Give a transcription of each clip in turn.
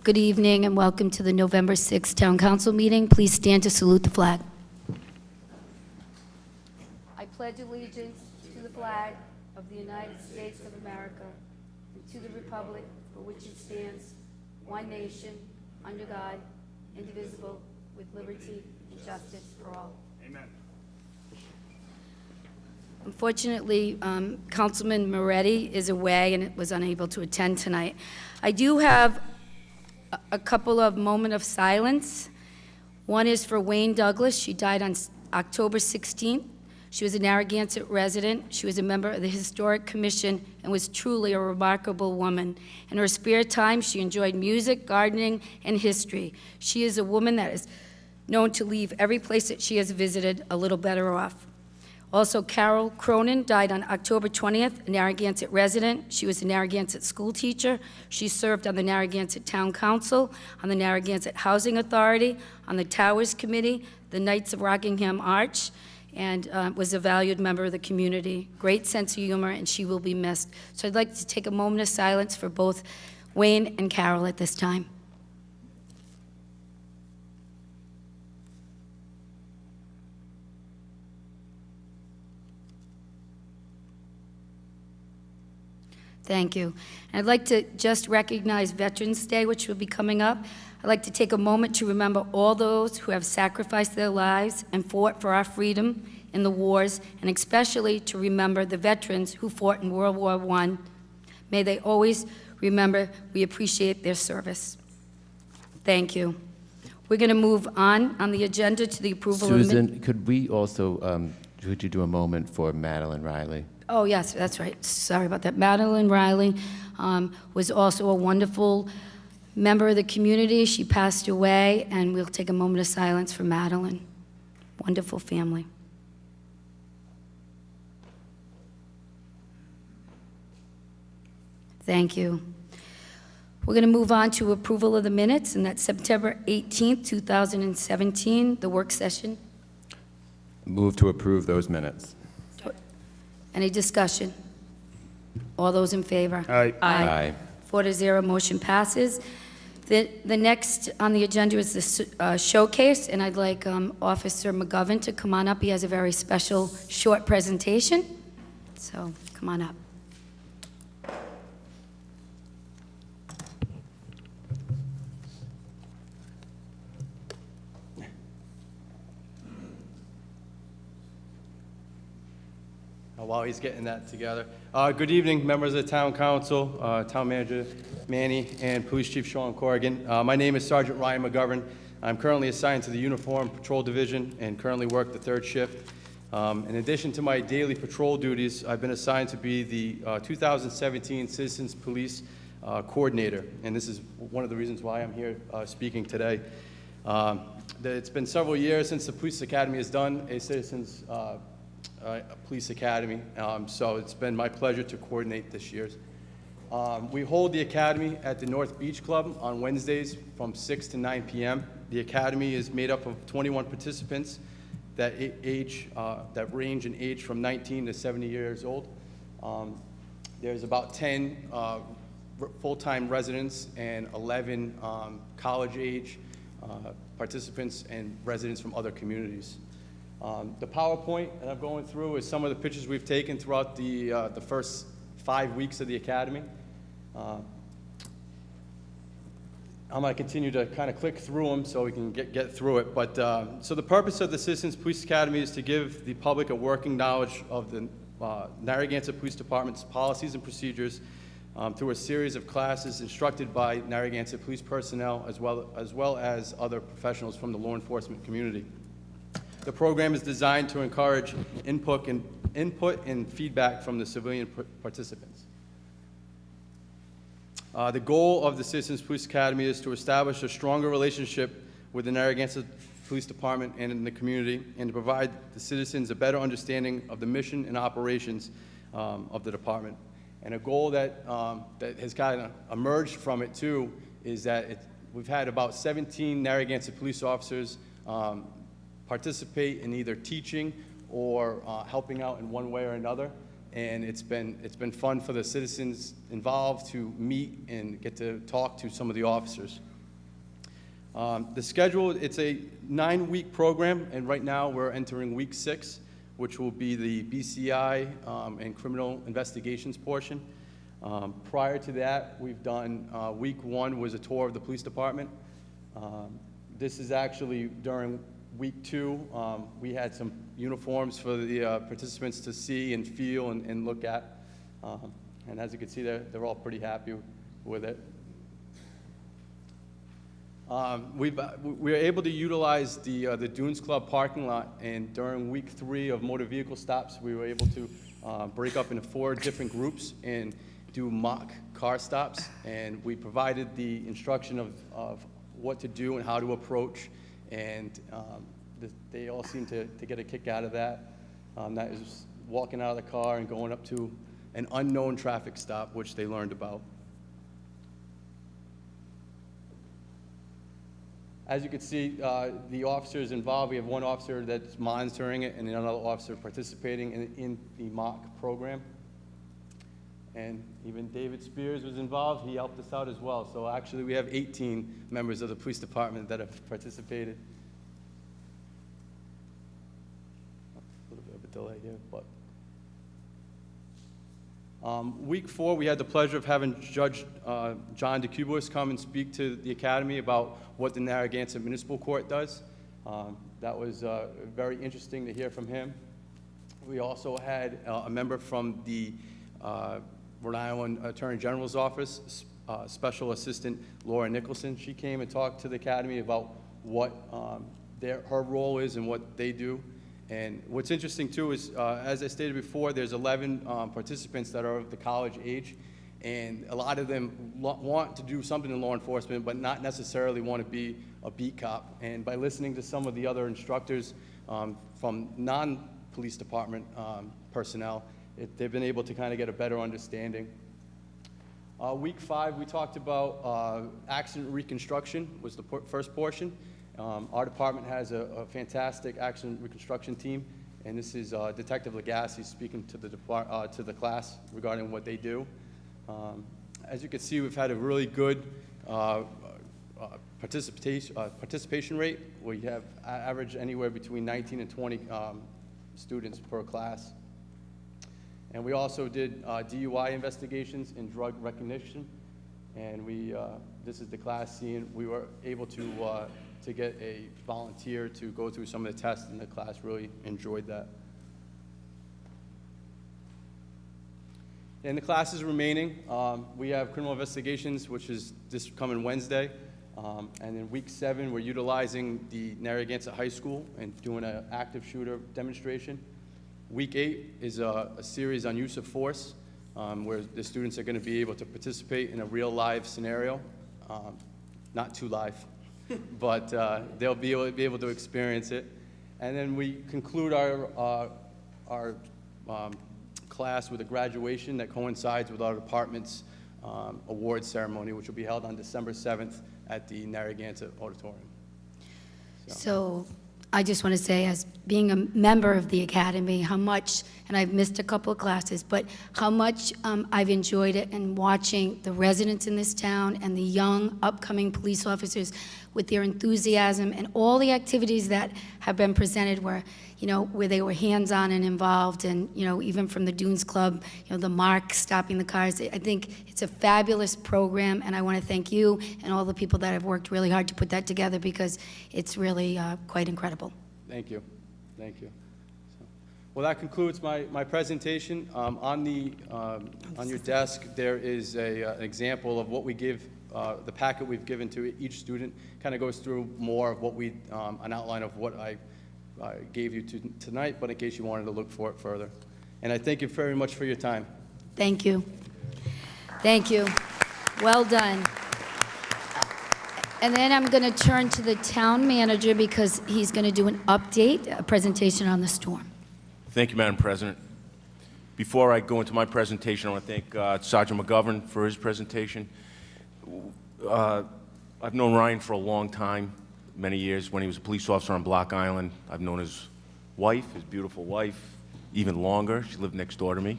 Good evening and welcome to the November 6th Town Council meeting. Please stand to salute the flag. I pledge allegiance to the flag of the United States of America and to the republic for which it stands, one nation, under God, indivisible, with liberty and justice for all. Amen. Unfortunately, Councilman Moretti is away and was unable to attend tonight. I do have a couple of moments of silence. One is for Wayne Douglas. She died on October 16th. She was a Narragansett resident. She was a member of the Historic Commission and was truly a remarkable woman. In her spare time, she enjoyed music, gardening, and history. She is a woman that is known to leave every place that she has visited a little better off. Also, Carol Cronin died on October 20th, a Narragansett resident. She was a Narragansett school teacher. She served on the Narragansett Town Council, on the Narragansett Housing Authority, on the Towers Committee, the Knights of Rockingham Arch, and was a valued member of the community. Great sense of humor, and she will be missed. So I'd like to take a moment of silence for both Wayne and Carol at this time. Thank you. And I'd like to just recognize Veterans Day, which will be coming up. I'd like to take a moment to remember all those who have sacrificed their lives and fought for our freedom in the wars, and especially to remember the veterans who fought in World War I. May they always remember we appreciate their service. Thank you. We're going to move on the agenda to the approval of the Susan, could we also, could you do a moment for Madeline Riley? Oh, yes, that's right. Sorry about that. Madeline Riley was also a wonderful member of the community. She passed away, and we'll take a moment of silence for Madeline. Wonderful family. Thank you. We're going to move on to approval of the minutes, and that's September 18th, 2017, the work session. Move to approve those minutes. Any discussion? All those in favor? Aye. Aye. 4-0, motion passes. The next on the agenda is the showcase, and I'd like Officer McGovern to come on up. He has a very special short presentation, so come on up. While he's getting that together. Good evening, members of the Town Council, Town Manager Manny, and Police Chief Sean Corrigan. My name is Sergeant Ryan McGovern. I'm currently assigned to the Uniform Patrol Division and currently work the third shift. In addition to my daily patrol duties, I've been assigned to be the 2017 Citizens Police Coordinator, and this is one of the reasons why I'm here speaking today. It's been several years since the Police Academy has done a Citizens Police Academy, so it's been my pleasure to coordinate this year's. We hold the Academy at the North Beach Club on Wednesdays from 6 to 9 p.m. The Academy is made up of 21 participants that range in age from 19 to 70 years old. There's about 10 full-time residents and 11 college-age participants and residents from other communities. The PowerPoint that I'm going through is some of the pictures we've taken throughout the first 5 weeks of the Academy. I'm going to continue to kind of click through them so we can get through it. But so the purpose of the Citizens Police Academy is to give the public a working knowledge of the Narragansett Police Department's policies and procedures through a series of classes instructed by Narragansett police personnel as well as other professionals from the law enforcement community. The program is designed to encourage input and feedback from the civilian participants. The goal of the Citizens Police Academy is to establish a stronger relationship with the Narragansett Police Department and in the community, and to provide the citizens a better understanding of the mission and operations of the department. And a goal that has kind of emerged from it too is that we've had about 17 Narragansett police officers participate in either teaching or helping out in one way or another. And it's been fun for the citizens involved to meet and get to talk to some of the officers. The schedule, it's a 9-week program, and right now we're entering week 6, which will be the BCI and criminal investigations portion. Prior to that, we've done, week 1 was a tour of the police department. This is actually during week 2. We had some uniforms for the participants to see and feel and look at. And as you can see, they're all pretty happy with it. We were able to utilize the Dunes Club parking lot, and during week 3 of motor vehicle stops, we were able to break up into 4 different groups and do mock car stops, and we provided the instruction of what to do and how to approach, and they all seemed to get a kick out of that. That is walking out of the car and going up to an unknown traffic stop, which they learned about. As you can see, the officers involved, we have one officer that's monitoring it and another officer participating in the mock program. And even David Spears was involved. He helped us out as well. So actually, we have 18 members of the police department that have participated. A little bit of a delay here, but. Week 4, we had the pleasure of having Judge John DeCubis come and speak to the Academy about what the Narragansett Municipal Court does. That was very interesting to hear from him. We also had a member from the Rhode Island Attorney General's Office, Special Assistant Laura Nicholson. She came and talked to the Academy about what her role is and what they do. And what's interesting, too, is, as I stated before, there's 11 participants that are of the college age, and a lot of them want to do something in law enforcement, but not necessarily want to be a beat cop. And by listening to some of the other instructors from non-police department personnel, they've been able to kind of get a better understanding. Week 5, we talked about accident reconstruction was the first portion. Our department has a fantastic accident reconstruction team, and this is Detective Lagasse speaking to the class regarding what they do. As you can see, we've had a really good participation rate. We have average anywhere between 19 and 20 students per class. And we also did DUI investigations and drug recognition. And this is the class scene. We were able to get a volunteer to go through some of the tests, and the class really enjoyed that. And the classes remaining, we have criminal investigations, which is this coming Wednesday. And in week 7, we're utilizing the Narragansett High School and doing an active shooter demonstration. Week 8 is a series on use of force, where the students are going to be able to participate in a real live scenario. Not too live, but they'll be able to experience it. And then we conclude our class with a graduation that coincides with our department's awards ceremony, which will be held on December 7th at the Narragansett Auditorium. So I just want to say, as being a member of the Academy, how much, and I've missed a couple of classes, but how much I've enjoyed it, and watching the residents in this town and the young upcoming police officers with their enthusiasm and all the activities that have been presented where they were hands-on and involved, and, even from the Dunes Club, the mark stopping the cars. I think it's a fabulous program, and I want to thank you and all the people that have worked really hard to put that together, because it's really quite incredible. Thank you. Thank you. Well, that concludes my presentation. On your desk, there is an example of what we give, the packet we've given to each student. Kind of goes through more of what an outline of what I gave you tonight, but in case you wanted to look for it further. And I thank you very much for your time. Thank you. Thank you. Well done. And then I'm going to turn to the town manager, because he's going to do an update, a presentation on the storm. Thank you, Madam President. Before I go into my presentation, I want to thank Sergeant McGovern for his presentation. I've known Ryan for a long time, many years. When he was a police officer on Block Island, I've known his wife, his beautiful wife, even longer. She lived next door to me.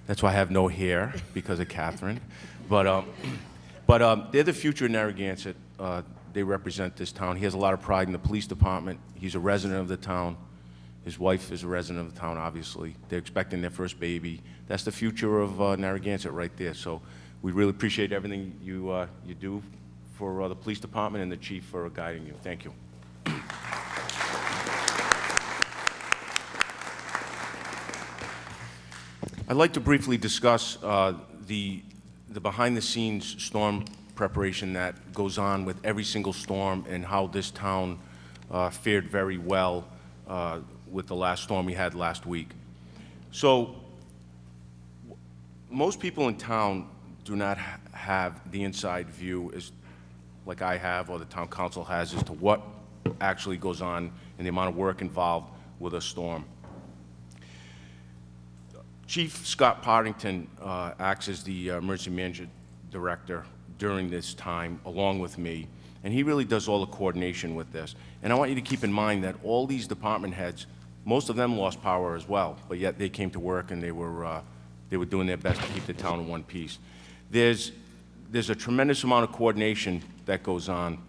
That's why I have no hair, because of Catherine. But they're the future of Narragansett. they represent this town. He has a lot of pride in the police department. He's a resident of the town. His wife is a resident of the town, obviously. They're expecting their first baby. That's the future of Narragansett right there. So we really appreciate everything you do for the police department and the chief for guiding you. Thank you. I'd like to briefly discuss the behind-the-scenes storm preparation that goes on with every single storm and how this town fared very well with the last storm we had last week. So most people in town do not have the inside view as like I have or the town council has as to what actually goes on and the amount of work involved with a storm. Chief Scott Partington acts as the emergency management director during this time, along with me, and he really does all the coordination with this. And I want you to keep in mind that all these department heads, most of them lost power as well, but yet they came to work and they were doing their best to keep the town in one piece. There's a tremendous amount of coordination that goes on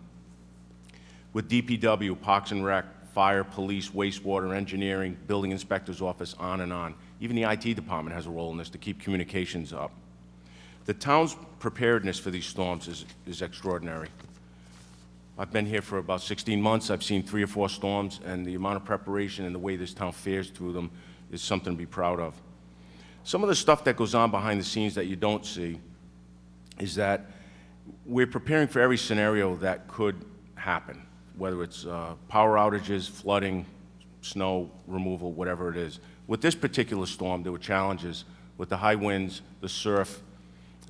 with DPW, Parks and Rec, fire, police, wastewater, engineering, building inspector's office, on and on. Even the IT department has a role in this to keep communications up. The town's preparedness for these storms is extraordinary. I've been here for about 16 months. I've seen 3 or 4 storms, and the amount of preparation and the way this town fares through them is something to be proud of. Some of the stuff that goes on behind the scenes that you don't see is that we're preparing for every scenario that could happen, whether it's power outages, flooding, snow removal, whatever it is. With this particular storm, there were challenges with the high winds, the surf,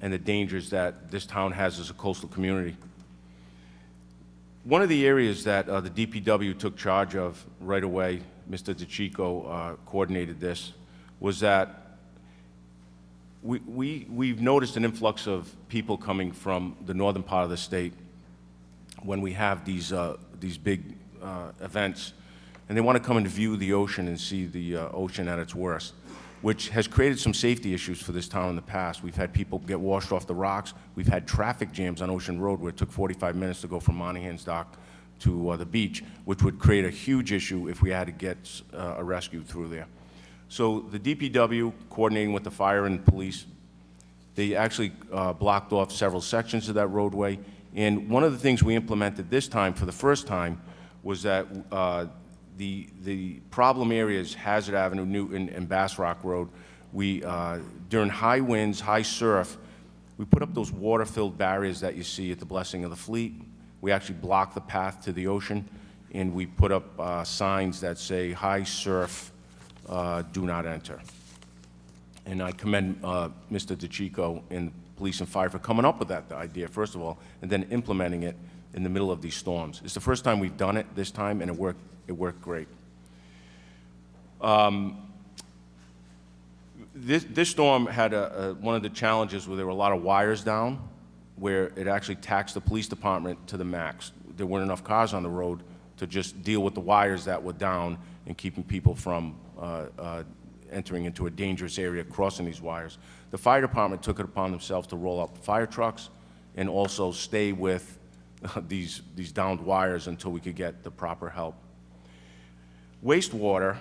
and the dangers that this town has as a coastal community. One of the areas that the DPW took charge of right away, Mr. DeCicco coordinated this, was that we've noticed an influx of people coming from the northern part of the state when we have these big events, and they want to come and view the ocean and see the ocean at its worst, which has created some safety issues for this town in the past. We've had people get washed off the rocks. We've had traffic jams on Ocean Road where it took 45 minutes to go from Monahan's dock to the beach, which would create a huge issue if we had to get a rescue through there. So the DPW, coordinating with the fire and police, they actually blocked off several sections of that roadway. And one of the things we implemented this time, for the first time, was that the problem areas, Hazard Avenue, Newton, and Bass Rock Road, we, during high winds, high surf, we put up those water-filled barriers that you see at the Blessing of the Fleet. We actually block the path to the ocean, and we put up signs that say, high surf, do not enter. And I commend Mr. DeCicco and police and fire for coming up with that idea, first of all, and then implementing it in the middle of these storms. It's the first time we've done it this time, and it worked great. This storm had one of the challenges where there were a lot of wires down, where it actually taxed the police department to the max. There weren't enough cars on the road to just deal with the wires that were down and keeping people from entering into a dangerous area crossing these wires. The fire department took it upon themselves to roll out fire trucks and also stay with these downed wires until we could get the proper help. Wastewater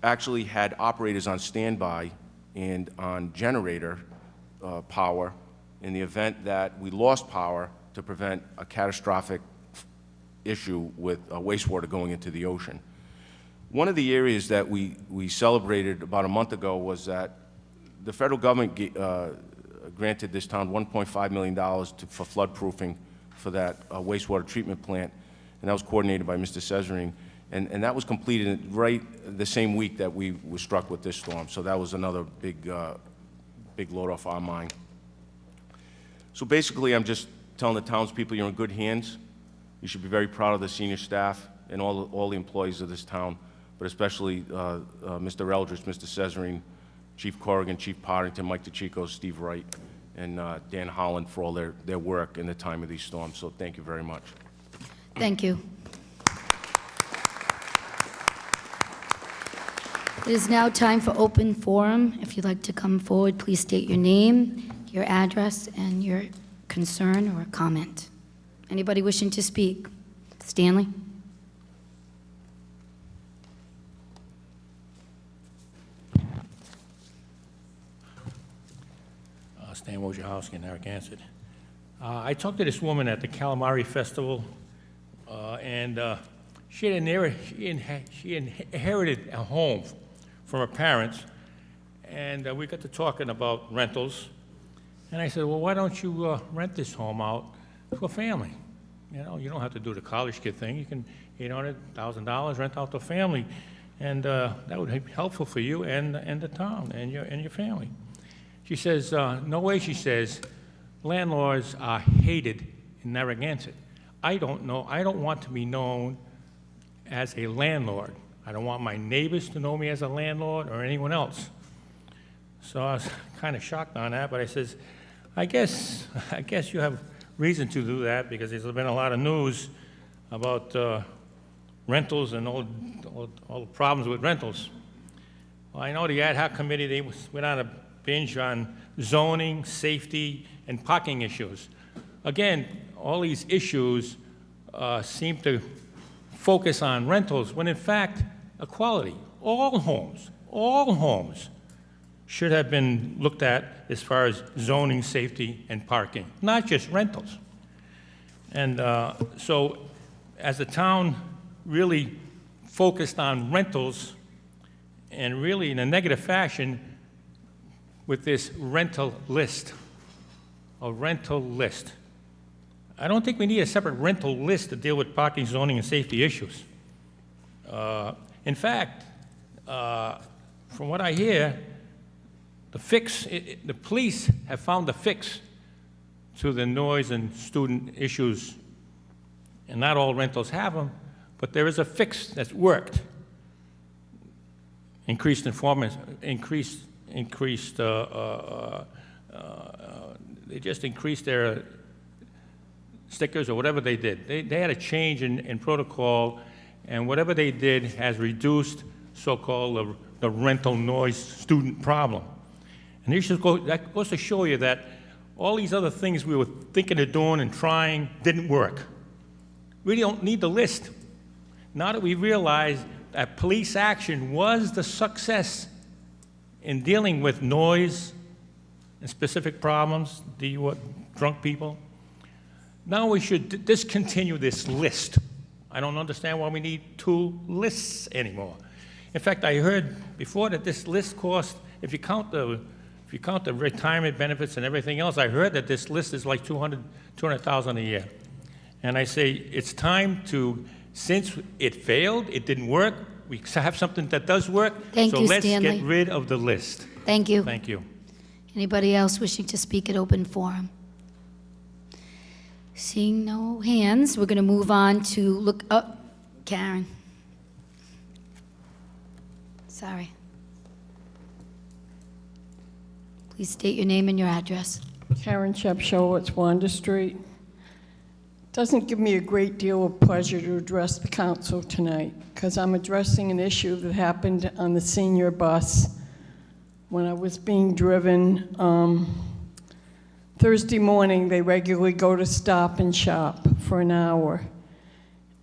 actually had operators on standby and on generator power in the event that we lost power to prevent a catastrophic issue with wastewater going into the ocean. One of the areas that we celebrated about a month ago was that the federal government granted this town $1.5 million for flood-proofing for that wastewater treatment plant, and that was coordinated by Mr. Cesarine, and that was completed right the same week that we were struck with this storm, so that was another big load off our mind. So basically, I'm just telling the townspeople you're in good hands. You should be very proud of the senior staff and all the employees of this town, but especially Mr. Eldridge, Mr. Cesarine, Chief Corrigan, Chief Partington, Mike DeCicco, Steve Wright, and Dan Holland for all their work in the time of these storms. So thank you very much. Thank you. It is now time for open forum. If you'd like to come forward, please state your name, your address, and your concern or comment. Anybody wishing to speak? Stanley? Stan Wojciechowski in Narragansett. I talked to this woman at the Calamari Festival, and she inherited a home from her parents, and we got to talking about rentals. And I said, well, why don't you rent this home out to a family? You know, you don't have to do the college kid thing. You can $800,000 rent out to a family, and that would be helpful for you and the town and your family. She says, no way, she says, landlords are hated in Narragansett. I don't want to be known as a landlord. I don't want my neighbors to know me as a landlord or anyone else. So I was kind of shocked on that, but I says, I guess you have reason to do that because there's been a lot of news about rentals and all the problems with rentals. Well, I know the ad hoc committee, they went on a binge on zoning, safety, and parking issues. Again, all these issues seem to focus on rentals, when in fact, equality. All homes should have been looked at as far as zoning, safety, and parking, not just rentals. And so as the town really focused on rentals and really in a negative fashion with this rental list, I don't think we need a separate rental list to deal with parking, zoning, and safety issues. In fact, from what I hear, the police have found the fix to the noise and student issues, and not all rentals have them, but there is a fix that's worked. Increased informants, they just increased their stickers or whatever they did. They had a change in protocol, and whatever they did has reduced so-called the rental noise student problem. And that goes to show you that all these other things we were thinking of doing and trying didn't work. We don't need the list. Now that we realize that police action was the success in dealing with noise and specific problems, drunk people, now we should discontinue this list. I don't understand why we need 2 lists anymore. In fact, I heard before that this list costs, if you count the retirement benefits and everything else, I heard that this list is like $200,000 a year. And I say it's time to, since it failed, it didn't work, we have something that does work. Thank you, let's Stanley. get rid of the list. Thank you. Thank you. Anybody else wishing to speak at open forum? Seeing no hands, we're going to move on to look up. Karen. Sorry. Please state your name and your address. Karen Shepshowitz, Wanda Street. Doesn't give me a great deal of pleasure to address the council tonight because I'm addressing an issue that happened on the senior bus when I was being driven. Thursday morning, they regularly go to Stop and Shop for an hour.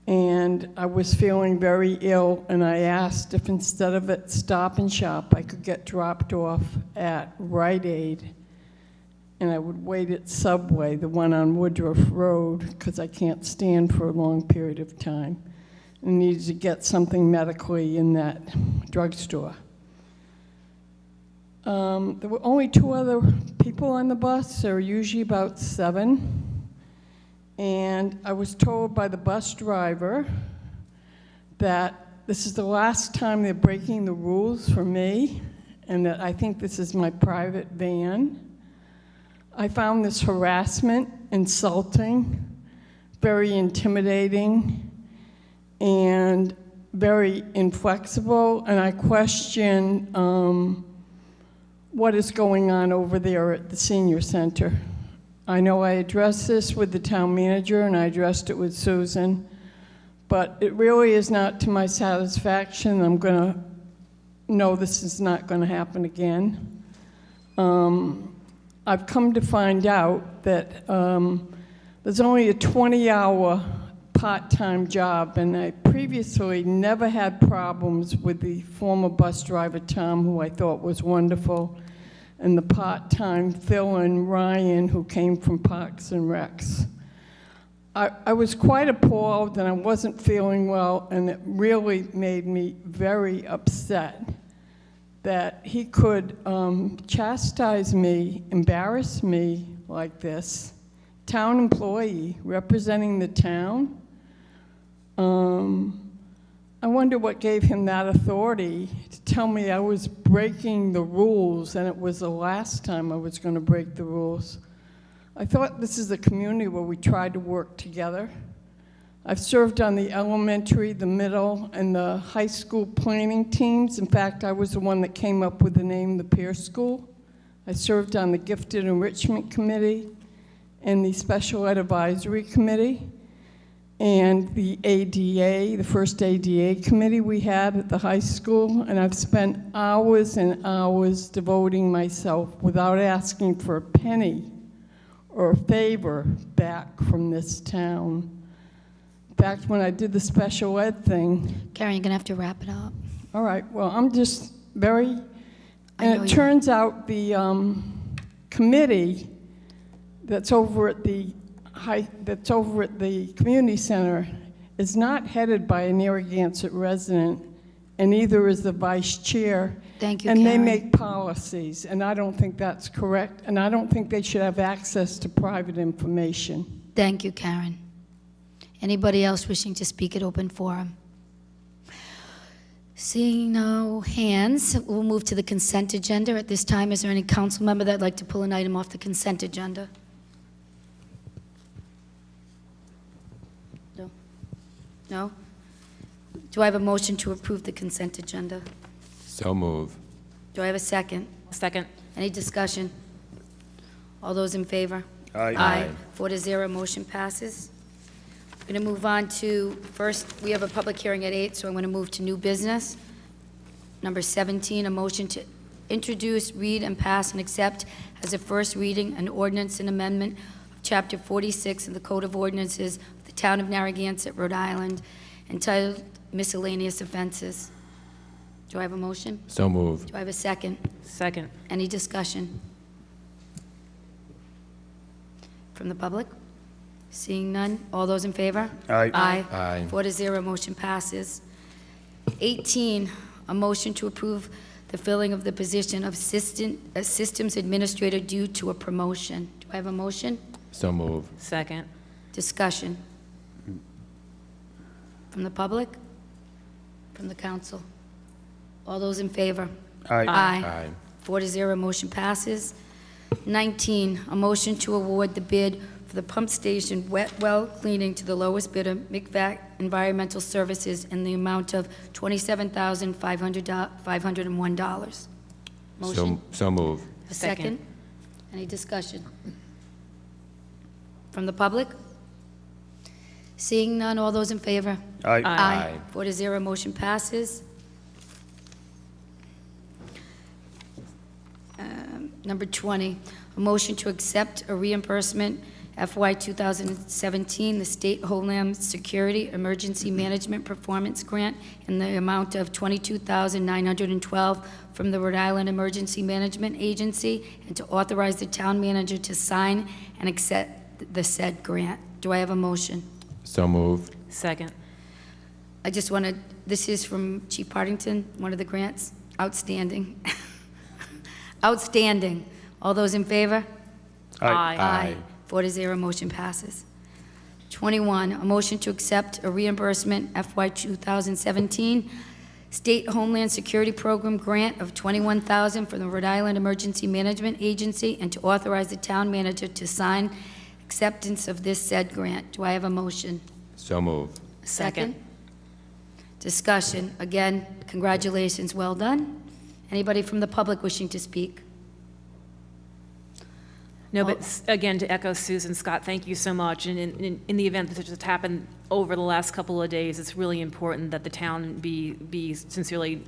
And I was feeling very ill, and I asked if instead of at Stop and Shop, I could get dropped off at Rite Aid, and I would wait at Subway, the one on Woodruff Road, because I can't stand for a long period of time. I needed to get something medically in that drugstore. There were only 2 other people on the bus. There were usually about 7. And I was told by the bus driver that this is the last time they're breaking the rules for me, and that I think this is my private van. I found this harassment, insulting, very intimidating, and very inflexible, and I question what is going on over there at the senior center. I know I addressed this with the town manager and I addressed it with Susan, but it really is not to my satisfaction. I'm going to know this is not going to happen again. I've come to find out that There's only a 20-hour part-time job, and I previously never had problems with the former bus driver, Tom, who I thought was wonderful, and the part-time fill-in, Ryan, who came from Parks and Recs. I was quite appalled, and I wasn't feeling well, and it really made me very upset that he could chastise me, embarrass me like this, town employee representing the town. I wonder what gave him that authority to tell me I was breaking the rules, and it was the last time I was going to break the rules. I thought this is a community where we try to work together. I've served on the elementary, the middle, and the high school planning teams. In fact, I was the one that came up with the name, the Pierce School. I served on the Gifted Enrichment Committee and the Special Ed Advisory Committee and the ADA, the first ADA committee we had at the high school. And I've spent hours and hours devoting myself without asking for a penny or a favor back from this town. In fact, when I did the special ed thing, Karen, you're going to have to wrap it up. all right, well, I'm just very, I and know it you- turns out the committee that's over at the community center is not headed by a Narragansett resident, and neither is the vice chair. Thank you, And they Karen. make policies, and I don't think that's correct, and I don't think they should have access to private information. Thank you, Karen. Anybody else wishing to speak at open forum? Seeing no hands, we'll move to the consent agenda. At this time, is there any council member that'd like to pull an item off the consent agenda? No? No? Do I have a motion to approve the consent agenda? So move. Do I have a second? Second. Any discussion? All those in favor? Aye. 4-0, motion passes. We're going to move on to, first, we have a public hearing at 8, so I'm going to move to new business. Number 17, a motion to introduce, read, and pass and accept as a first reading an ordinance and amendment of Chapter 46 of the Code of Ordinances of the Town of Narragansett, Rhode Island, entitled Miscellaneous Offenses. Do I have a motion? So move. Do I have a second? Second. Any discussion? From the public? Seeing none, all those in favor? Aye. Aye. 4-0, motion passes. 18, a motion to approve the filling of the position of systems administrator due to a promotion. Do I have a motion? So move. Second. Discussion. From the public? From the council? All those in favor? Aye. Aye. 4-0, motion passes. 19, a motion to award the bid for the pump station wet well cleaning to the lowest bidder, McVac Environmental Services, in the amount of $27,501. Motion? So move. A second? Any discussion? From the public? Seeing none, all those in favor? Aye. Aye. 4-0, motion passes. Number 20, a motion to accept a reimbursement FY 2017, the State Homeland Security Emergency Management Performance Grant in the amount of $22,912 from the Rhode Island Emergency Management Agency, and to authorize the town manager to sign and accept the said grant. Do I have a motion? So move. Second. I just want to, this is from Chief Partington, one of the grants. Outstanding. Outstanding. All those in favor? Aye. 4-0, motion passes. 21, a motion to accept a reimbursement FY 2017 State Homeland Security Program grant of $21,000 from the Rhode Island Emergency Management Agency, and to authorize the town manager to sign acceptance of this said grant. Do I have a motion? So move. Second. Discussion. Again, congratulations, well done. Anybody from the public wishing to speak? No, but again, to echo Susan, Scott, thank you so much. And in the event that this just happened over the last couple of days, it's really important that the town be sincerely,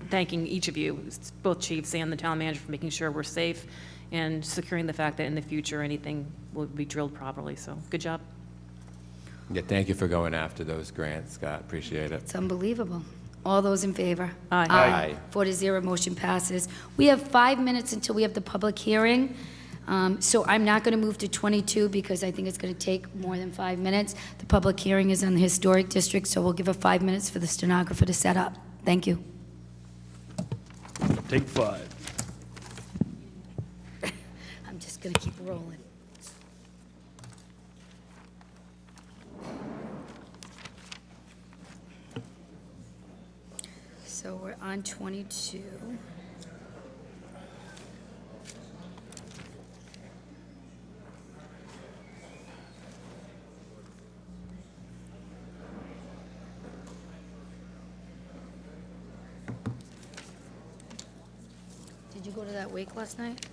thanking each of you, both chiefs and the town manager, for making sure we're safe and securing the fact that in the future, anything will be drilled properly. So, good job. Yeah, thank you for going after those grants, Scott. Appreciate it. It's unbelievable. All those in favor? Aye. Aye. 4-0, motion passes. We have 5 minutes until we have the public hearing, so I'm not going to move to 22 because I think it's going to take more than 5 minutes. The public hearing is on the historic district, so we'll give it 5 minutes for the stenographer to set up. Thank you. Take 5. I'm just going to keep rolling. So we're on 22. Did you go to that wake last night?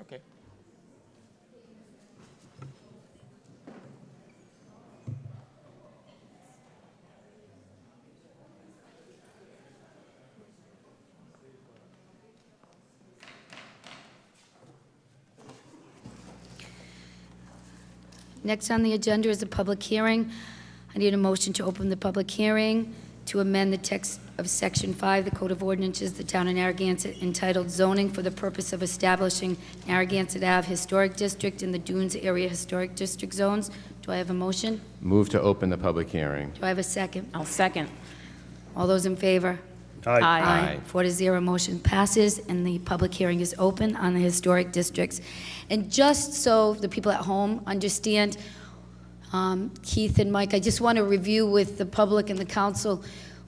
Okay. Next on the agenda is a public hearing. I need a motion to open the public hearing to amend the text of Section 5, the Code of Ordinances, of the Town of Narragansett, entitled Zoning for the Purpose of Establishing Narragansett Ave Historic District in the Dunes Area Historic District Zones. Do I have a motion? Move to open the public hearing. Do I have a second? I'll second. All those in favor? Aye. 4-0, motion passes, and the public hearing is open on the historic districts. And just so the people at home understand, Keith and Mike, I just want to review with the public and the council.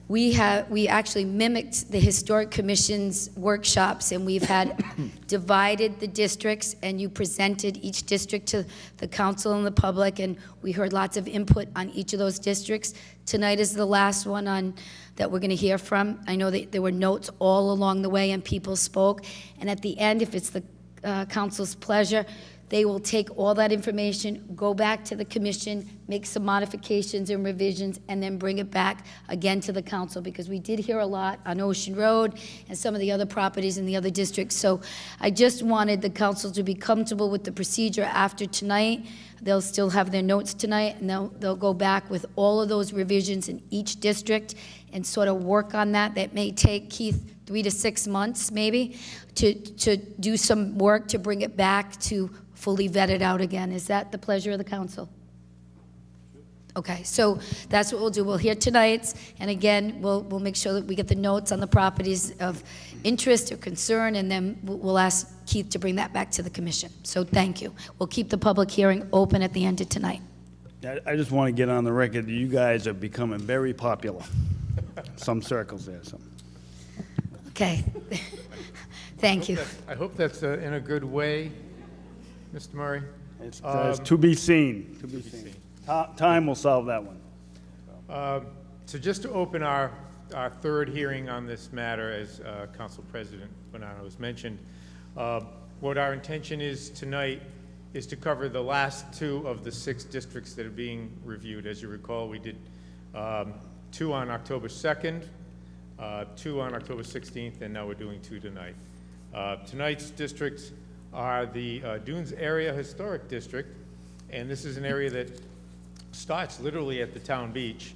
We actually mimicked the Historic Commission's workshops, and we've had divided the districts, and you presented each district to the council and the public, and we heard lots of input on each of those districts. Tonight is the last one that we're going to hear from. I know that there were notes all along the way, and people spoke, and at the end, if it's the council's pleasure, they will take all that information, go back to the commission, make some modifications and revisions, and then bring it back again to the council, because we did hear a lot on Ocean Road and some of the other properties in the other districts. So I just wanted the council to be comfortable with the procedure after tonight. They'll still have their notes tonight, and they'll go back with all of those revisions in each district and sort of work on that. That may take, Keith, 3 to 6 months maybe to do some work to bring it back to fully vetted out again. Is that the pleasure of the council? Okay, so that's what we'll do. We'll hear tonight's, and again, we'll make sure that we get the notes on the properties of interest or concern, and then we'll ask Keith to bring that back to the commission. So thank you. We'll keep the public hearing open at the end of tonight. I just want to get on the record that you guys are becoming very popular. Some circles there, some. Okay. Thank you. I hope that's in a good way, Mr. Murray. It's to be seen. To be seen. Time will solve that one. So just to open our third hearing on this matter, as Council President Bonanno has mentioned, what our intention is tonight is to cover the last 2 of the 6 districts that are being reviewed. As you recall, we did 2 on October 2nd, 2 on October 16th, and now we're doing 2 tonight. Tonight's districts are the Dunes Area Historic District, and this is an area that starts literally at the town beach,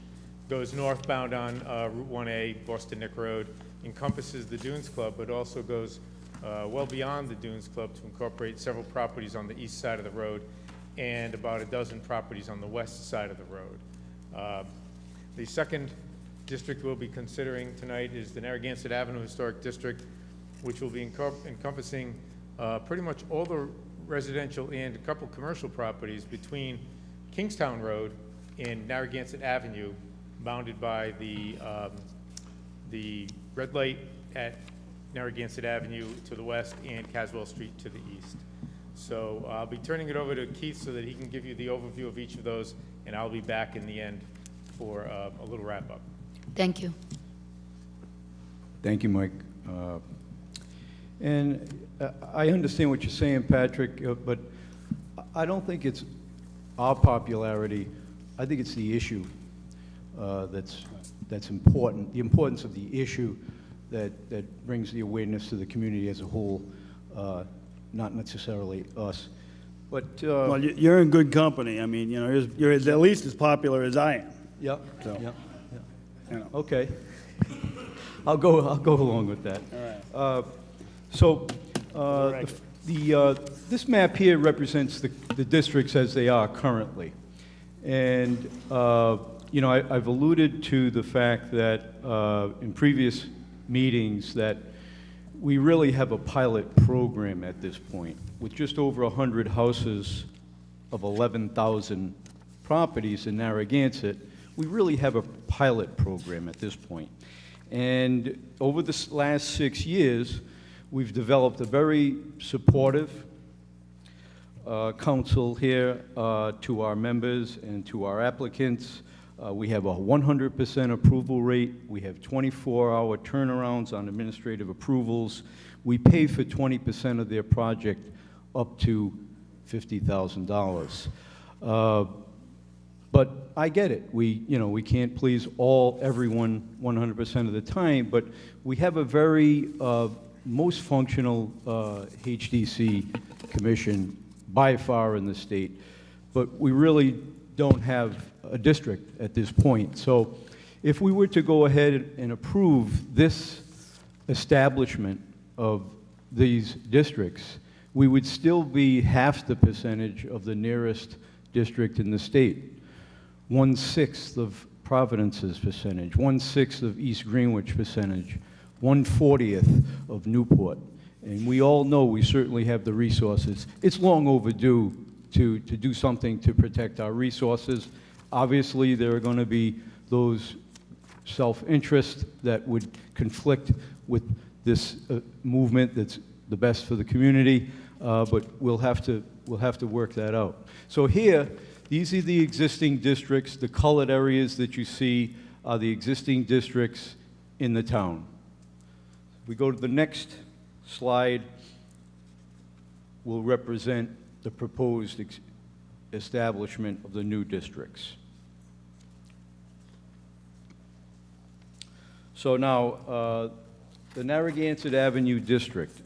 goes northbound on Route 1A, Boston Neck Road, encompasses the Dunes Club, but also goes well beyond the Dunes Club to incorporate several properties on the east side of the road and about a dozen properties on the west side of the road. The second district we'll be considering tonight is the Narragansett Avenue Historic District, which will be encompassing pretty much all the residential and a couple commercial properties between Kingstown Road and Narragansett Avenue, bounded by the red light at Narragansett Avenue to the west and Caswell Street to the east. So I'll be turning it over to Keith so that he can give you the overview of each of those, and I'll be back in the end for a little wrap-up. Thank you. Thank you, Mike. I understand what you're saying, Patrick, but I don't think it's our popularity. I think it's the issue that's important, the importance of the issue that brings the awareness to the community as a whole, not necessarily us. But Well, you're in good company. I mean, you know, you're at least as popular as I am. Yep. So, Yep. you know. Okay. I'll go along with that. All right. So this map here represents the districts as they are currently. And, you know, I've alluded to the fact that in previous meetings that we really have a pilot program at this point. With just over 100 houses of 11,000 properties in Narragansett, we really have a pilot program at this point. And over the last 6 years, we've developed a very supportive council here to our members and to our applicants. We have a 100% approval rate. We have 24-hour turnarounds on administrative approvals. We pay for 20% of their project up to $50,000. But I get it. We can't please everyone 100% of the time, but we have a very most functional HDC commission by far in the state, but we really don't have a district at this point. So if we were to go ahead and approve this establishment of these districts, we would still be half the percentage of the nearest district in the state. 1/6 of Providence's percentage, 1/6 of East Greenwich percentage, 1/40th of Newport. And we all know we certainly have the resources. It's long overdue to do something to protect our resources. Obviously, there are going to be those self-interest that would conflict with this movement that's the best for the community, but we'll have to work that out. So here, these are the existing districts. The colored areas that you see are the existing districts in the town. If we go to the next slide, will represent the proposed establishment of the new districts. So now, the Narragansett Avenue district.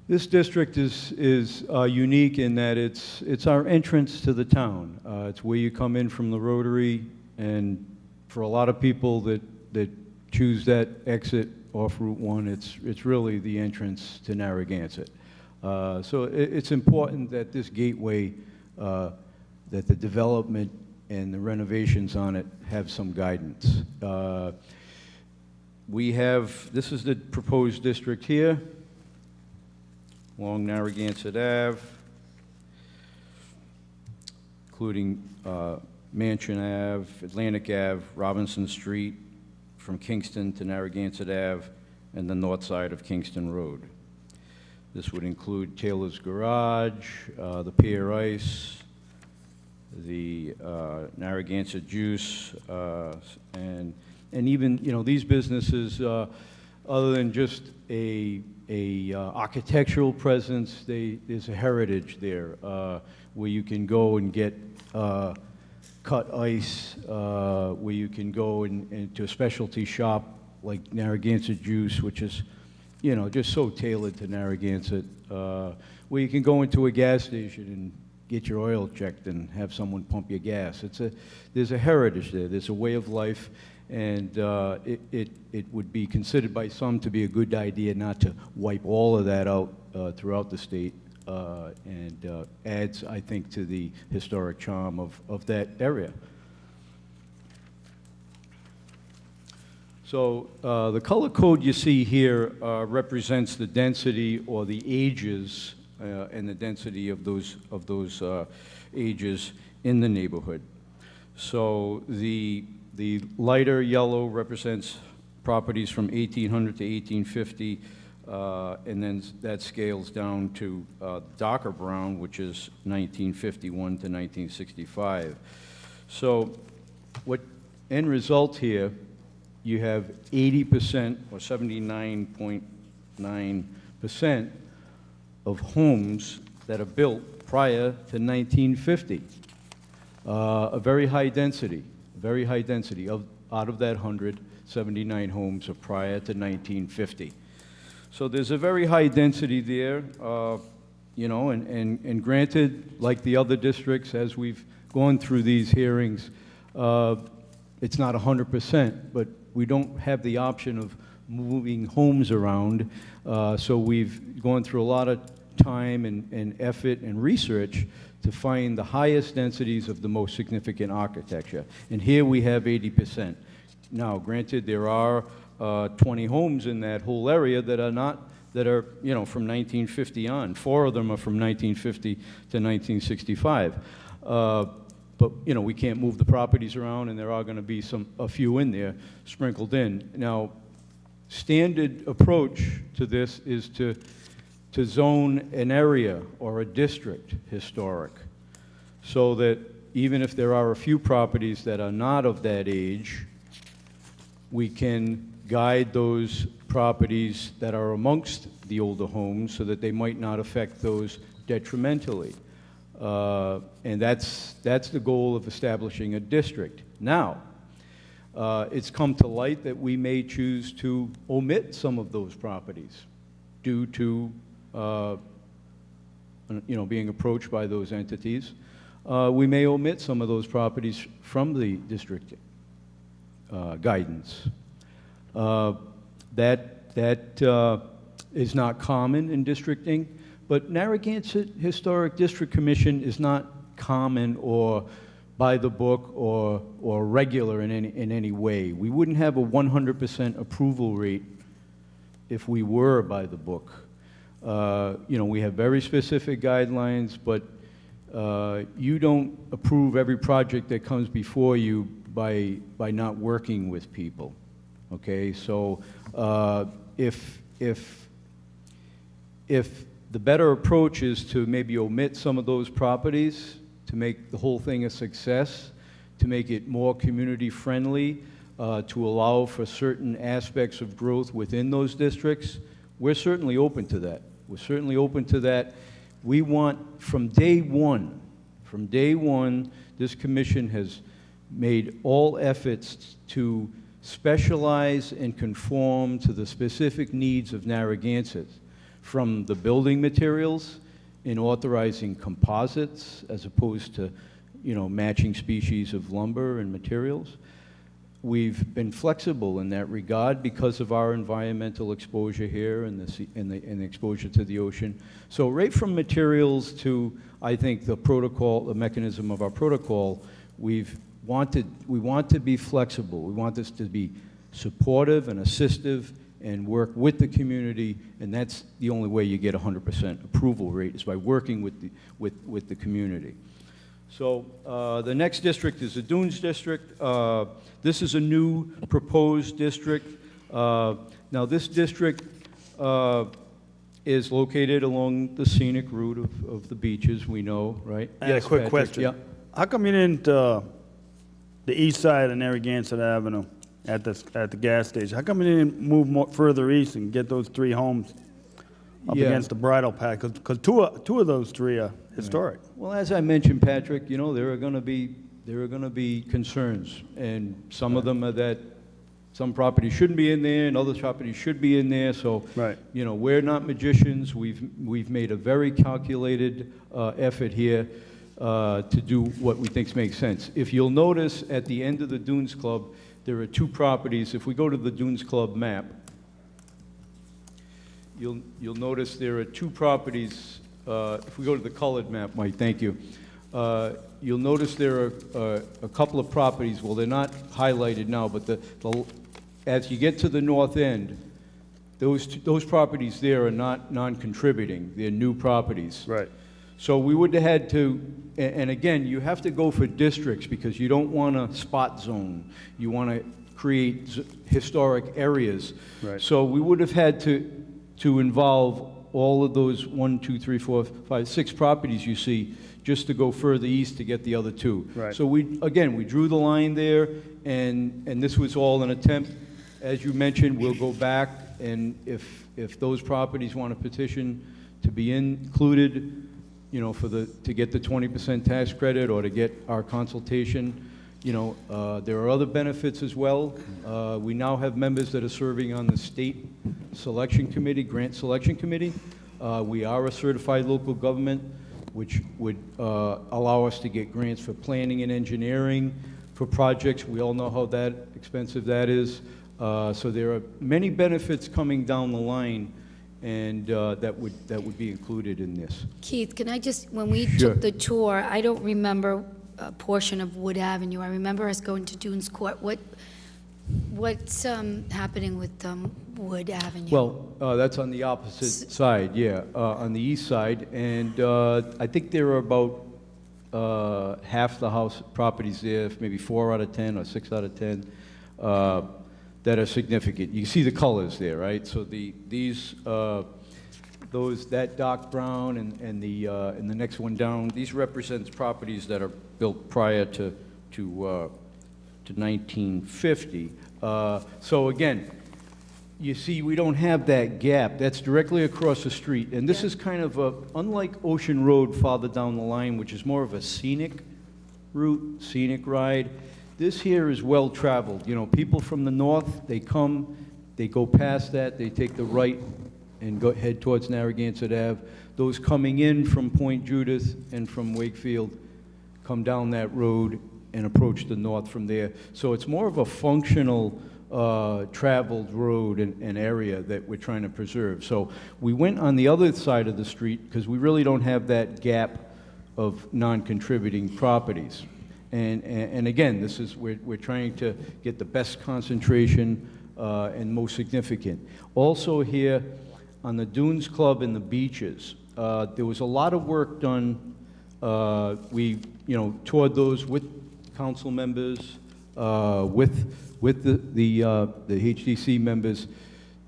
This district is unique in that it's our entrance to the town. It's where you come in from the Rotary, and for a lot of people that choose that exit off Route 1, it's really the entrance to Narragansett. So it's important that this gateway, that the development and the renovations on it have some guidance. This is the proposed district here, along Narragansett Ave, including Mansion Ave, Atlantic Ave, Robinson Street, from Kingston to Narragansett Ave, and the north side of Kingston Road. This would include Taylor's Garage, the Pier Ice, the Narragansett Juice, and even, these businesses, other than just a architectural presence, there's a heritage there where you can go and get cut ice, where you can go into a specialty shop like Narragansett Juice, which is, just so tailored to Narragansett, where you can go into a gas station and get your oil checked and have someone pump your gas. There's a heritage there. There's a way of life, and it would be considered by some to be a good idea not to wipe all of that out throughout the state, and adds, I think, to the historic charm of that area. So the color code you see here represents the density or the ages and the density of those ages in the neighborhood. So the lighter yellow represents properties from 1800 to 1850, and then that scales down to darker brown, which is 1951 to 1965. So what end result here, you have 80% or 79.9% of homes that are built prior to 1950. A very high density. Out of that 179 homes are prior to 1950. So there's a very high density there, and granted, like the other districts, as we've gone through these hearings, it's not 100%, but we don't have the option of moving homes around, so we've gone through a lot of time and effort and research to find the highest densities of the most significant architecture. And here we have 80%. Now, granted, there are 20 homes in that whole area that are from 1950 on. 4 of them are from 1950 to 1965. But we can't move the properties around, and there are going to be a few in there sprinkled in. Now, standard approach to this is to zone an area or a district historic, so that even if there are a few properties that are not of that age, we can guide those properties that are amongst the older homes so that they might not affect those detrimentally. And that's the goal of establishing a district. Now, it's come to light that we may choose to omit some of those properties due to being approached by those entities. We may omit some of those properties from the district guidance. That is not common in districting, but Narragansett Historic District Commission is not common or by the book or regular in any way. We wouldn't have a 100% approval rate if we were by the book. We have very specific guidelines, but you don't approve every project that comes before you by not working with people. Okay, so if the better approach is to maybe omit some of those properties to make the whole thing a success, to make it more community friendly, to allow for certain aspects of growth within those districts, we're certainly open to that. We're certainly open to that. We want, from day one, this commission has made all efforts to specialize and conform to the specific needs of Narragansett, from the building materials in authorizing composites as opposed to, matching species of lumber and materials. We've been flexible in that regard because of our environmental exposure here and the exposure to the ocean. So right from materials to, I think, the protocol, the mechanism of our protocol, we want to be flexible. We want this to be supportive and assistive and work with the community, and that's the only way you get 100% approval rate, is by working with the community. So the next district is the Dunes District. This is a new proposed district. Now this district is located along the scenic route of the beaches, we know, right? I got a quick question. Yeah. How come you didn't, the east side of Narragansett Avenue at the gas station, how come you didn't move further east and get those 3 homes up against the bridle path? Because two of those 3 are historic. Well, as I mentioned, Patrick, there are going to be concerns, and some of them are that some properties shouldn't be in there, and other properties should be in there. So, we're not magicians. We've made a very calculated effort here to do what we think makes sense. If you'll notice, at the end of the Dunes Club, there are 2 properties. If we go to the Dunes Club map, you'll notice there are 2 properties. If we go to the colored map, Mike, thank you. You'll notice there are a couple of properties. Well, they're not highlighted now, but as you get to the north end, those properties there are not non-contributing. They're new properties. Right. So we would have had to, and again, you have to go for districts because you don't want to spot zone. You want to create historic areas. Right. So we would have had to involve all of those 1, 2, 3, 4, 5, 6 properties you see just to go further east to get the other 2. Right. So we drew the line there, and this was all an attempt. As you mentioned, we'll go back, and if those properties want to petition to be included, to get the 20% tax credit or to get our consultation, there are other benefits as well. We now have members that are serving on the state selection committee, grant selection committee. We are a certified local government, which would allow us to get grants for planning and engineering for projects. We all know how expensive that is. So there are many benefits coming down the line, and that would be included in this. Keith, can I just, when we took the tour, I don't remember a portion of Wood Avenue. I remember us going to Dunes Court. What's happening with Wood Avenue? Well, that's on the opposite side, yeah, on the east side, and I think there are about half the house properties there, maybe 4 out of 10 or 6 out of 10, that are significant. You see the colors there, right? So that dark brown and the next one down, these represents properties that are built prior to 1950. So again, you see, we don't have that gap. That's directly across the street. And this is kind of a, unlike Ocean Road farther down the line, which is more of a scenic route, scenic ride, this here is well-traveled. You know, people from the north, they come, they go past that, they take the right and go head towards Narragansett Ave. Those coming in from Point Judith and from Wakefield come down that road and approach the north from there. So it's more of a functional traveled road and area that we're trying to preserve. So we went on the other side of the street because we really don't have that gap of non-contributing properties. And again, this is, we're trying to get the best concentration and most significant. Also here on the Dunes Club and the beaches, there was a lot of work done. We, you know, toured those with council members, with the HDC members.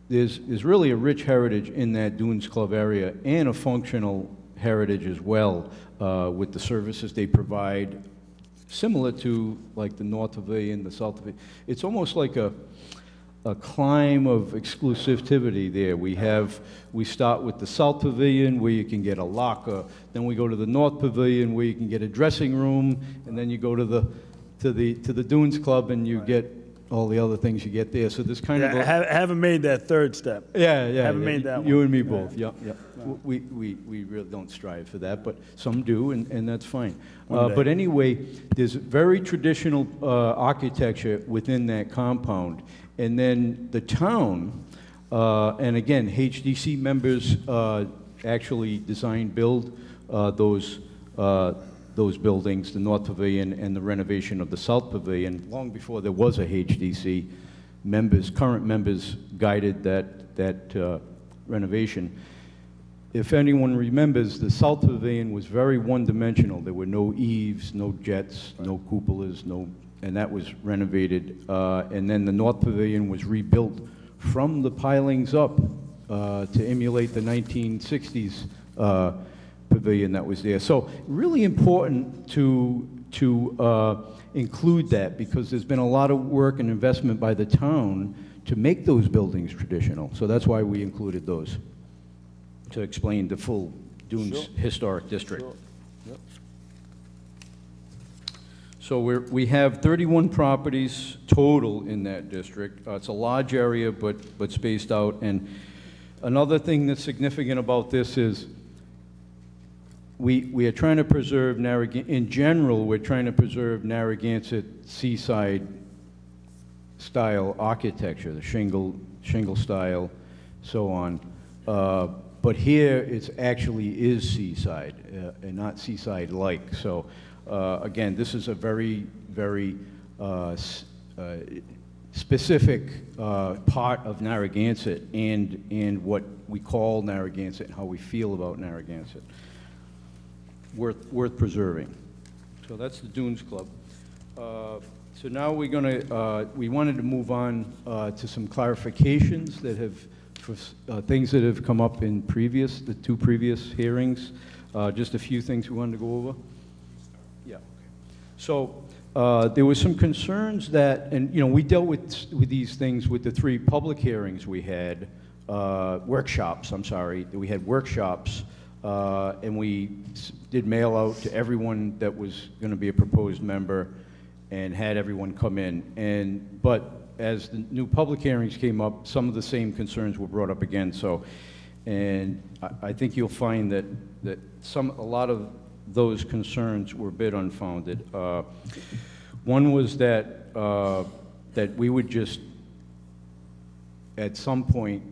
There's really a rich heritage in that Dunes Club area and a functional heritage as well with the services they provide, similar to like the North Pavilion, the South Pavilion. It's almost like a climb of exclusivity there. We start with the South Pavilion where you can get a locker, then we go to the North Pavilion where you can get a dressing room, and then you go to the Dunes Club and you get all the other things you get there. So this kind of haven't made that third step. Haven't made that You one. and me both. Yeah. We really don't strive for that, but some do, and that's fine. But anyway, there's very traditional architecture within that compound. And then the town, and again, HDC members actually build those buildings, the North Pavilion and the renovation of the South Pavilion, long before there was a HDC. Current members guided that renovation. If anyone remembers, the South Pavilion was very one-dimensional. There were no eaves, no jets, no cupolas, and that was renovated. And then the North Pavilion was rebuilt from the pilings up to emulate the 1960s pavilion that was there. So really important to include that, because there's been a lot of work and investment by the town to make those buildings traditional. So that's why we included those, to explain the full Dunes Historic District. Sure. Yep. So we have 31 properties total in that district. It's a large area, but spaced out. And another thing that's significant about this is we are trying to preserve in general, we're trying to preserve Narragansett seaside style architecture, the shingle style, so on. But here, it's actually is seaside, and not seaside-like. So, again, this is a very, very specific part of Narragansett and what we call Narragansett and how we feel about Narragansett. Worth preserving. So that's the Dunes Club. So now we wanted to move on to some clarifications that have, for things that have come up in the two previous hearings. Just a few things we wanted to go over. Yeah. Okay. So there were some concerns that, and you know, we dealt with these things with the 3 public hearings we had, workshops. I'm sorry, we had workshops, and we did mail out to everyone that was going to be a proposed member, and had everyone come in. But as the new public hearings came up, some of the same concerns were brought up again. So, and I think you'll find that a lot of those concerns were a bit unfounded. One was that we would just, at some point,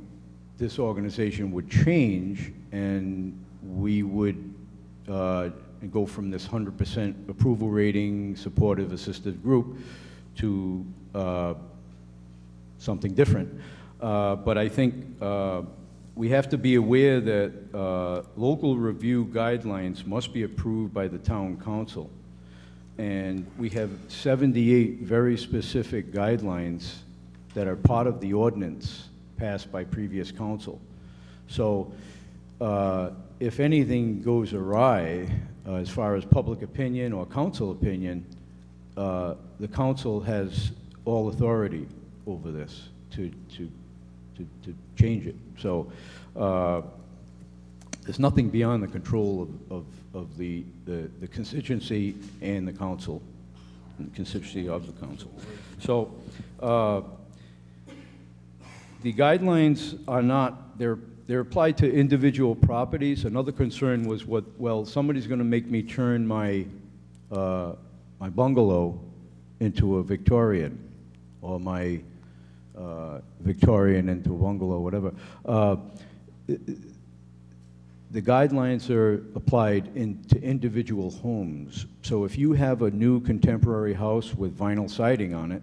this organization would change, and we would go from this 100% approval rating, supportive, assistive group to something different. But I think we have to be aware that local review guidelines must be approved by the town council. And we have 78 very specific guidelines that are part of the ordinance passed by previous council. So if anything goes awry, as far as public opinion or council opinion, the council has all authority over this to to change it. So there's nothing beyond the control of the constituency and the council, and the constituency of the council. So the guidelines are not, they're applied to individual properties. Another concern was well, somebody's going to make me turn my my bungalow into a Victorian, or my Victorian into a bungalow, whatever. The guidelines are applied to individual homes. So if you have a new contemporary house with vinyl siding on it,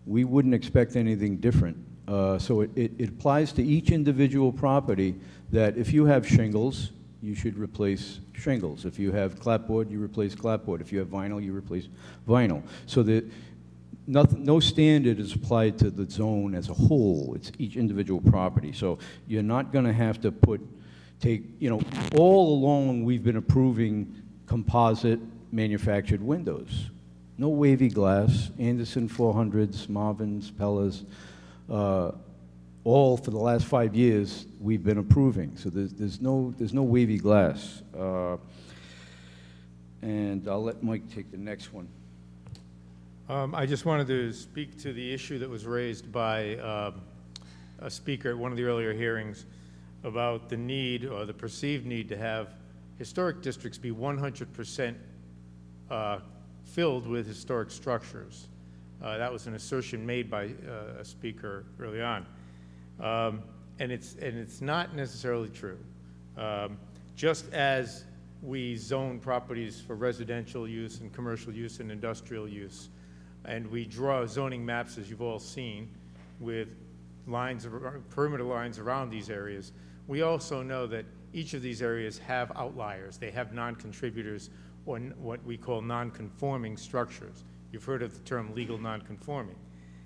we wouldn't expect anything different. So it applies to each individual property, that if you have shingles, you should replace shingles. If you have clapboard, you replace clapboard. If you have vinyl, you replace vinyl. So that no standard is applied to the zone as a whole. It's each individual property. So you're not going to have to all along we've been approving composite manufactured windows. No wavy glass, Anderson 400s, Marvins, Pellas, all for the last 5 years we've been approving. So there's no wavy glass. And I'll let Mike take the next one. I just wanted to speak to the issue that was raised by a speaker at one of the earlier hearings about the need, or the perceived need, to have historic districts be 100% filled with historic structures. That was an assertion made by a speaker early on. And it's not necessarily true. Just as we zone properties for residential use and commercial use and industrial use, and we draw zoning maps, as you've all seen, with lines, perimeter lines around these areas, we also know that each of these areas have outliers. They have non-contributors, or what we call non-conforming structures. You've heard of the term legal non-conforming.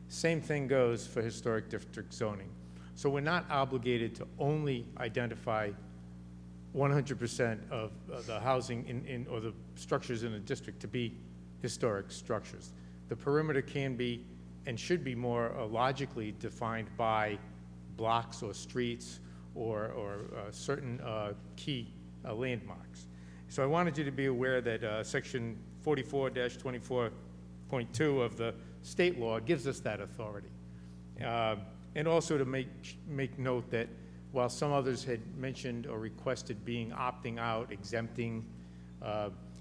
Same thing goes for historic district zoning. So we're not obligated to only identify 100% of the housing or the structures in a district to be historic structures. The perimeter can be and should be more logically defined by blocks or streets or certain key landmarks. So I wanted you to be aware that Section 44-24.2 of the state law gives us that authority. And also to make note that while some others had mentioned or requested opting out, exempting,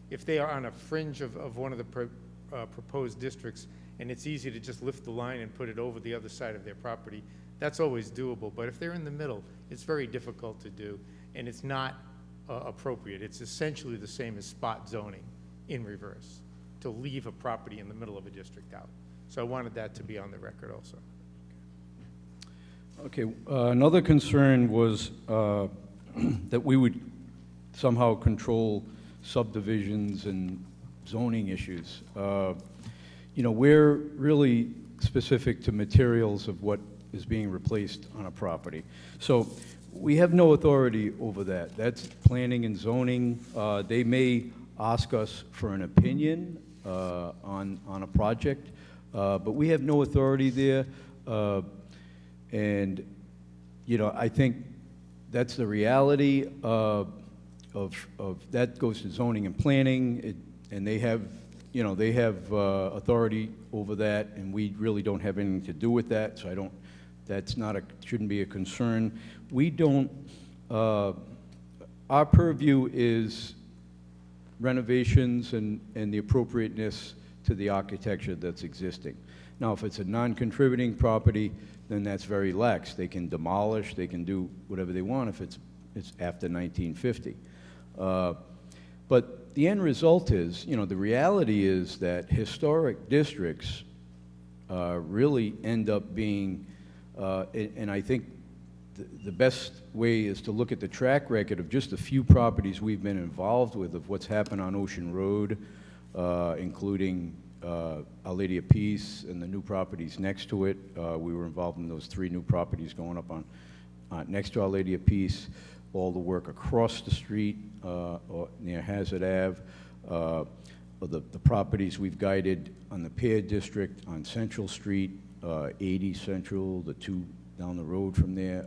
if they are on a fringe of one of the proposed districts, and it's easy to just lift the line and put it over the other side of their property, that's always doable. But if they're in the middle, it's very difficult to do, and it's not appropriate. It's essentially the same as spot zoning in reverse, to leave a property in the middle of a district out. So I wanted that to be on the record also. Okay, another concern was that we would somehow control subdivisions and zoning issues. We're really specific to materials of what is being replaced on a property. So we have no authority over that. That's planning and zoning. They may ask us for an opinion on a project, but we have no authority there. And I think that's the reality of that. Goes to zoning and planning, and they have authority over that, and we really don't have anything to do with that. So shouldn't be a concern. We don't. Our purview is renovations and the appropriateness to the architecture that's existing. Now, if it's a non-contributing property, then that's very lax. They can demolish, they can do whatever they want if it's after 1950. But the end result is, the reality is that historic districts really end up being, and I think the best way is to look at the track record of just a few properties we've been involved with, of what's happened on Ocean Road, including Our Lady of Peace and the new properties next to it. We were involved in those 3 new properties going up on next to Our Lady of Peace, all the work across the street or near Hazard Ave, the properties we've guided on the Pear District on Central Street, 80 Central, the 2 down the road from there.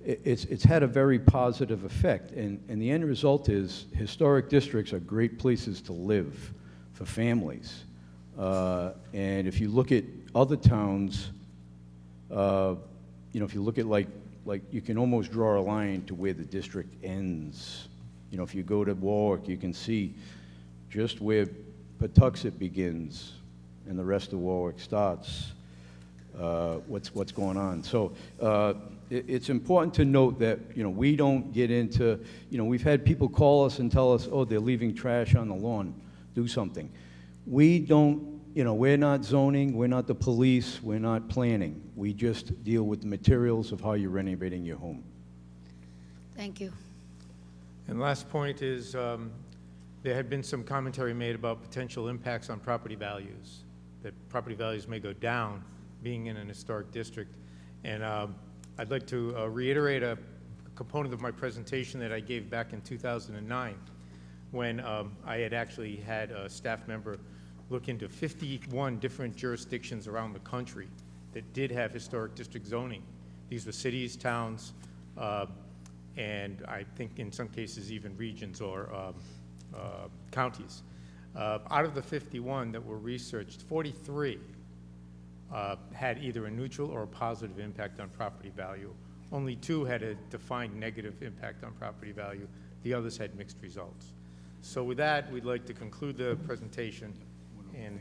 It's had a very positive effect, and the end result is historic districts are great places to live for families. And if you look at other towns, you know, if you look at like you can almost draw a line to where the district ends. You know, if you go to Warwick, you can see just where Patuxent begins and the rest of Warwick starts, what's going on. So it's important to note that, you know, we don't get into, you know, we've had people call us and tell us, oh, they're leaving trash on the lawn, do something. We don't, you know, we're not zoning, we're not the police, we're not planning. We just deal with the materials of how you're renovating your home. Thank you. And last point is, there had been some commentary made about potential impacts on property values, that property values may go down being in an historic district. And I'd like to reiterate a component of my presentation that I gave back in 2009, when I had actually had a staff member look into 51 different jurisdictions around the country that did have historic district zoning. These were cities, towns, and I think in some cases even regions or counties. Out of the 51 that were researched, 43 had either a neutral or a positive impact on property value. Only 2 had a defined negative impact on property value. The others had mixed results. So with that, we'd like to conclude the presentation and,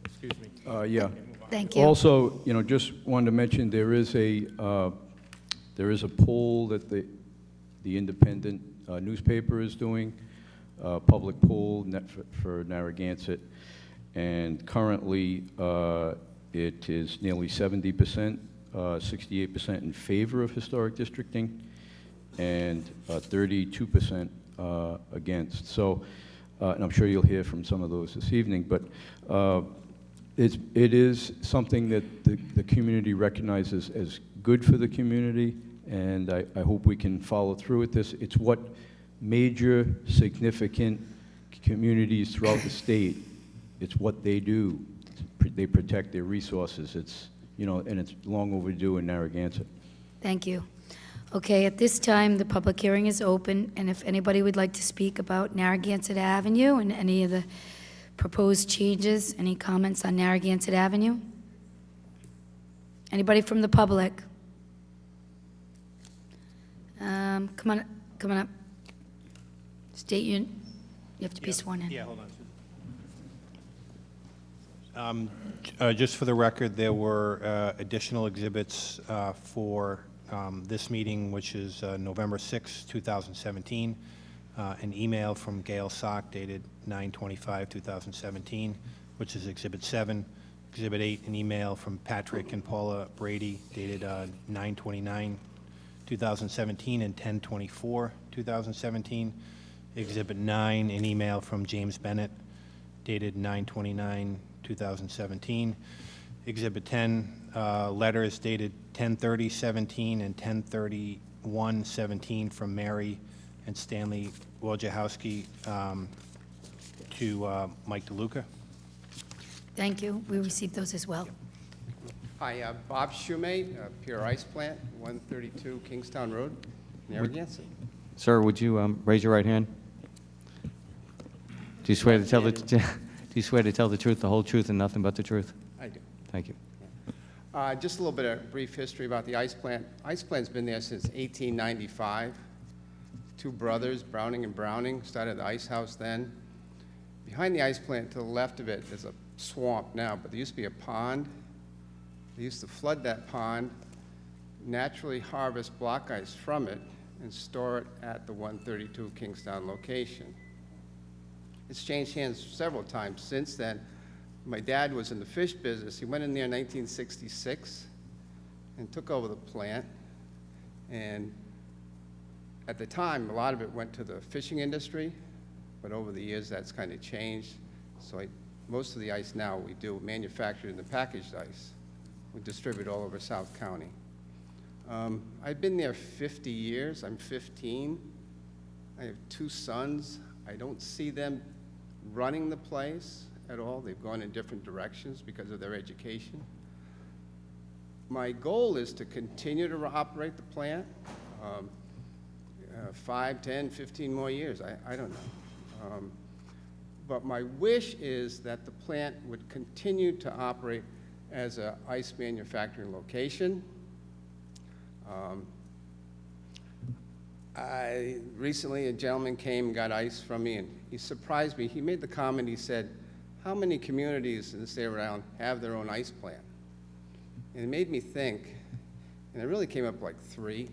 excuse me. Yeah. Thank you. Also, you know, just wanted to mention there is a poll that the independent newspaper is doing, public poll for Narragansett, and currently it is nearly 70%, 68% in favor of historic districting, and 32% against. So, and I'm sure you'll hear from some of those this evening, but it is something that the community recognizes as good for the community, and I hope we can follow through with this. It's what major significant communities throughout the state, it's what they do. They protect their resources. It's, you know, and it's long overdue in Narragansett. Thank you. Okay, at this time, the public hearing is open, and if anybody would like to speak about Narragansett Avenue and any of the proposed changes, any comments on Narragansett Avenue? Anybody from the public? Come on up. State you have to be sworn in. Yeah, hold on. Just for the record, there were additional exhibits for this meeting, which is November 6, 2017. An email from Gail Sock dated 9/25/2017, which is Exhibit 7. Exhibit 8, an email from Patrick and Paula Brady dated 9/29/2017 and 10/24/2017. Exhibit 9, an email from James Bennett dated 9/29/2017. Exhibit 10, letters dated 10/30/17 and 10/31/17 from Mary and Stanley Wojciechowski to Mike DeLuca. Thank you. We received those as well. Hi, Bob Shumate, Pure Ice Plant, 132 Kingstown Road, Narragansett. Sir, would you raise your right hand? Do you swear to tell the truth, the whole truth, and nothing but the truth? I do. Thank you. Just a little bit of brief history about the ice plant. Ice plant's been there since 1895. 2 brothers, Browning and Browning, started the ice house then. Behind the ice plant to the left of it is a swamp now, but there used to be a pond. They used to flood that pond, naturally harvest block ice from it, and store it at the 132 Kingstown location. It's changed hands several times since then. My dad was in the fish business. He went in there in 1966 and took over the plant. And at the time, a lot of it went to the fishing industry, but over the years, that's kind of changed. So most of the ice now we do manufactured in the packaged ice. We distribute all over South County. I've been there 50 years. I'm 15. I have 2 sons. I don't see them running the place at all. They've gone in different directions because of their education. my goal is to continue to operate the plant 5, 10, 15 more years. I don't know. But my wish is that the plant would continue to operate as an ice manufacturing location. Recently, a gentleman came and got ice from me, and he surprised me. He made the comment, he said, how many communities in the state of Rhode Island have their own ice plant? And it made me think, and it really came up like 3.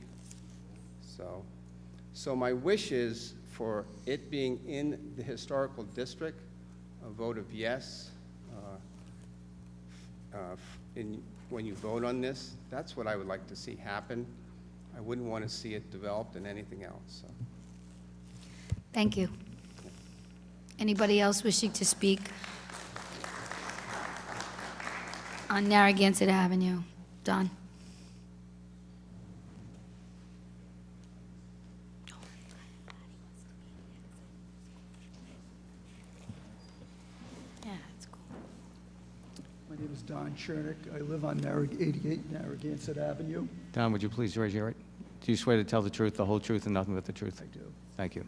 So my wish is for it being in the historical district, a vote of yes. When you vote on this, that's what I would like to see happen. I wouldn't want to see it developed in anything else. So. Thank you. Anybody else wishing to speak on Narragansett Avenue? Don? Yeah, that's cool. My name is Don Chernick. I live on 88 Narragansett Avenue. Don, would you please raise your right? Do you swear to tell the truth, the whole truth, and nothing but the truth? I do. Thank you.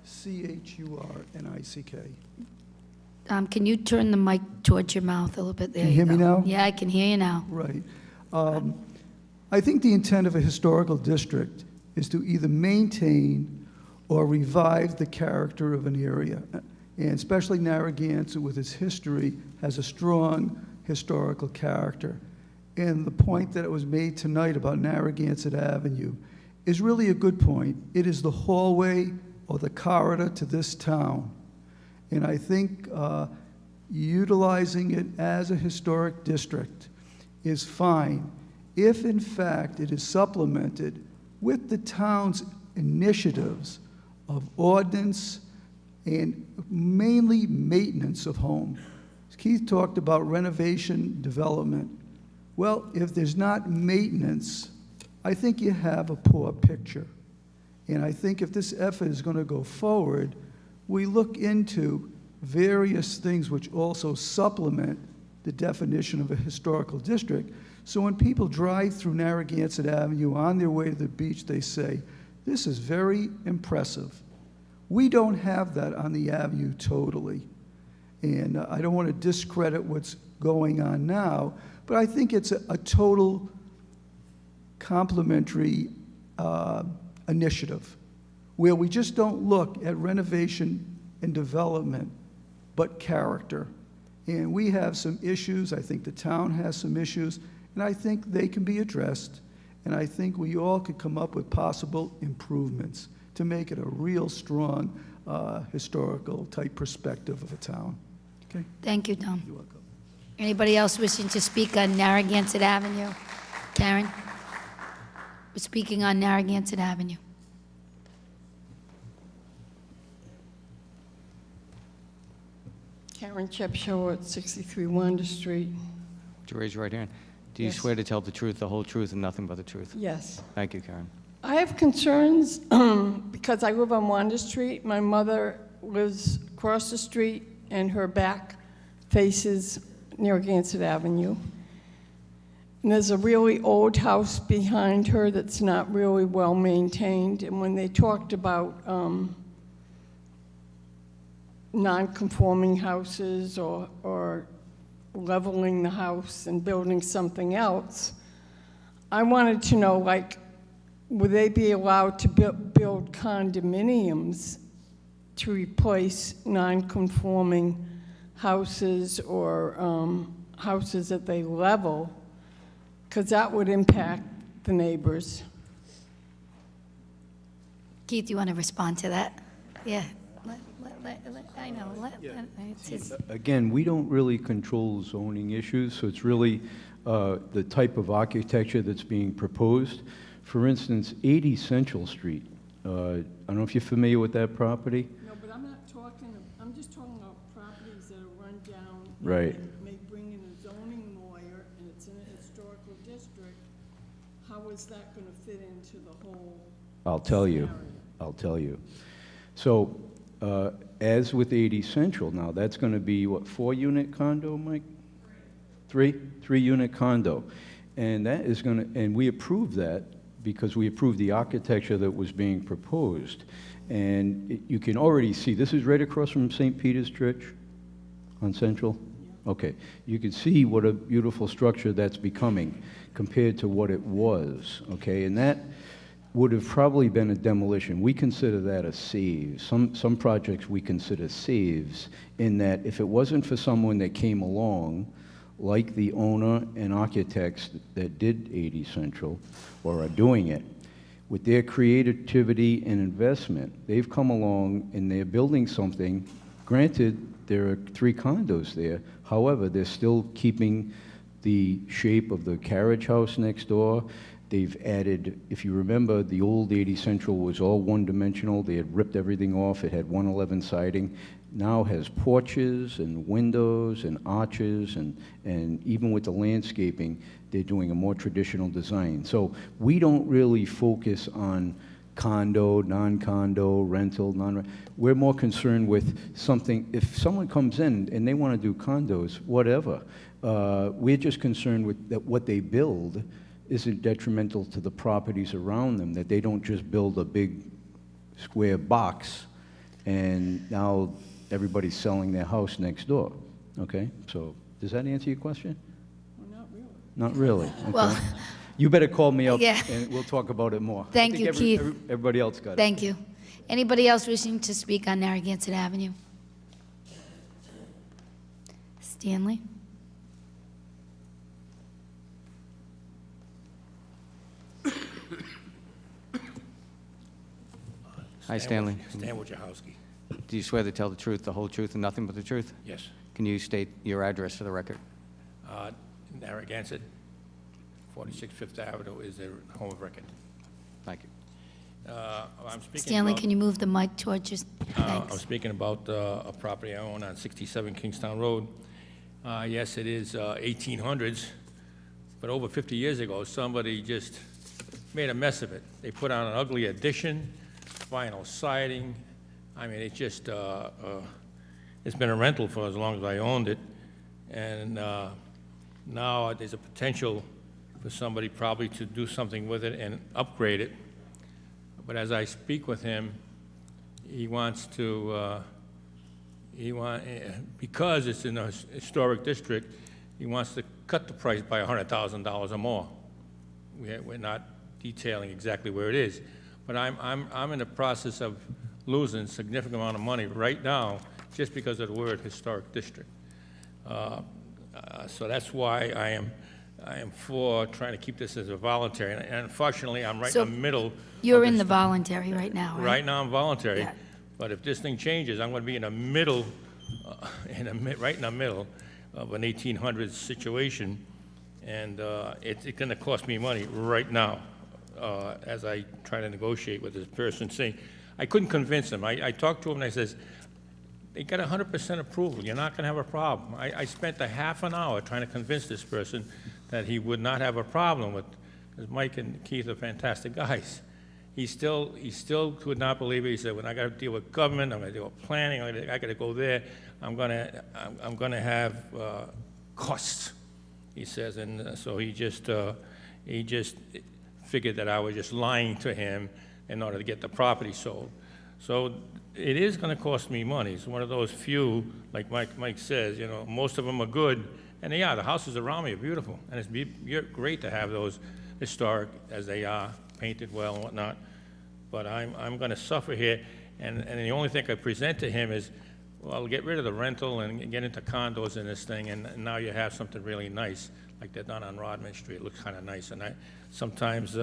Churnick. Can you turn the mic towards your mouth a little bit? There Can you hear me go. now? Yeah, I can hear you now. Right. I think the intent of a historical district is to either maintain or revive the character of an area. And especially Narragansett, with its history, has a strong historical character. And the point that was made tonight about Narragansett Avenue is really a good point. It is the hallway or the corridor to this town. And I think utilizing it as a historic district is fine if, in fact, it is supplemented with the town's initiatives of ordinance and mainly maintenance of home. Keith talked about renovation development. Well, if there's not maintenance, I think you have a poor picture. And I think if this effort is going to go forward, we look into various things which also supplement the definition of a historical district. So when people drive through Narragansett Avenue on their way to the beach, they say, this is very impressive. We don't have that on the avenue totally. And I don't want to discredit what's going on now, but I think it's a total complementary initiative where we just don't look at renovation and development, but character. And we have some issues. I think the town has some issues, and I think they can be addressed. And I think we all could come up with possible improvements to make it a real strong historical type perspective of a town. Okay? Thank you, Don. You're welcome. Anybody else wishing to speak on Narragansett Avenue? Karen? We're speaking on Narragansett Avenue. Karen Chepshaw at 63 Wanda Street. Would you raise your right hand? Do you Yes. swear to tell the truth, the whole truth, and nothing but the truth? Yes. Thank you, Karen. I have concerns because I live on Wanda Street. My mother lives across the street, and her back faces Narragansett Avenue. And there's a really old house behind her that's not really well maintained. And when they talked about non-conforming houses or leveling the house and building something else, I wanted to know, like, would they be allowed to build condominiums to replace non-conforming houses or houses that they level? Because that would impact the neighbors. Keith, you want to respond to that? Yeah. I know. Again, we don't really control zoning issues, so it's really the type of architecture that's being proposed. For instance, 80 Central Street. I don't know if you're familiar with that property. No, but I'm not talking, I'm just talking about properties that are run down. Right. And may bring in a zoning lawyer, and it's in a historical district. How is that going to fit into the whole I'll tell you. scenario? I'll tell you. So, as with 80 Central, now that's going to be, what, 4-unit condo, Mike? Three-unit condo. And that is going to, and we approved that because we approved the architecture that was being proposed. And you can already see, this is right across from St. Peter's Church on Central. Okay, you can see what a beautiful structure that's becoming compared to what it was, okay? And that would have probably been a demolition. We consider that a save. Some projects we consider saves in that if it wasn't for someone that came along, like the owner and architects that did 80 Central, or are doing it, with their creativity and investment, they've come along and they're building something. Granted, there are 3 condos there. However, they're still keeping the shape of the carriage house next door. They've added, if you remember, the old 80 Central was all one-dimensional. They had ripped everything off. It had 111 siding. Now has porches and windows and arches, and even with the landscaping, they're doing a more traditional design. So we don't really focus on condo, non-condo, rental, non-rental. We're more concerned with something, if someone comes in and they want to do condos, whatever, we're just concerned with that what they build isn't detrimental to the properties around them, that they don't just build a big square box and now everybody's selling their house next door, okay? So does that answer your question? Well, not really. Not really, okay. Well, You better call me up Yeah. and we'll talk about it more. Thank I think you, Keith. Everybody else got it. Thank you. Anybody else wishing to speak on Narragansett Avenue? Stanley? Hi, Stanley. Stan Wojciechowski. Do you swear to tell the truth, the whole truth, and nothing but the truth? Yes. Can you state your address for the record? Narragansett, 46 Fifth Avenue is their home of record. Thank you. I'm speaking Stanley, about, can you move the mic towards your, I'm thanks. speaking about a property I own on 67 Kingstown Road. Yes, it is 1800s, but over 50 years ago, somebody just made a mess of it. They put on an ugly addition, vinyl siding. I mean, it just, it's been a rental for as long as I owned it. And now there's a potential for somebody probably to do something with it and upgrade it. But as I speak with him, he wants to, because it's in a historic district, he wants to cut the price by $100,000 or more. We're not detailing exactly where it is, but I'm in the process of losing a significant amount of money right now just because of the word historic district. So that's why I am for trying to keep this as a voluntary. And unfortunately, I'm right So in the middle. You're of in this- the voluntary right now, right? Right now, I'm voluntary. Yeah. But if this thing changes, I'm going to be in the middle, right in the middle of an 1800s situation, and it's going to cost me money right now as I try to negotiate with this person. Saying, I couldn't convince him. I talked to him and I says, they got 100% approval. You're not going to have a problem. I spent a half an hour trying to convince this person that he would not have a problem with, because Mike and Keith are fantastic guys. He still could not believe it. He said, when I got to deal with government, I'm going to deal with planning, I got to go there, I'm going to have costs, he says. And so he just figured that I was just lying to him in order to get the property sold. So it is going to cost me money. It's one of those few, like Mike says, you know, most of them are good, and they are. The houses around me are beautiful, and it's great to have those historic as they are, painted well and whatnot. But I'm going to suffer here, and the only thing I present to him is, well, get rid of the rental and get into condos in this thing, and now you have something really nice, like they're done on Rodman Street. It looks kind of nice, and sometimes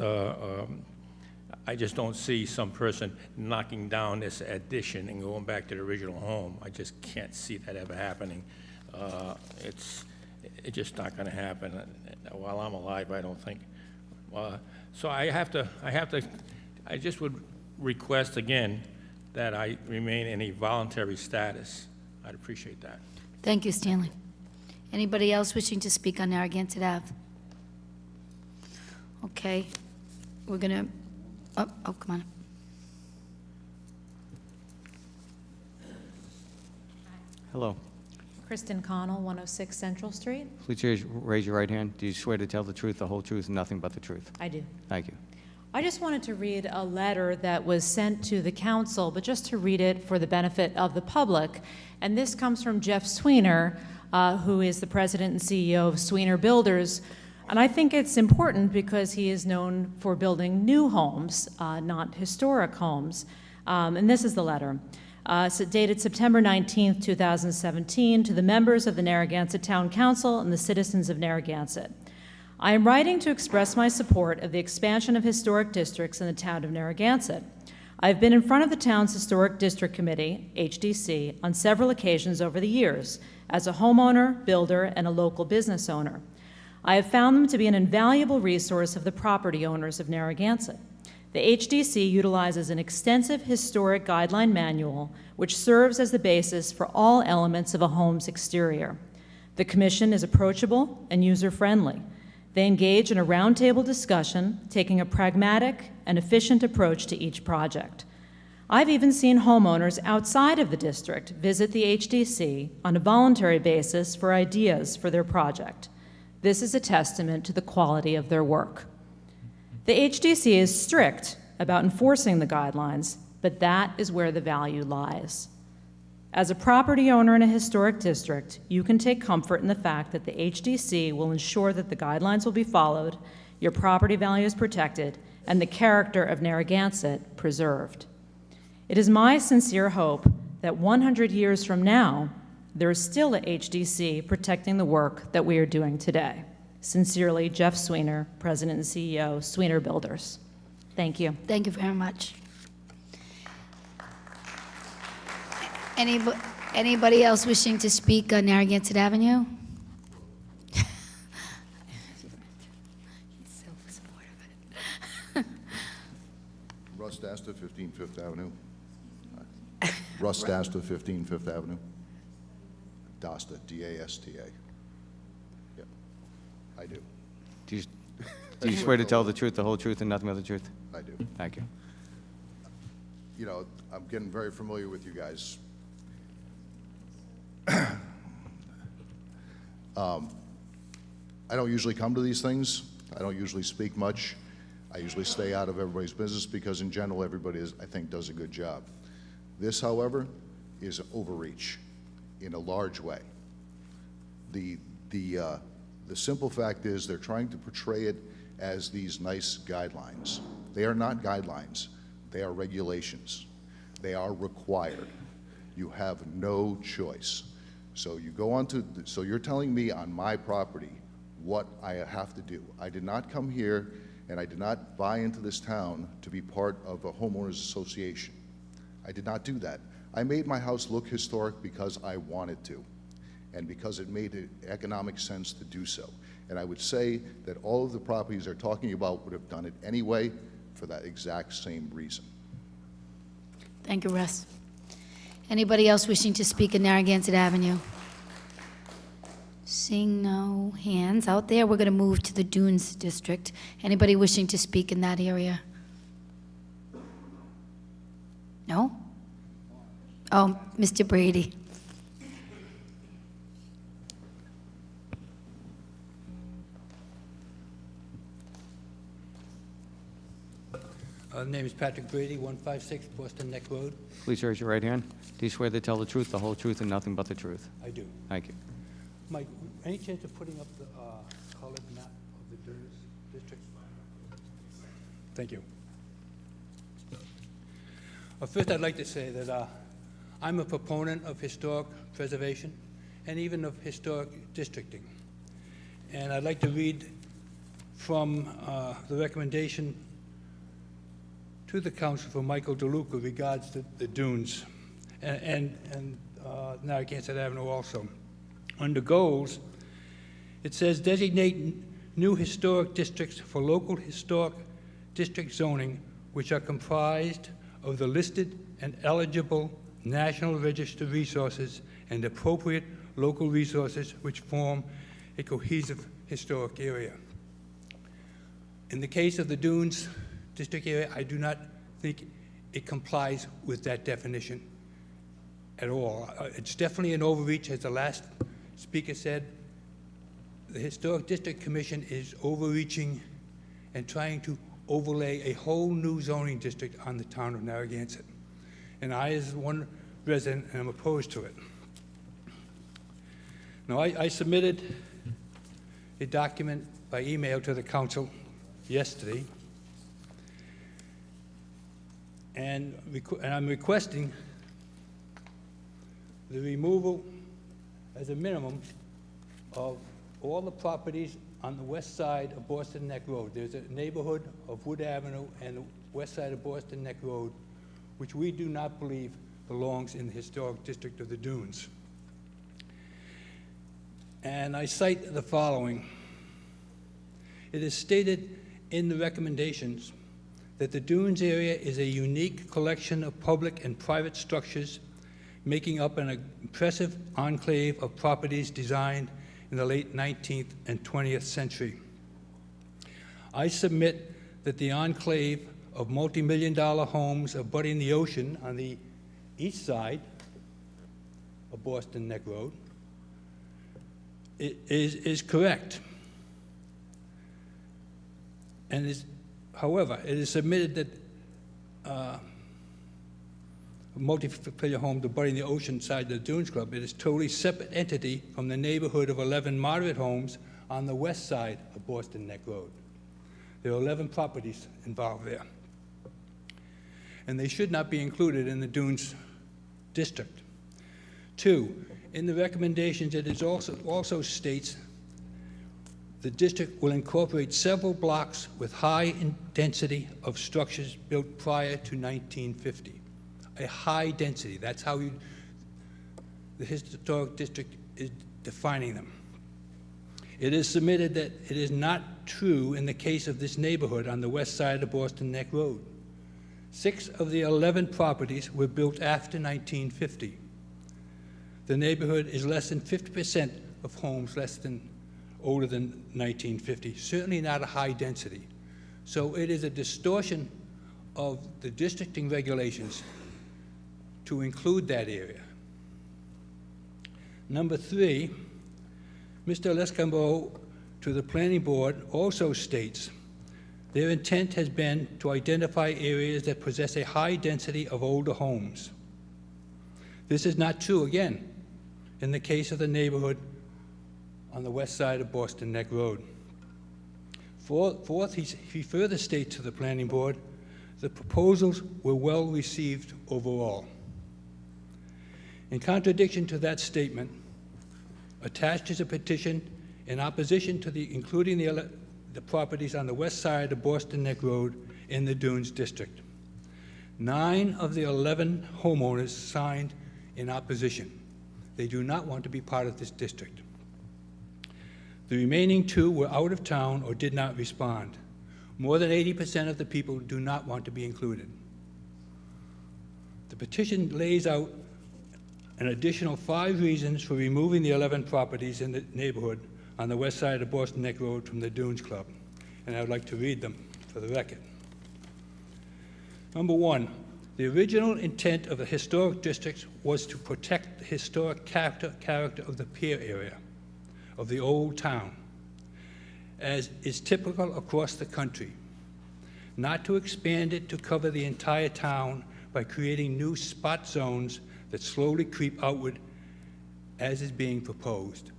I just don't see some person knocking down this addition and going back to the original home. I just can't see that ever happening. It's just not going to happen while I'm alive, I don't think. So I just would request again that I remain in a voluntary status. I'd appreciate that. Thank you, Stanley. Anybody else wishing to speak on Narragansett Ave? Okay, we're gonna, oh, come on. Hello. Kristen Connell, 106 Central Street. Please raise your right hand. Do you swear to tell the truth, the whole truth, and nothing but the truth? I do. Thank you. I just wanted to read a letter that was sent to the council, but just to read it for the benefit of the public. And this comes from Jeff Sweener, who is the president and CEO of Sweener Builders. And I think it's important because he is known for building new homes, not historic homes. And this is the letter. So dated September 19th, 2017, to the members of the Narragansett Town Council and the citizens of Narragansett. I am writing to express my support of the expansion of historic districts in the town of Narragansett. I have been in front of the town's Historic District Committee, HDC, on several occasions over the years, as a homeowner, builder, and a local business owner. I have found them to be an invaluable resource of the property owners of Narragansett. The HDC utilizes an extensive historic guideline manual, which serves as the basis for all elements of a home's exterior. The commission is approachable and user-friendly. They engage in a roundtable discussion, taking a pragmatic and efficient approach to each project. I've even seen homeowners outside of the district visit the HDC on a voluntary basis for ideas for their project. This is a testament to the quality of their work. The HDC is strict about enforcing the guidelines, but that is where the value lies. As a property owner in a historic district, you can take comfort in the fact that the HDC will ensure that the guidelines will be followed, your property value is protected, and the character of Narragansett preserved. It is my sincere hope that 100 years from now, there is still a HDC protecting the work that we are doing today. Sincerely, Jeff Sweener, President and CEO, Sweener Builders. Thank you. Thank you very much. Anybody else wishing to speak on Narragansett Avenue? Russ Dasta, 15 Fifth Avenue. Russ Dasta, 15 Fifth Avenue. Dasta, D-A-S-T-A. Yep, I do. Do you swear to tell the truth, the whole truth, and nothing but the truth? I do. Thank you. You know, I'm getting very familiar with you guys. I don't usually come to these things. I don't usually speak much. I usually stay out of everybody's business because in general everybody I think does a good job. This, however, is overreach in a large way. The simple fact is they're trying to portray it as these nice guidelines. They are not guidelines. They are regulations. They are required. You have no choice. So you go on to, so you're telling me on my property what I have to do. I did not come here and I did not buy into this town to be part of a homeowners association. I did not do that. I made my house look historic because I wanted to and because it made economic sense to do so. And I would say that all of the properties they're talking about would have done it anyway for that exact same reason. Thank you, Russ. Anybody else wishing to speak in Narragansett Avenue? Seeing no hands out there, we're going to move to the Dunes District. Anybody wishing to speak in that area? No? Oh, Mr. Brady. Name is Patrick Brady, 156 Boston Neck Road. Please raise your right hand. Do you swear to tell the truth, the whole truth, and nothing but the truth? I do. Thank you. Mike, any chance of putting up the colored map of the Dunes District? Thank you. First, I'd like to say that I'm a proponent of historic preservation and even of historic districting. And I'd like to read from the recommendation to the Council for Michael DeLuca regards to the Dunes and Narragansett Avenue also. Under goals, it says designate new historic districts for local historic district zoning which are comprised of the listed and eligible National Register resources and appropriate local resources which form a cohesive historic area. In the case of the Dunes district area, I do not think it complies with that definition at all. It's definitely an overreach, as the last speaker said. The Historic District Commission is overreaching and trying to overlay a whole new zoning district on the town of Narragansett. And I, as one resident, am opposed to it. Now, I submitted a document by email to the council yesterday, and I'm requesting the removal, as a minimum, of all the properties on the west side of Boston Neck Road. There's a neighborhood of Wood Avenue and the west side of Boston Neck Road, which we do not believe belongs in the Historic District of the Dunes. And I cite the following. It is stated in the recommendations that the Dunes area is a unique collection of public and private structures making up an impressive enclave of properties designed in the late 19th and 20th century. I submit that the enclave of multi-million-dollar homes abutting the ocean on the east side of Boston Neck Road is correct. And however, it is submitted that a multi-family home abutting the ocean side of the Dunes Club, it is a totally separate entity from the neighborhood of 11 moderate homes on the west side of Boston Neck Road. There are 11 properties involved there. And they should not be included in the Dunes district. 2, in the recommendations, it is also states the district will incorporate several blocks with high density of structures built prior to 1950. A high density, that's how the Historic District is defining them. It is submitted that it is not true in the case of this neighborhood on the west side of Boston Neck Road. 6 of the 11 properties were built after 1950. The neighborhood is less than 50% of homes older than 1950, certainly not a high density. So it is a distortion of the districting regulations to include that area. Number 3, Mr. Lescambeau to the Planning Board also states their intent has been to identify areas that possess a high density of older homes. This is not true, again, in the case of the neighborhood on the west side of Boston Neck Road. Fourth, he further states to the Planning Board, the proposals were well received overall. In contradiction to that statement, attached is a petition in opposition to including the properties on the west side of Boston Neck Road in the Dunes District. 9 of the 11 homeowners signed in opposition. They do not want to be part of this district. The remaining 2 were out of town or did not respond. More than 80% of the people do not want to be included. The petition lays out an additional 5 reasons for removing the 11 properties in the neighborhood on the west side of Boston Neck Road from the Dunes Club, and I would like to read them for the record. Number 1, the original intent of the historic districts was to protect the historic character of the pier area of the old town, as is typical across the country, not to expand it to cover the entire town by creating new spot zones that slowly creep outward as is being proposed.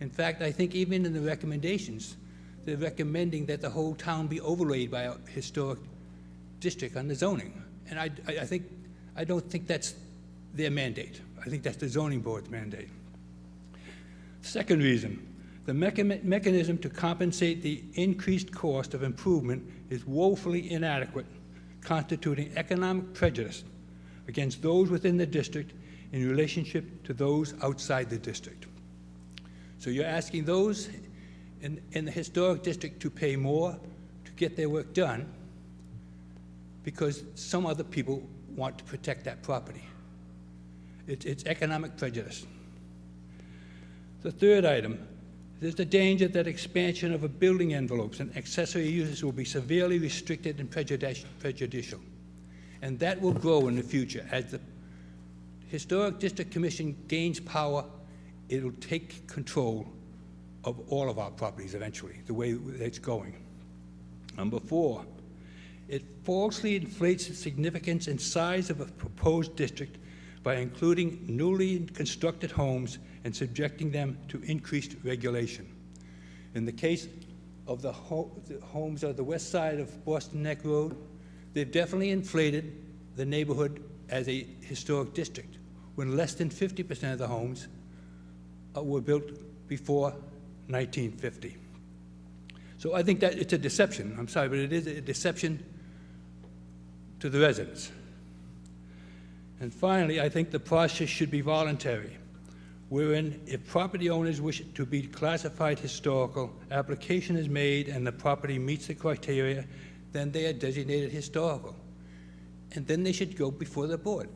In fact, I think even in the recommendations, they're recommending that the whole town be overlaid by a historic district on the zoning. And I don't think that's their mandate. I think that's the zoning board's mandate. Second reason, the mechanism to compensate the increased cost of improvement is woefully inadequate, constituting economic prejudice against those within the district in relationship to those outside the district. So you're asking those in the historic district to pay more to get their work done because some other people want to protect that property. It's economic prejudice. The third item, there's the danger that expansion of a building envelopes and accessory uses will be severely restricted and prejudicial. And that will grow in the future as the Historic District Commission gains power, it'll take control of all of our properties eventually, the way it's going. Number 4, it falsely inflates the significance and size of a proposed district by including newly constructed homes and subjecting them to increased regulation. In the case of the homes on the west side of Boston Neck Road, they've definitely inflated the neighborhood as a historic district, when less than 50% of the homes were built before 1950. So I think that it's a deception. I'm sorry, but it is a deception to the residents. And finally, I think the process should be voluntary, wherein if property owners wish it to be classified historical, application is made and the property meets the criteria, then they are designated historical. And then they should go before the board.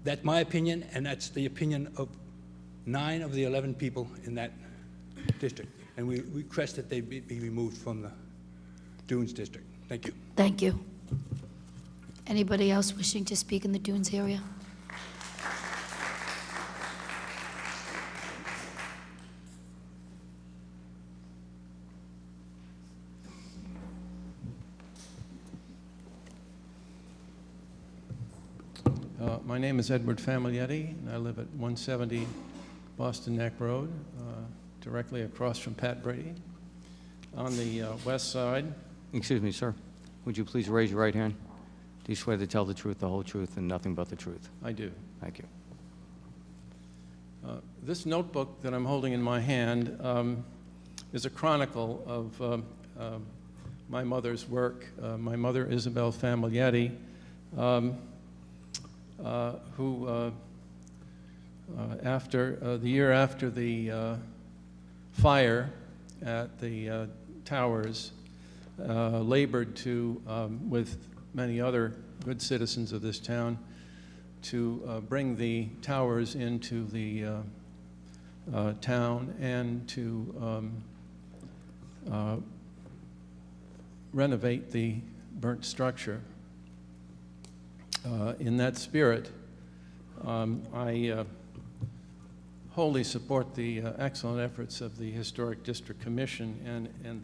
That's my opinion, and that's the opinion of 9 of the 11 people in that district. And we request that they be removed from the Dunes district. Thank you. Thank you. Anybody else wishing to speak in the Dunes area? My name is Edward Famiglietti, and I live at 170 Boston Neck Road, directly across from Pat Brady, on the west side. Excuse me, sir. Would you please raise your right hand? Do you swear to tell the truth, the whole truth, and nothing but the truth? I do. Thank you. This notebook that I'm holding in my hand is a chronicle of my mother's work. My mother, Isabel Famiglietti, who, after the year after the fire at the towers, labored to, with many other good citizens of this town, to bring the towers into the town and to renovate the burnt structure. In that spirit, I wholly support the excellent efforts of the Historic District Commission and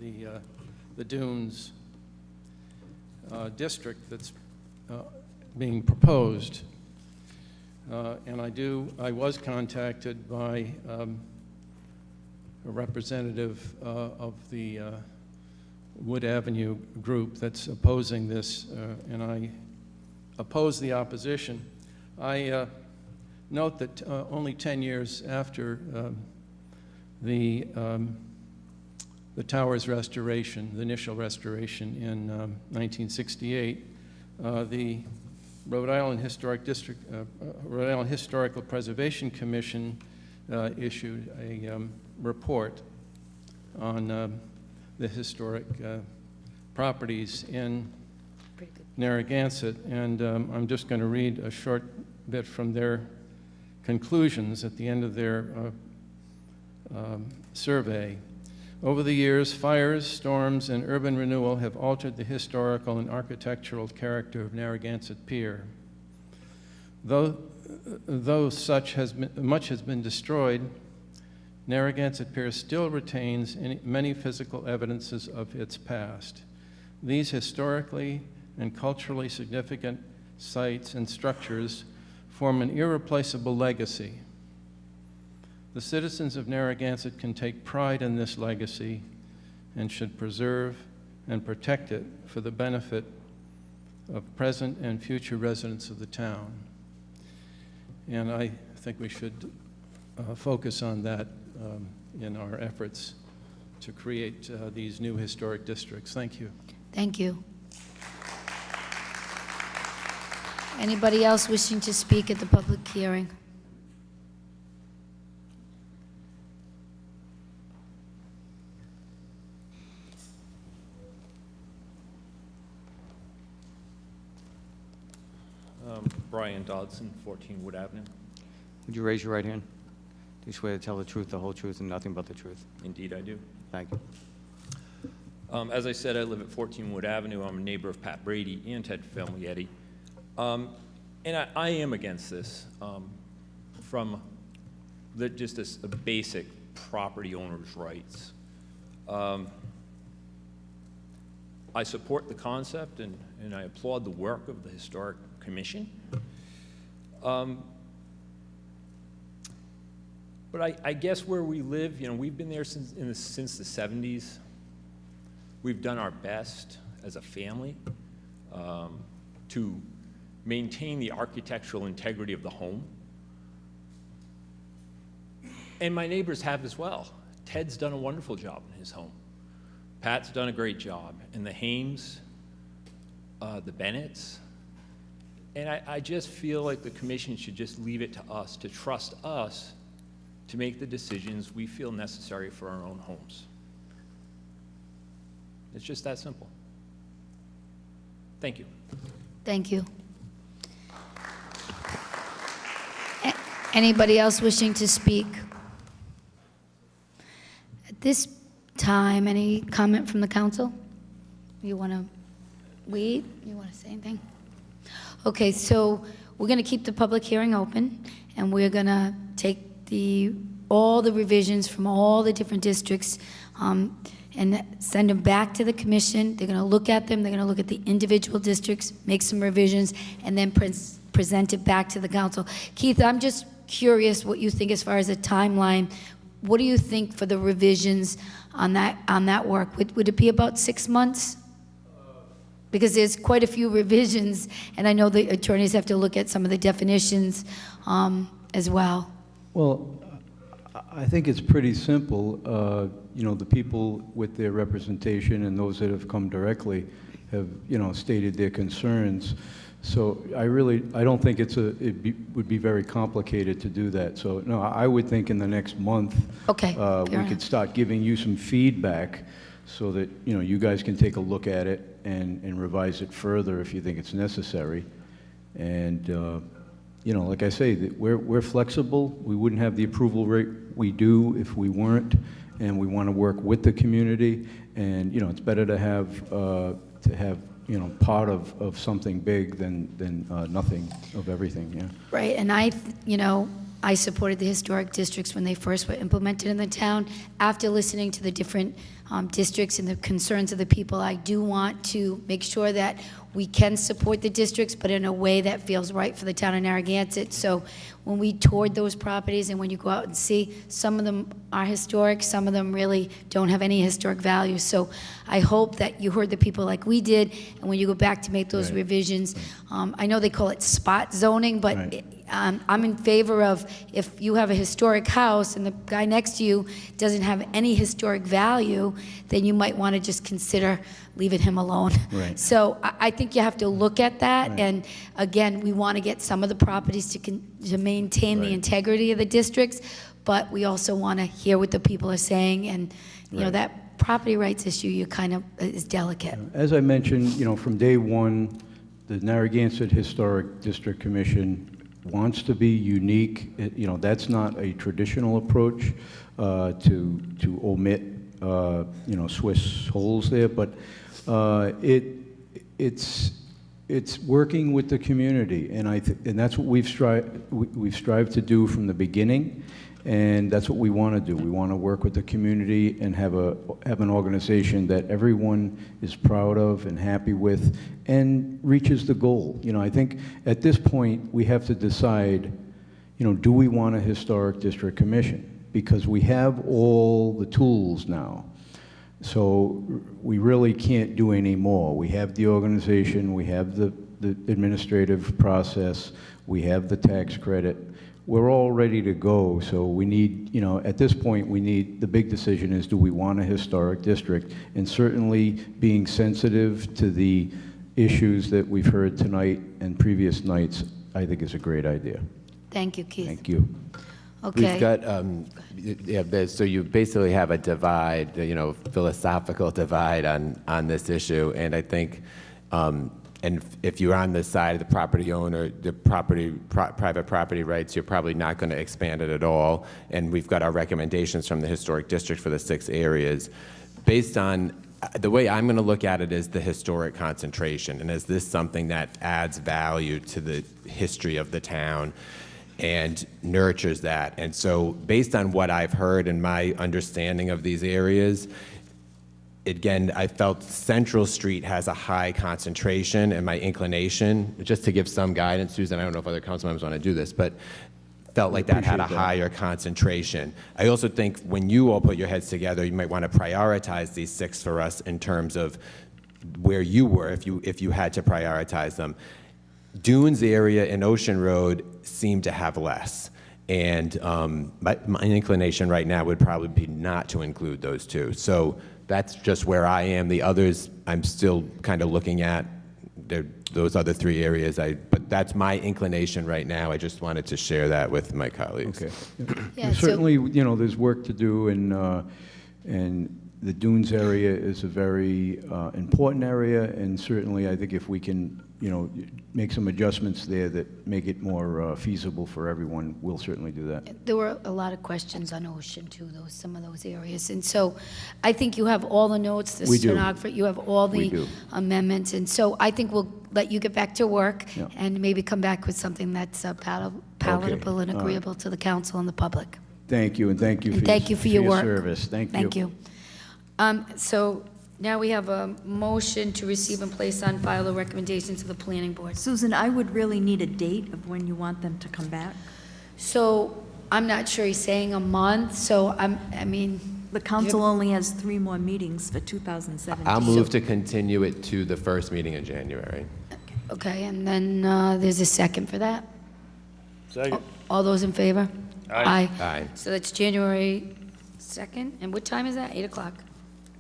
the Dunes district that's being proposed. And I was contacted by a representative of the Wood Avenue group that's opposing this, and I oppose the opposition. I note that only 10 years after the tower's restoration, the initial restoration in 1968, the Rhode Island Historical Preservation Commission issued a report on the historic properties in Narragansett, and I'm just going to read a short bit from their conclusions at the end of their survey. Over the years, fires, storms, and urban renewal have altered the historical and architectural character of Narragansett Pier. Though much has been destroyed, Narragansett Pier still retains many physical evidences of its past. These historically and culturally significant sites and structures form an irreplaceable legacy. The citizens of Narragansett can take pride in this legacy and should preserve and protect it for the benefit of present and future residents of the town. And I think we should focus on that in our efforts to create these new historic districts. Thank you. Thank you. Anybody else wishing to speak at the public hearing? Brian Dodson, 14 Wood Avenue. Would you raise your right hand? Do you swear to tell the truth, the whole truth, and nothing but the truth? Indeed, I do. Thank you. As I said, I live at 14 Wood Avenue. I'm a neighbor of Pat Brady and Ted Famiglietti. And I am against this from just a basic property owner's rights. I support the concept and I applaud the work of the Historic Commission. But I guess where we live, we've been there since the 70s. We've done our best as a family to maintain the architectural integrity of the home. And my neighbors have as well. Ted's done a wonderful job in his home. Pat's done a great job. And the Hames, the Bennetts. And I just feel like the commission should just leave it to us, to trust us to make the decisions we feel necessary for our own homes. It's just that simple. Thank you. Thank you. Anybody else wishing to speak? At this time, any comment from the council? You want to wait? You want to say anything? Okay, so we're going to keep the public hearing open, and we're going to take all the revisions from all the different districts and send them back to the commission. They're going to look at them. They're going to look at the individual districts, make some revisions, and then present it back to the council. Keith, I'm just curious what you think as far as a timeline. What do you think for the revisions on that work? Would it be about 6 months? Because there's quite a few revisions, and I know the attorneys have to look at some of the definitions as well. Well, I think it's pretty simple. The people with their representation and those that have come directly have, stated their concerns. So I don't think would be very complicated to do that. So no, I would think in the next month, we could start giving you some feedback so that, you guys can take a look at it and revise it further if you think it's necessary. And, like I say, we're flexible. We wouldn't have the approval rate we do if we weren't, and we want to work with the community. And, it's better to have part of something big than nothing of everything, yeah. Right, and I supported the historic districts when they first were implemented in the town. After listening to the different districts and the concerns of the people, I do want to make sure that we can support the districts, but in a way that feels right for the town of Narragansett. So when we toured those properties and when you go out and see, some of them are historic, some of them really don't have any historic value. So I hope that you heard the people like we did, and when you go back to make those revisions, I know they call it spot zoning, but I'm in favor of, if you have a historic house and the guy next to you doesn't have any historic value, then you might want to just consider leaving him alone. Right. So I think you have to look at that, and again, we want to get some of the properties to maintain the integrity of the districts, but we also want to hear what the people are saying, and that property rights issue is delicate. As I mentioned, from day one, the Narragansett Historic District Commission wants to be unique. That's not a traditional approach to omit Swiss holes there, but it's working with the community, and that's what we've strived to do from the beginning, and that's what we want to do. We want to work with the community and have an organization that everyone is proud of and happy with and reaches the goal. I think at this point we have to decide, do we want a historic district commission? Because we have all the tools now. So we really can't do any more. We have the organization, we have the administrative process, we have the tax credit. We're all ready to go, so we need, at this point, the big decision is, do we want a historic district? And certainly being sensitive to the issues that we've heard tonight and previous nights, I think is a great idea. Thank you, Keith. Thank you. Okay. We've got, so you basically have a divide, philosophical divide on this issue, and I think, and if you're on the side of the property owner, the private property rights, you're probably not going to expand it at all. And we've got our recommendations from the historic district for the 6 areas. Based on the way I'm going to look at it is the historic concentration, and is this something that adds value to the history of the town and nurtures that? And so based on what I've heard and my understanding of these areas, again, I felt Central Street has a high concentration, and my inclination, just to give some guidance, Susan, I don't know if other council members want to do this, but felt like that had a higher concentration. I also think when you all put your heads together, you might want to prioritize these 6 for us in terms of where you were, if you had to prioritize them. Dunes area and Ocean Road seem to have less. And my inclination right now would probably be not to include those 2. So that's just where I am. The others, I'm still kind of looking at. Those other 3 areas, but that's my inclination right now. I just wanted to share that with my colleagues. Okay. Yeah, Certainly, you know, there's work to do, and the Dunes area is a very important area, and certainly I think if we can, you know, make some adjustments there that make it more feasible for everyone, we'll certainly do that. There were a lot of questions on Ocean too, some of those areas. And so I think you have all the notes, the We do. stenographer, you have all We the do. amendments. And so I think we'll let you get back to work Yeah. and maybe come back with something that's palatable and All right. agreeable to the council and the public. Thank you, and thank you And for thank you for your work. service. Thank you. Thank you. So now we have a motion to receive and place on file the recommendations of the planning board. Susan, I would really need a date of when you want them to come back. So I'm not sure, he's saying a month, so I mean. The council only has 3 more meetings for 2017. I'll move to continue it to the first meeting in January. Okay, and then there's a second for that? Second. All those in favor? Aye. Aye. So that's January 2nd, and what time is that? 8 o'clock,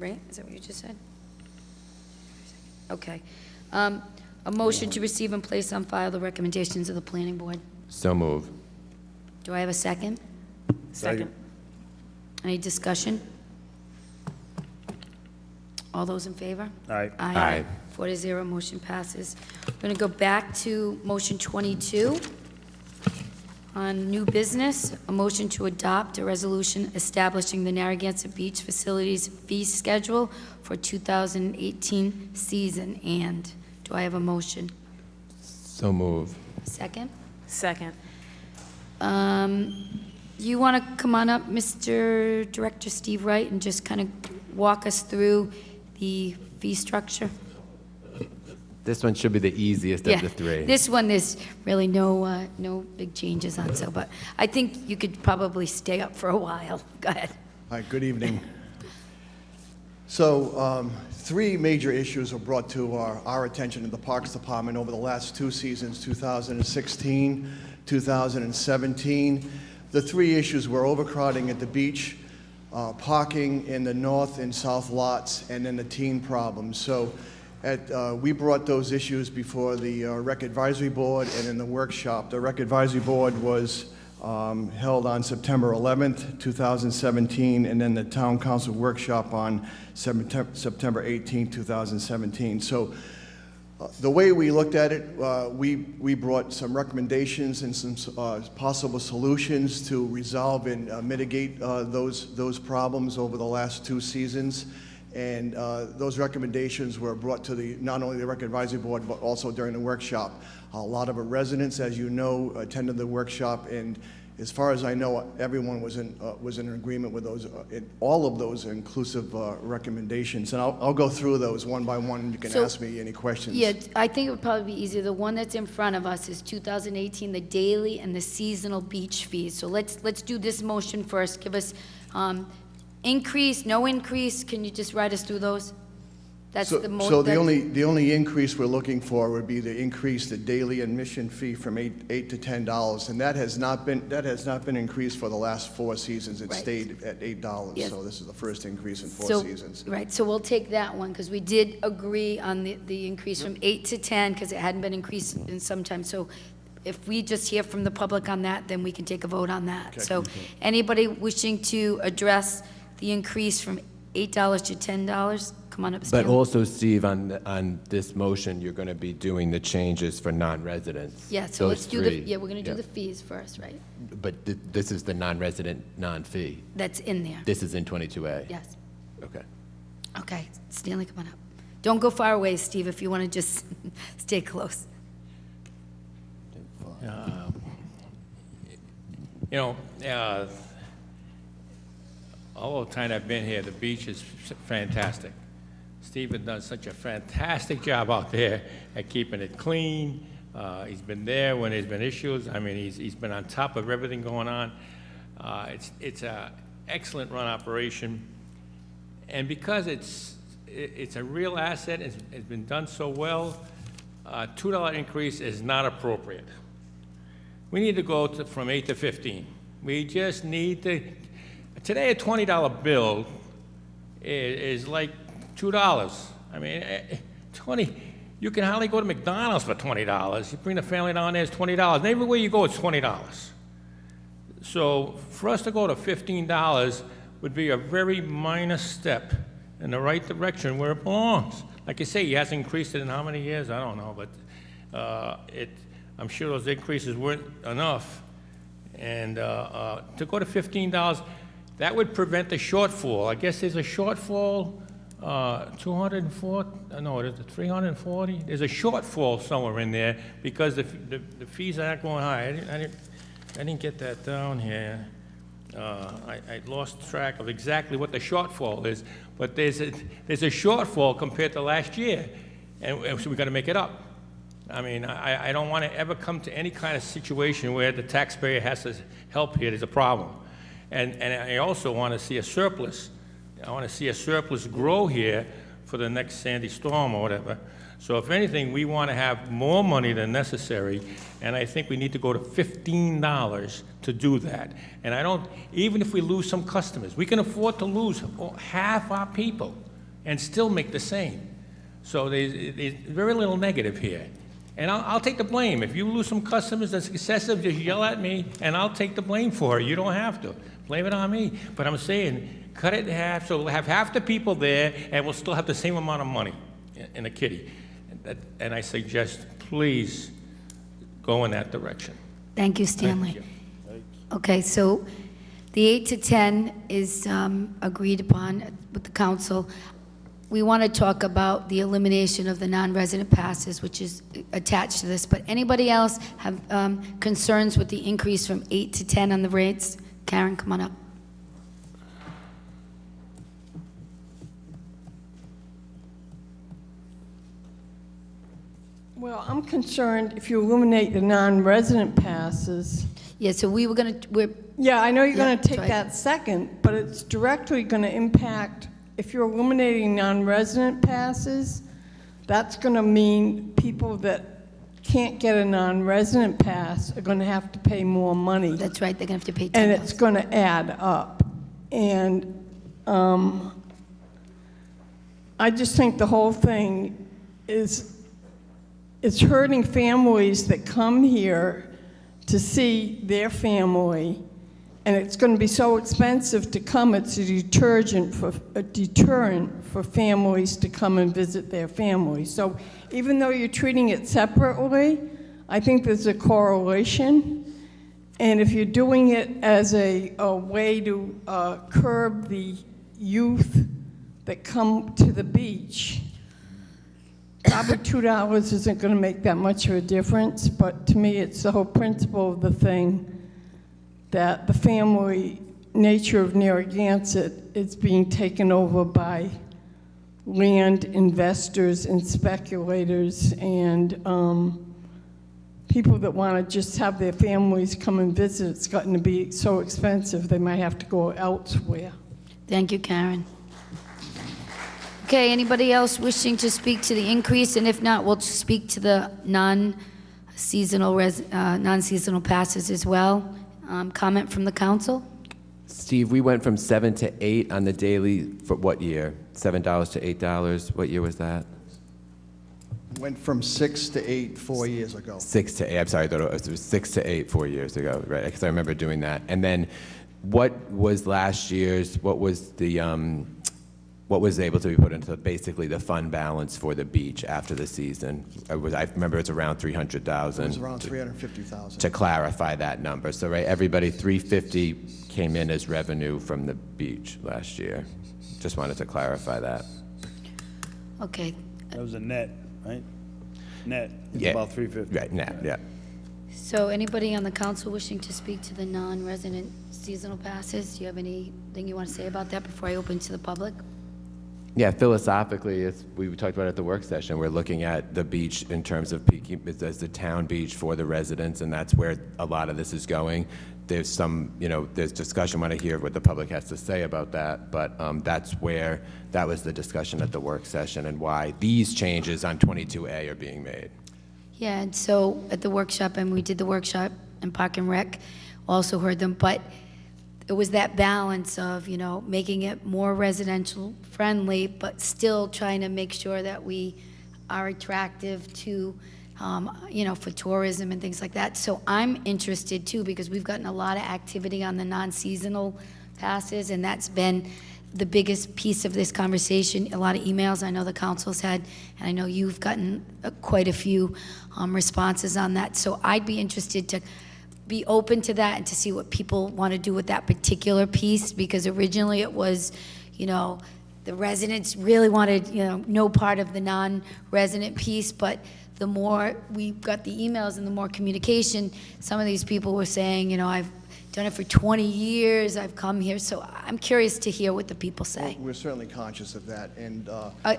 right? Is that what you just said? Okay. A motion to receive and place on file the recommendations of the planning board. So move. Do I have a second? Second. Any discussion? All those in favor? Aye. Aye. 4-0, motion passes. We're going to go back to motion 22 on new business, a motion to adopt a resolution establishing the Narragansett Beach Facilities fee schedule for 2018 season. And do I have a motion? So move. Second? Second. You want to come on up, Mr. Director Steve Wright, and just kind of walk us through the fee structure? This one should be the easiest of the 3. This one, there's really no big changes on, so, but I think you could probably stay up for a while. Go ahead. Hi, good evening. So, 3 major issues were brought to our attention in the Parks Department over the last 2 seasons, 2016, 2017. The 3 issues were overcrowding at the beach, parking in the north and south lots, and then the teen problem. So we brought those issues before the Rec Advisory Board and in the workshop. The Rec Advisory Board was held on September 11th, 2017, and then the Town Council workshop on September 18th, 2017. So the way we looked at it, we brought some recommendations and some possible solutions to resolve and mitigate those problems over the last 2 seasons. And those recommendations were brought to not only the Rec Advisory Board, but also during the workshop. A lot of residents, as you know, attended the workshop, and as far as I know, everyone was in agreement with those, all of those inclusive recommendations. And I'll go through those one by one, and you can ask me any questions. Yeah, I think it would probably be easier. The one that's in front of us is 2018, the daily and the seasonal beach fees. So let's do this motion first. Give us increase, no increase. Can you just write us through those? That's So the the only increase we're looking for would be to increase the daily admission fee from $8 to $10, and that has not been increased for the last 4 seasons. It stayed at $8. Yes. So this is the first increase in 4 seasons. Right, so we'll take that one, because we did agree on the increase from 8 to 10, because it hadn't been increased in some time. So if we just hear from the public on that, then we can take a vote on that. Okay. So anybody wishing to address the increase from $8 to $10, come on up, But Stanley. also, Steve, on this motion, you're going to be doing the changes for non-residents. Yeah, so Those let's do the, 3. yeah, we're going to do the fees first, right? But this is the non-resident, non-fee. That's in there. This is in 22A? Yes. Okay. Okay, Stanley, come on up. Don't go far away, Steve, if you want to just stay close. You know, all the time I've been here, the beach is fantastic. Steve has done such a fantastic job out there at keeping it clean. He's been there when there's been issues. I mean, he's been on top of everything going on. It's an excellent run operation. And because it's a real asset, it's been done so well, $2 increase is not appropriate. We need to go from 8 to 15. We just need to, today a $20 bill is like $2. I mean, 20, you can hardly go to McDonald's for $20. You bring the family down there, it's $20. And everywhere you go, it's $20. So for us to go to $15 would be a very minor step in the right direction where it belongs. Like I say, he hasn't increased it in how many years? I don't know, but I'm sure those increases weren't enough. And to go to $15, that would prevent the shortfall. I guess there's a shortfall, 204, no, there's 340. There's a shortfall somewhere in there because the fees aren't going high. I didn't get that down here. I lost track of exactly what the shortfall is, but there's a shortfall compared to last year, and so we got to make it up. I mean, I don't want to ever come to any kind of situation where the taxpayer has to help here. There's a problem. And I also want to see a surplus. I want to see a surplus grow here for the next Sandy storm or whatever. So if anything, we want to have more money than necessary, and I think we need to go to $15 to do that. And I don't, even if we lose some customers, we can afford to lose half our people and still make the same. So there's very little negative here. And I'll take the blame. If you lose some customers that's excessive, just yell at me, and I'll take the blame for it. You don't have to. Blame it on me. But I'm saying, cut it in half, so we'll have half the people there, and we'll still have the same amount of money in the kitty. And I suggest, please, go in that direction. Thank you, Stanley. Thank you. Okay, so the 8 to 10 is agreed upon with the council. We want to talk about the elimination of the non-resident passes, which is attached to this, but anybody else have concerns with the increase from 8 to 10 on the rates? Karen, come on up. Well, I'm concerned if you eliminate the non-resident passes. Yeah, so we were going to, Yeah, I know you're going to take sorry. that second, but it's directly going to impact, if you're eliminating non-resident passes, that's going to mean people that can't get a non-resident pass are going to have to pay more money. That's right, they're going to have to pay $10. And it's going to add up. And I just think the whole thing is, it's hurting families that come here to see their family, and it's going to be so expensive to come. It's a deterrent for families to come and visit their families. So even though you're treating it separately, I think there's a correlation. And if you're doing it as a way to curb the youth that come to the beach, probably $2 isn't going to make that much of a difference, but to me it's the whole principle of the thing that the family nature of Narragansett is being taken over by land investors and speculators and people that want to just have their families come and visit. It's gotten to be so expensive they might have to go elsewhere. Thank you, Karen. Okay, anybody else wishing to speak to the increase? And if not, we'll speak to the non-seasonal passes as well. Comment from the council? Steve, we went from 7 to 8 on the daily for what year? $7 to $8. What year was that? Went from 6 to 8 4 years ago. 6 to 8. I'm sorry, I thought it was 6 to 8 4 years ago, right? Because I remember doing that. And then, what was last year's? What was the what was able to be put into basically the fund balance for the beach after the season. I remember it's around 300,000. It was around 350,000. To clarify that number. So, right, everybody, 350 came in as revenue from the beach last year. Just wanted to clarify that. Okay. That was a net, right? Net, it's Yeah. about 350. Right, net, yeah. So anybody on the council wishing to speak to the non-resident seasonal passes? Do you have anything you want to say about that before I open to the public? Yeah, philosophically, we talked about it at the work session. We're looking at the beach in terms of peaking as the town beach for the residents, and that's where a lot of this is going. There's some, there's discussion. I want to hear what the public has to say about that, but that was the discussion at the work session and why these changes on 22A are being made. Yeah, and so at the workshop, and we did the workshop in Park and Rec, also heard them, but it was that balance of, making it more residential friendly, but still trying to make sure that we are attractive to, for tourism and things like that. So I'm interested too, because we've gotten a lot of activity on the non-seasonal passes, and that's been the biggest piece of this conversation. A lot of emails I know the council's had, and I know you've gotten quite a few responses on that. So I'd be interested to be open to that and to see what people want to do with that particular piece, because originally it was, the residents really wanted, no part of the non-resident piece, but the more we got the emails and the more communication, some of these people were saying, I've done it for 20 years, I've come here, so I'm curious to hear what the people say. We're certainly conscious of that, and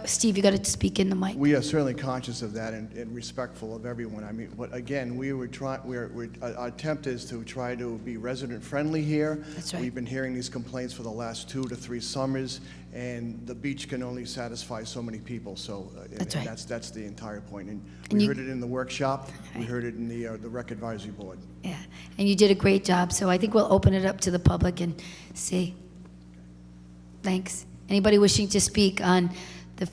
Steve, you got to speak in the mic. we are certainly conscious of that and respectful of everyone. I mean, but again, our attempt is to try to be resident friendly here. That's right. We've been hearing these complaints for the last 2 to 3 summers, and the beach can only satisfy so many people. So That's right. that's the entire point. And And we you- heard it in the workshop. We heard it in the rec advisory board. Yeah, and you did a great job, so I think we'll open it up to the public and see. Thanks. Anybody wishing to speak on the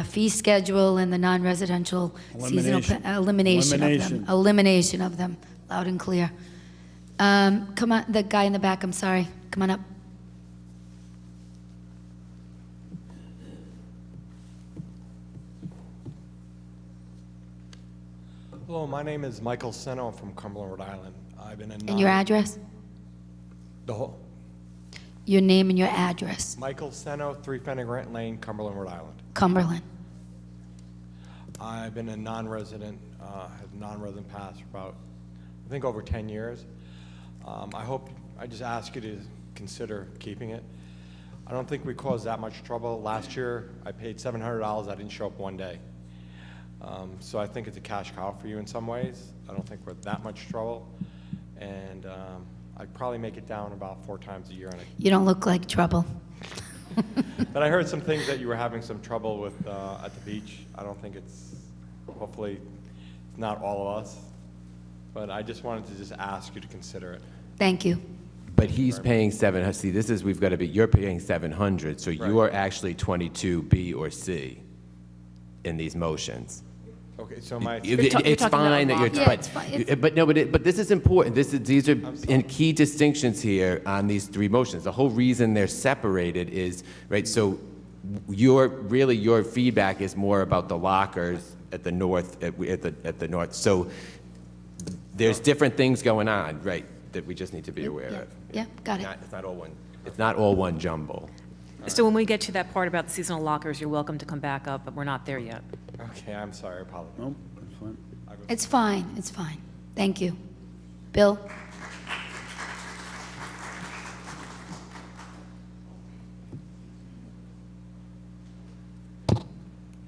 fee schedule and the non-residential seasonal elimination of them, loud and clear. Come on, the guy in the back, I'm sorry. Come on up. Hello, my name is Michael Seno. I'm from Cumberland, Rhode Island. I've been And your address? The whole Your name and your address. Michael Seno, 3 Fenner Grant Lane, Cumberland, Rhode Island. Cumberland. I've been a non-resident, have non-resident pass for about, I think, over 10 years. I just ask you to consider keeping it. I don't think we caused that much trouble. Last year, I paid $700. I didn't show up one day. So I think it's a cash cow for you in some ways. I don't think we're that much trouble. And I'd probably make it down about 4 times a year. You don't look like trouble. But I heard some things that you were having some trouble with at the beach. I don't think hopefully, it's not all of us. But I just wanted to just ask you to consider it. Thank you. But he's paying $700. See, you're paying $700, so you are actually 22B or C in these motions. Okay, so my... It's fine that you're, Yeah, it's fine. but this is important. These are key distinctions here on these 3 motions. The whole reason they're separated is, right, so your feedback is more about the lockers at the north, at the north. So there's different things going on, right, that we just need to be aware of. Yeah, got it. It's not all one jumble. So when we get to that part about the seasonal lockers, you're welcome to come back up, but we're not there yet. Okay, I'm sorry, I apologize. Nope, that's fine. It's fine, it's fine. Thank you. Bill?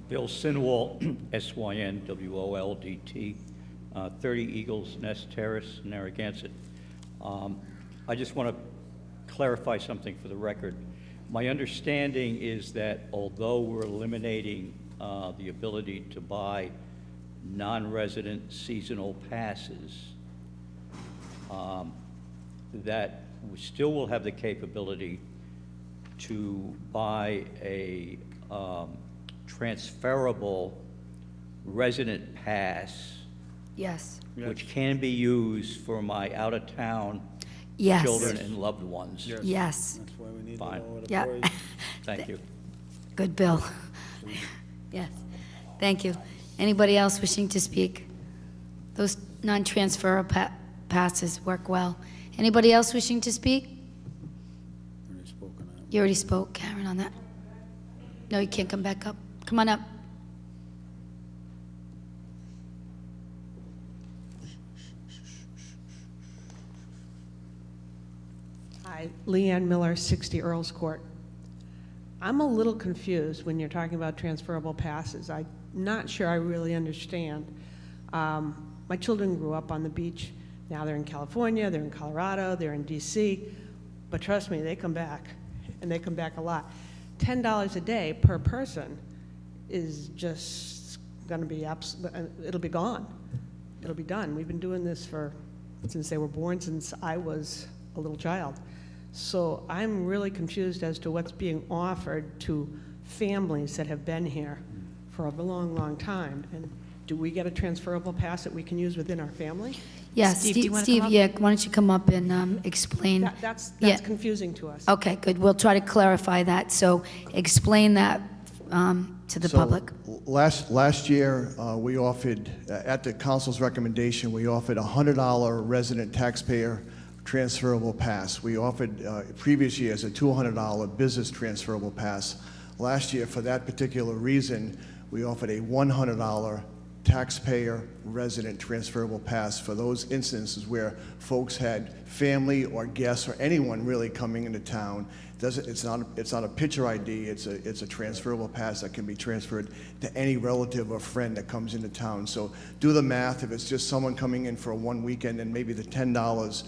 Bill Sinwald, S-Y-N-W-O-L-D-T, 30 Eagles Nest Terrace, Narragansett. I just want to clarify something for the record. My understanding is that although we're eliminating the ability to buy non-resident seasonal passes, that we still will have the capability to buy a transferable resident pass. Yes. Which can be used for my out-of-town Yes. children and loved ones. Yes. That's why we need Fine. to lower the Yeah. price. Thank you. Good, Bill. Yes, thank you. Anybody else wishing to speak? Those non-transfer passes work well. Anybody else wishing to speak? You already spoke, Karen, on that. No, you can't come back up. Come on up. Hi, Leanne Miller, 60 Earls Court. I'm a little confused when you're talking about transferable passes. I'm not sure I really understand. My children grew up on the beach. Now they're in California, they're in Colorado, they're in DC. But trust me, they come back, and they come back a lot. $10 a day per person is just going to be it'll be gone. It'll be done. We've been doing this since they were born, since I was a little child. So I'm really confused as to what's being offered to families that have been here for a long, long time. And do we get a transferable pass that we can use within our family? Yeah, Steve, do you wanna Steve, come up? yeah, why don't you come up and explain? That's Yeah. confusing to us. Okay, good. We'll try to clarify that. So explain that to the public. Last year, we offered, at the council's recommendation, we offered a $100 resident taxpayer transferable pass. We offered previous years a $200 business transferable pass. Last year, for that particular reason, we offered a $100 taxpayer resident transferable pass for those instances where folks had family or guests or anyone really coming into town. It's not a picture ID, it's a transferable pass that can be transferred to any relative or friend that comes into town. So do the math. If it's just someone coming in for one weekend, then maybe the $10,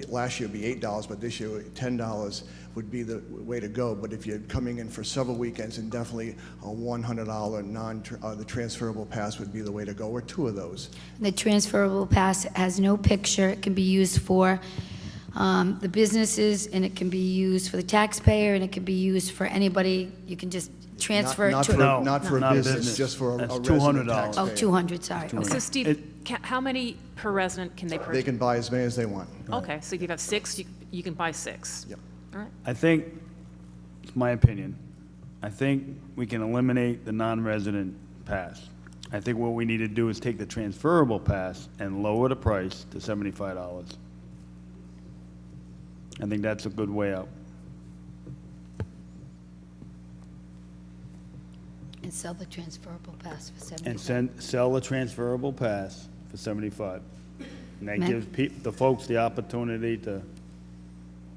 last year would be $8, but this year $10 would be the way to go. But if you're coming in for several weekends, then definitely a $100 the transferable pass would be the way to go, or two of those. The transferable pass has no picture. It can be used for the businesses, and it can be used for the taxpayer, and it can be used for anybody. You can just transfer Not it to not for a business, just for a resident taxpayer. Oh, 200, sorry. So Steve, how many per resident can they purchase? They can buy as many as they want. Okay, so if you have 6, you can buy 6. Yep. All right. I think, it's my opinion, I think we can eliminate the non-resident pass. I think what we need to do is take the transferable pass and lower the price to $75. I think that's a good way out. And sell the transferable pass for 75. And sell the transferable pass for $75. And that Ma- gives the folks the opportunity to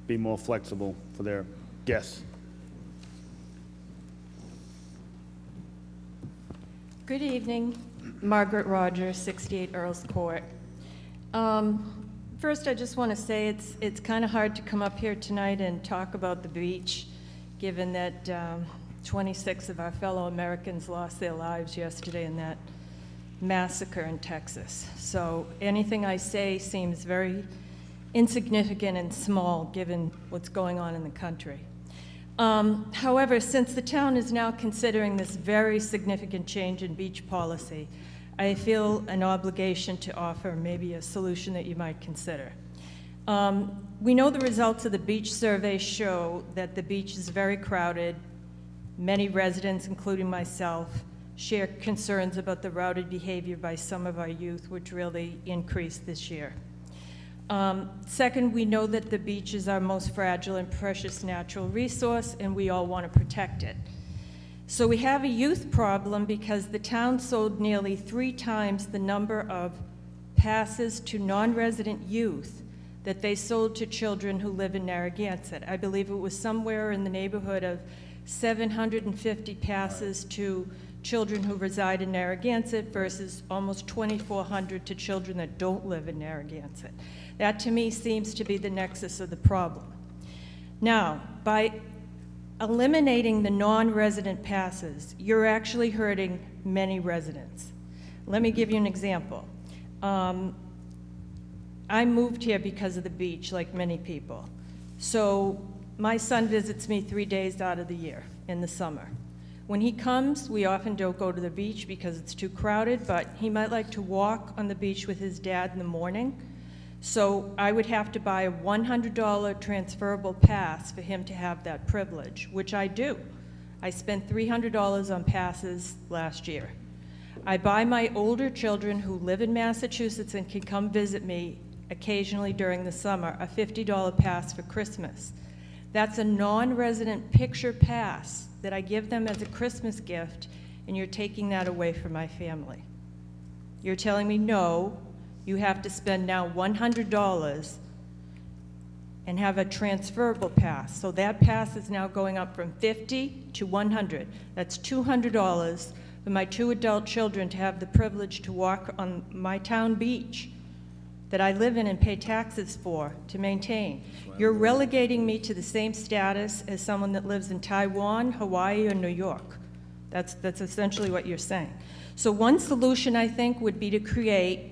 be more flexible for their guests. Good evening. Margaret Rogers, 68 Earls Court. First, I just want to say it's kind of hard to come up here tonight and talk about the beach, given that 26 of our fellow Americans lost their lives yesterday in that massacre in Texas. So anything I say seems very insignificant and small given what's going on in the country. However, since the town is now considering this very significant change in beach policy, I feel an obligation to offer maybe a solution that you might consider. We know the results of the beach survey show that the beach is very crowded. Many residents, including myself, share concerns about the rowdy behavior by some of our youth, which really increased this year. Second, we know that the beach is our most fragile and precious natural resource, and we all want to protect it. So we have a youth problem because the town sold nearly 3 times the number of passes to non-resident youth that they sold to children who live in Narragansett. I believe it was somewhere in the neighborhood of 750 passes to children who reside in Narragansett versus almost 2,400 to children that don't live in Narragansett. That, to me, seems to be the nexus of the problem. Now, by eliminating the non-resident passes, you're actually hurting many residents. Let me give you an example. I moved here because of the beach, like many people. So my son visits me 3 days out of the year in the summer. When he comes, we often don't go to the beach because it's too crowded, but he might like to walk on the beach with his dad in the morning. So I would have to buy a $100 transferable pass for him to have that privilege, which I do. I spent $300 on passes last year. I buy my older children who live in Massachusetts and can come visit me occasionally during the summer a $50 pass for Christmas. That's a non-resident picture pass that I give them as a Christmas gift, and you're taking that away from my family. You're telling me, no, you have to spend now $100 and have a transferable pass. So that pass is now going up from $50 to $100. That's $200 for my 2 adult children to have the privilege to walk on my town beach that I live in and pay taxes for to maintain. You're relegating me to the same status as someone that lives in Taiwan, Hawaii, or New York. That's essentially what you're saying. So one solution, I think, would be to create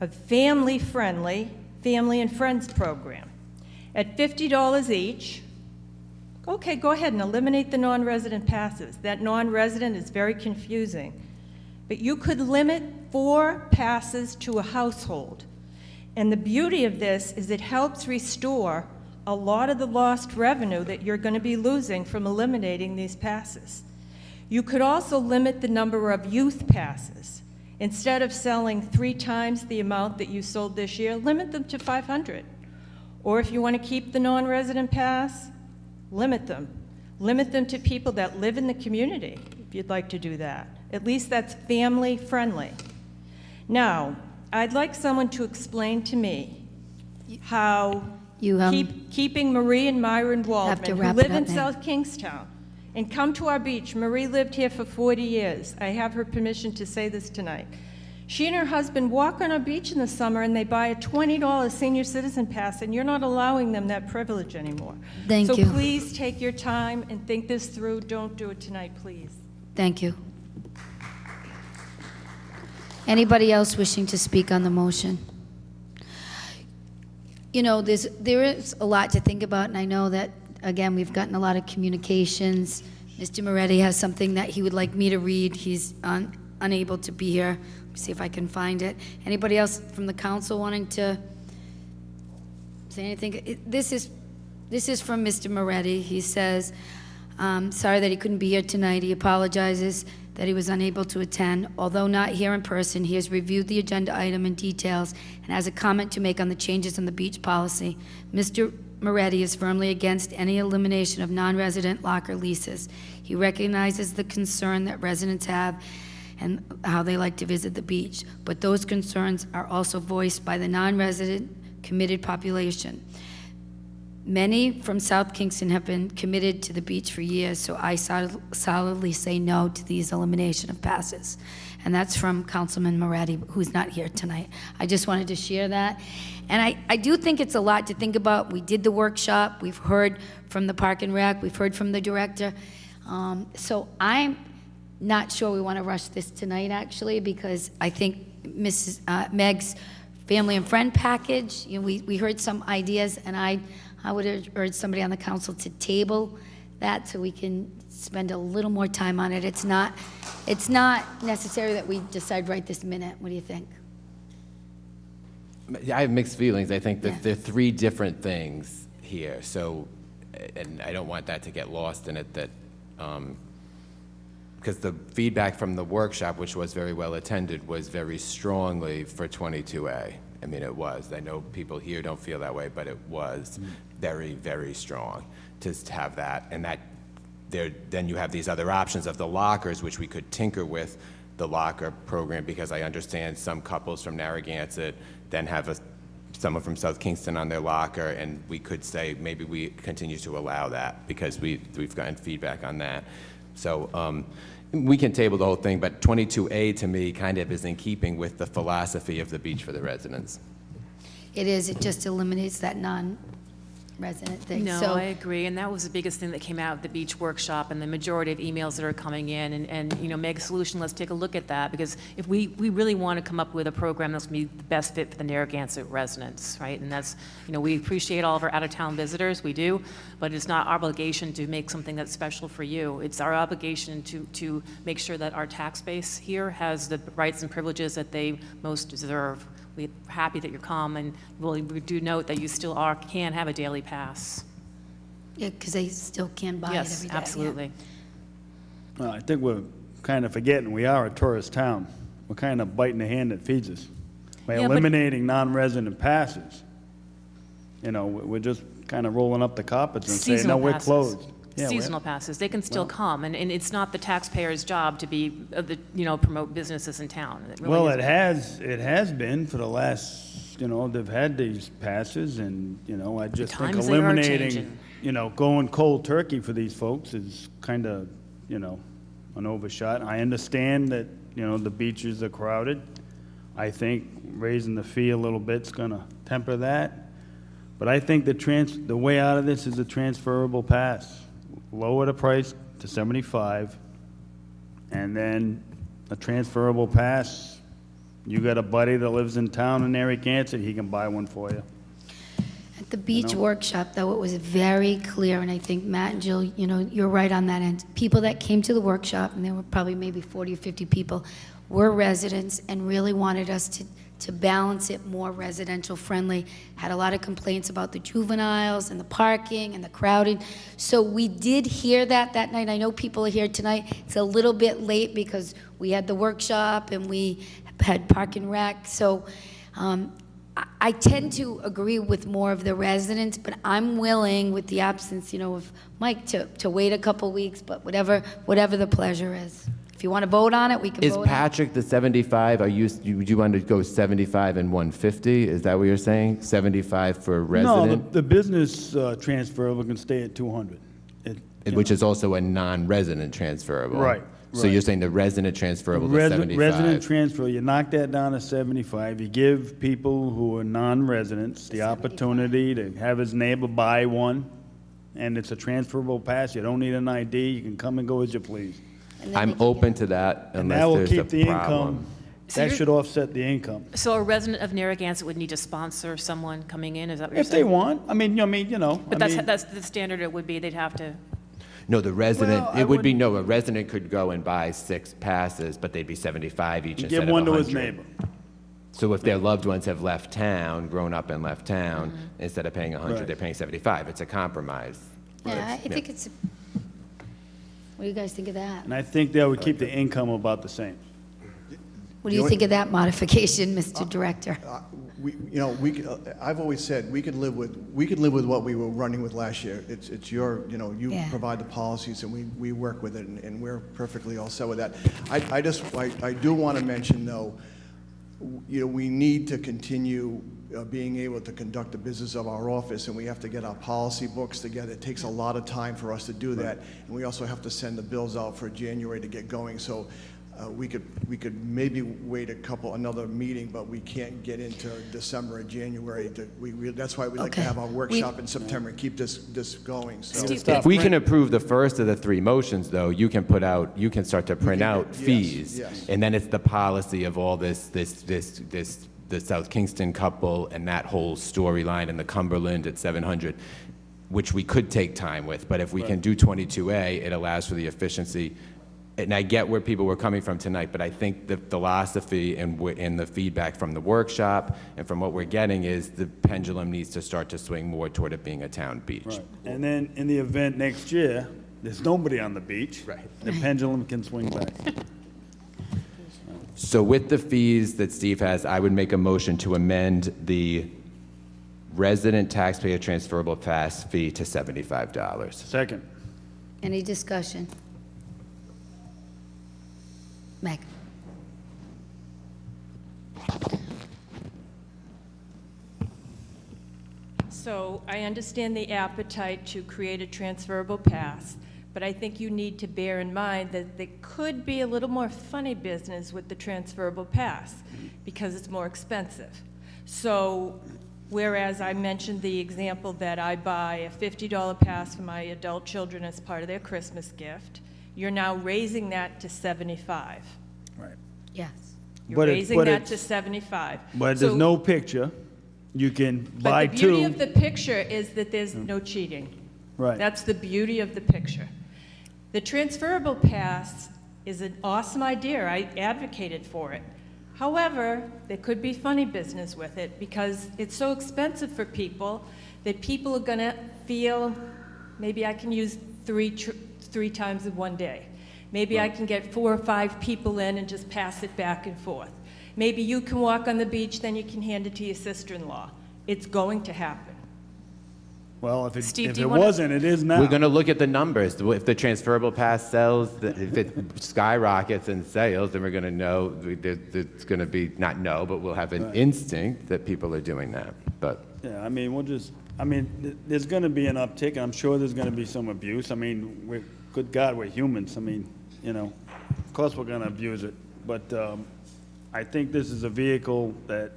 a family-friendly family and friends program. At $50 each, okay, go ahead and eliminate the non-resident passes. That non-resident is very confusing. But you could limit 4 passes to a household. And the beauty of this is it helps restore a lot of the lost revenue that you're going to be losing from eliminating these passes. You could also limit the number of youth passes. Instead of selling 3 times the amount that you sold this year, limit them to 500. Or if you want to keep the non-resident pass, limit them. Limit them to people that live in the community, if you'd like to do that. At least that's family friendly. Now, I'd like someone to explain to me how keeping Marie and Myron Waldman, who live in South Kingstown, and come to our beach. Marie lived here for 40 years. I have her permission to say this tonight. She and her husband walk on our beach in the summer and they buy a $20 senior citizen pass, and you're not allowing them that privilege anymore. Thank you. So please take your time and think this through. Don't do it tonight, please. Thank you. Anybody else wishing to speak on the motion? You know, there is a lot to think about, and I know that, again, we've gotten a lot of communications. Mr. Moretti has something that he would like me to read. He's unable to be here. Let me see if I can find it. Anybody else from the council wanting to say anything? This is from Mr. Moretti. He says, sorry that he couldn't be here tonight. He apologizes that he was unable to attend. Although not here in person, he has reviewed the agenda item in details and has a comment to make on the changes in the beach policy. Mr. Moretti is firmly against any elimination of non-resident locker leases. He recognizes the concern that residents have and how they like to visit the beach, but those concerns are also voiced by the non-resident committed population. Many from South Kingston have been committed to the beach for years, so I solidly say no to these elimination of passes. And that's from Councilman Moretti, who's not here tonight. I just wanted to share that. And I do think it's a lot to think about. We did the workshop. We've heard from the Park and Rec. We've heard from the director. So I'm not sure we want to rush this tonight, actually, because I think Meg's family and friend package, you know, we heard some ideas, and I would urge somebody on the council to table that so we can spend a little more time on it. It's not necessary that we decide right this minute. What do you think? I have mixed feelings. I think that there are 3 different things here. So, and I don't want that to get lost in it, that because the feedback from the workshop, which was very well attended, was very strongly for 22A. I mean, it was. I know people here don't feel that way, but it was very, very strong to have that. And that then you have these other options of the lockers, which we could tinker with the locker program, because I understand some couples from Narragansett then have someone from South Kingston on their locker, and we could say maybe we continue to allow that because we've gotten feedback on that. So we can table the whole thing, but 22A to me kind of is in keeping with the philosophy of the beach for the residents. It is. It just eliminates that non-resident thing. No, So I agree, and that was the biggest thing that came out of the beach workshop and the majority of emails that are coming in, and you know, Meg's solution, let's take a look at that, because if we really want to come up with a program that's going to be the best fit for the Narragansett residents, right? And that's, you know, we appreciate all of our out-of-town visitors, we do, but it's not our obligation to make something that's special for you. It's our obligation to make sure that our tax base here has the rights and privileges that they most deserve. We're happy that you're calm, and we do note that you still can have a daily pass. yeah, because they still can buy it every Yes, day. absolutely. Yeah. Well, I think we're kind of forgetting we are a tourist town. We're kind of biting the hand that feeds us. By Yeah, but- eliminating non-resident passes, you know, we're just kind of rolling up the carpets and saying, no, Seasonal we're passes. closed. Yeah, Seasonal passes, they can still come, and it's not the taxpayer's job to be, promote businesses in town. It really Well, isn't. it has been for the last, they've had these passes, and, I just think times they are eliminating, changing. going cold turkey for these folks is kind of, an overshot. I understand that, the beaches are crowded. I think raising the fee a little bit's gonna temper that. But I think the way out of this is a transferable pass. Lower the price to 75, and then a transferable pass. You got a buddy that lives in town in Narragansett, he can buy one for you. At the beach workshop, though, it was very clear, and I think Matt and Jill, you're right on that end. People that came to the workshop, and there were probably maybe 40 or 50 people, were residents and really wanted us to balance it more residential friendly. Had a lot of complaints about the juveniles and the parking and the crowding. So we did hear that night. I know people are here tonight. It's a little bit late because we had the workshop and we had Park and Rec. So I tend to agree with more of the residents, but I'm willing, with the absence, of Mike, to wait a couple weeks, but whatever the pleasure is. If you want to vote on it, we can Is vote on it. Patrick the 75? Would you want to go 75 and 150? Is that what you're saying? 75 for resident? No, the business transferable can stay at 200. Which is also a non-resident transferable. Right. So you're saying the resident transferable to Resident 75? Resident transfer, you knock that down to 75. You give people who are non-residents the opportunity to have his neighbor buy one, and it's a transferable pass. You don't need an ID. You can come and go as you please. I'm open to that And that unless will there's keep a the problem. income. So That you're- should offset the income. So a resident of Narragansett would need to sponsor someone coming in, is that what you're If they saying? want, I mean, But that's the standard it would be, they'd have to, No, the resident, Well, I it would be, no, a resident could go and buy 6 passes, but they'd be 75 each instead give of one to 100. his neighbor. So if their loved ones have left town, grown up and left town, Mm-hmm. instead of paying 100, Right. they're paying 75. It's a compromise. Yeah, I think it's, what do you guys think of that? And I think that would keep the income about the same. What do you think of that modification, Mr. Director? I've always said we could live with what we were running with last year. It's your, you Yeah. provide the policies and we work with it, and we're perfectly all set with that. I do want to mention though, we need to continue being able to conduct the business of our office, and we have to get our policy books together. It takes a lot of time for us to do that, and we also have to send the bills out for January to get going. So we could maybe wait another meeting, but we can't get into December or January. That's why we like to Okay. have our workshop in September and keep this going. So If we can approve the first of the 3 motions, though, you can start to print out yes, fees. yes. And then it's the policy of all the South Kingston couple and that whole storyline and the Cumberland at 700, which we could take time with. But if we can do 22A, it allows for the efficiency. And I get where people were coming from tonight, but I think the philosophy and the feedback from the workshop and from what we're getting is the pendulum needs to start to swing more toward it being a town beach. Right. And then in the event next year, there's nobody on the beach. Right. The pendulum can swing back. So with the fees that Steve has, I would make a motion to amend the resident taxpayer transferable pass fee to $75. Second. Any discussion? Meg? So I understand the appetite to create a transferable pass, but I think you need to bear in mind that there could be a little more funny business with the transferable pass because it's more expensive. So whereas I mentioned the example that I buy a $50 pass for my adult children as part of their Christmas gift, you're now raising that to 75. Right. Yes. You're raising that to 75. But So- there's no picture. You can buy But the beauty two. of the picture is that there's no cheating. Right. That's the beauty of the picture. The transferable pass is an awesome idea. I advocated for it. However, there could be funny business with it because it's so expensive for people that people are gonna feel, maybe I can use three times in one day. Maybe I can get 4 or 5 people in and just pass it back and forth. Maybe you can walk on the beach, then you can hand it to your sister-in-law. It's going to happen. Well, if Steve, it do you wanna- wasn't, it is now. We're going to look at the numbers. If the transferable pass sells, if it skyrockets in sales, then we're going to know, it's going to be, not know, but we'll have an instinct that people are doing that. But Yeah, I mean, there's going to be an uptick, and I'm sure there's going to be some abuse. I mean, good God, we're humans. I mean, of course we're going to abuse it. But I think this is a vehicle that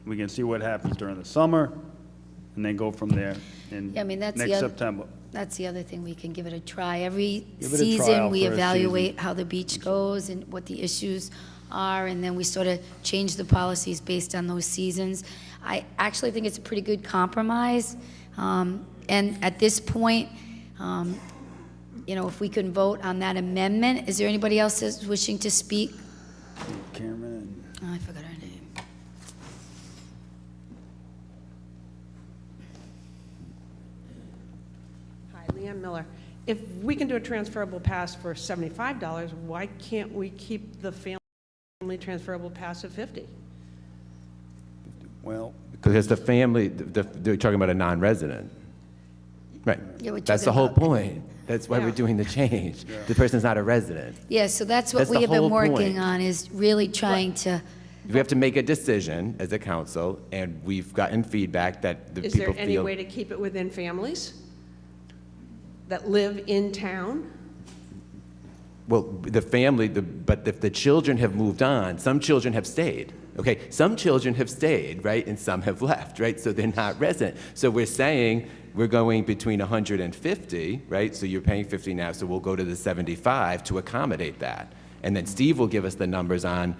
we can see what happens during the summer, and then go from there in Yeah, I mean, that's the next other- September. That's the other thing, we can give it a try. Every Give it a season, trial we for a evaluate season. how the beach goes and what the issues are, and then we sort of change the policies based on those seasons. I actually think it's a pretty good compromise. And at this point, if we can vote on that amendment, is there anybody else that's wishing to speak? Cameron. Oh, I forgot her name. Hi, Leanne Miller. If we can do a transferable pass for $75, why can't we keep the family transferable pass at $50? Well, because the family, they're talking about a non-resident. Right. Yeah, we're That's the talking whole about- point. That's why Yeah. we're doing the change. The person's not a resident. Yeah, so that's what That's the we have been whole working point. on, is really trying to, We have to make a decision as a council, and we've gotten feedback that the Is people there any feel. way to keep it within families that live in town? Well, the family, but if the children have moved on, some children have stayed, okay? Some children have stayed, right, and some have left, right? So they're not resident. So we're saying we're going between 150, right? So you're paying 50 now, so we'll go to the 75 to accommodate that. And then Steve will give us the numbers on,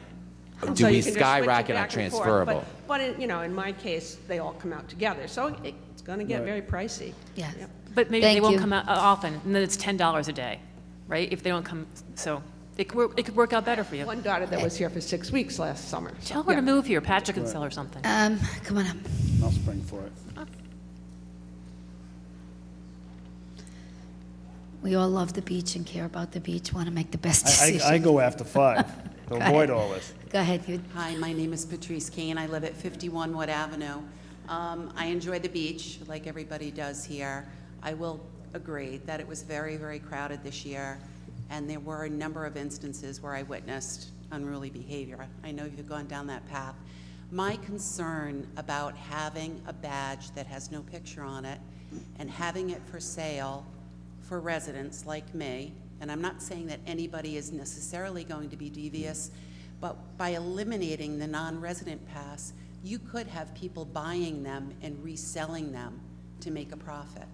So do you we can just switch it skyrocket on back and forth. transferable? But in my case, they all come out together, so it's going to get very pricey. yeah. Yep. But maybe Thank they won't you. come out often, and then it's $10 a day, right? If they don't come, so it could work out better for you. One daughter that was here for 6 weeks last summer. so, Tell her yeah. to move here, Patrick can sell her something. come on up. I'll spring for it. We all love the beach and care about the beach, want to make the best decision. I go after 5 to avoid all this. Go ahead, you. Hi, my name is Patrice Kane. I live at 51 Wood Avenue. I enjoy the beach, like everybody does here. I will agree that it was very, very crowded this year, and there were a number of instances where I witnessed unruly behavior. I know you've gone down that path. My concern about having a badge that has no picture on it and having it for sale for residents like me, and I'm not saying that anybody is necessarily going to be devious, but by eliminating the non-resident pass, you could have people buying them and reselling them to make a profit.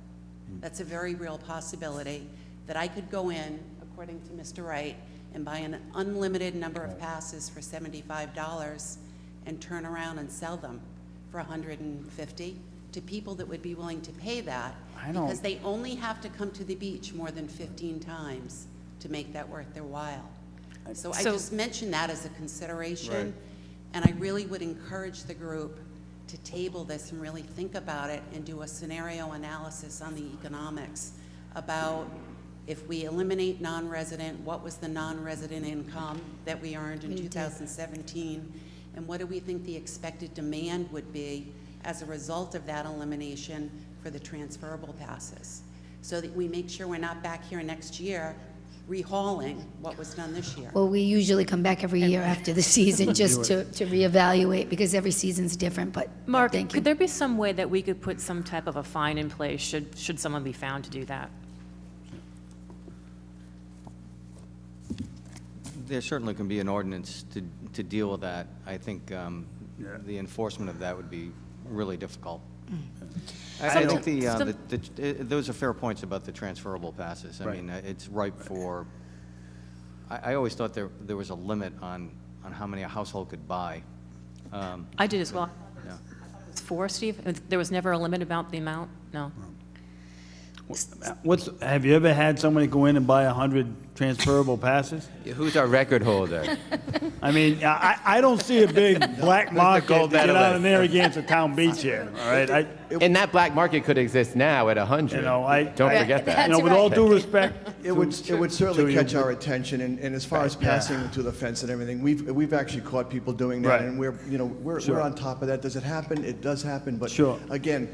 That's a very real possibility, that I could go in, according to Mr. Wright, and buy an unlimited number of passes for $75 and turn around and sell them for $150 to people that would be willing to pay that, because they only have to come to the beach more than 15 times to make that worth their while. So I just mentioned that as a consideration, Right. and I really would encourage the group to table this and really think about it and do a scenario analysis on the economics about if we eliminate non-resident, what was the non-resident income that we earned in 2017, and what do we think the expected demand would be as a result of that elimination for the transferable passes, so that we make sure we're not back here next year rehauling what was done this year. Well, we usually come back every year after the season just to reevaluate, because every season's different, but Mark, thank you. could there be some way that we could put some type of a fine in place should someone be found to do that? There certainly can be an ordinance to deal with that. I think the enforcement of that would be really difficult. I think those are fair points about the transferable passes. I mean, it's ripe for, I always thought there was a limit on how many a household could buy. I did as well. Yeah. It's 4, Steve? There was never a limit about the amount? No. Have you ever had somebody go in and buy 100 transferable passes? Who's our record holder? I mean, I don't see a big black market to gold get out medalist. of Narragansett Town Beach here, all right? And that black market could exist now at 100. You know, Don't forget that. You know, with all due respect. It would certainly to catch you. our attention, and as far as passing to the fence and everything, we've actually caught people doing that, Right. and we're on top of that. Does it happen? It does happen, but Sure. again,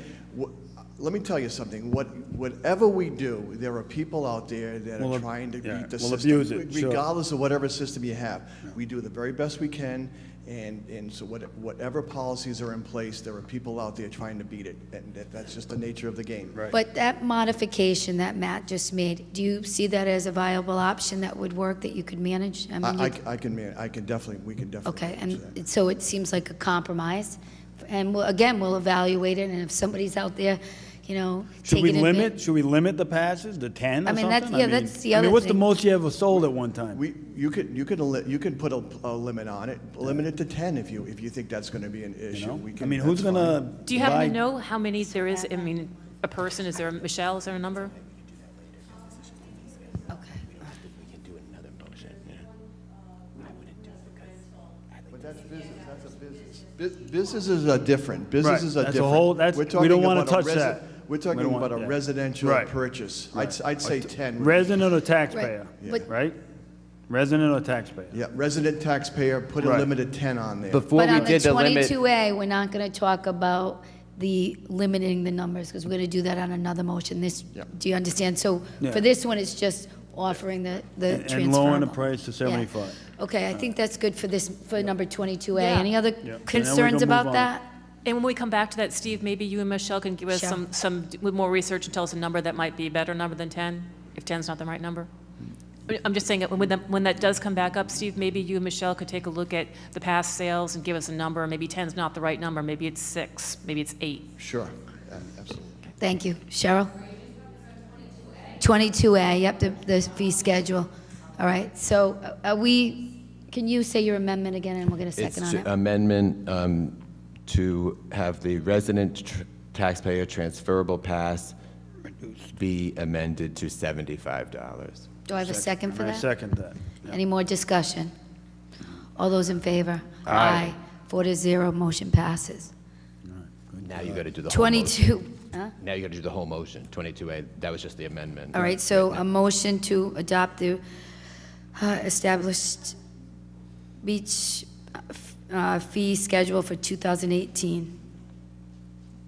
let me tell you something. Whatever we do, there are people out there that are trying to beat the system, abuse it, sure. regardless of whatever system you have. We do the very best we can, and so whatever policies are in place, there are people out there trying to beat it, and that's just the nature of the game. Right. But that modification that Matt just made, do you see that as a viable option that would work, that you could manage? I mean, we can definitely. okay, manage that. and so it seems like a compromise. And we'll evaluate it, and if somebody's out there, Should we taking limit? Should we limit the passes to 10 or I mean, something? that's the I other mean, what's the thing. most you ever sold at one time? You could put a limit on it. Limit it to 10 if you think that's going to be an issue. We can, I mean, who's that's going to fine. Do you happen to know how many there is? I mean, a person, Michelle, is there a number? But that's business. That's a business. Businesses are different. Businesses are That's a different. whole- we don't wanna about a touch that. We're talking We don't about want- a yeah. residential Right. purchase. I'd say 10. Resident or taxpayer, But- right? Resident or taxpayer? Yeah, resident taxpayer, put a Right. limit of 10 on there. Before But we on the did the limit, 22A, we're not going to talk about the limiting the numbers, because we're going to do that on another motion. Do you understand? So Yeah. for this one, it's just offering the transferable. And lowering the price to Yeah. 75. Okay, I think that's good for number 22A. Yeah. Any other Yeah. And then we concerns can about move on. that? And when we come back to that, Steve, maybe you and Michelle can give us Sure. some with more research and tell us a number that might be a better number than 10, if 10's not the right number. I'm just saying, that when that does come back up, Steve, maybe you and Michelle could take a look at the past sales and give us a number. Maybe 10's not the right number. Maybe it's 6. Maybe it's 8. Sure, absolutely. Thank you. Cheryl? 22A, yep, the fee schedule. All right, so can you say your amendment again, and we'll get a second on it? amendment to have the resident taxpayer transferable pass be amended to $75. Do I have a second for I that? second that. Any more discussion? All those in favor? Aye. 4-0, motion passes. Now you got to do the whole motion. 22, huh? Now you got to do the whole motion, 22A. That was just the amendment. All right, so a motion to adopt the established beach fee schedule for 2018.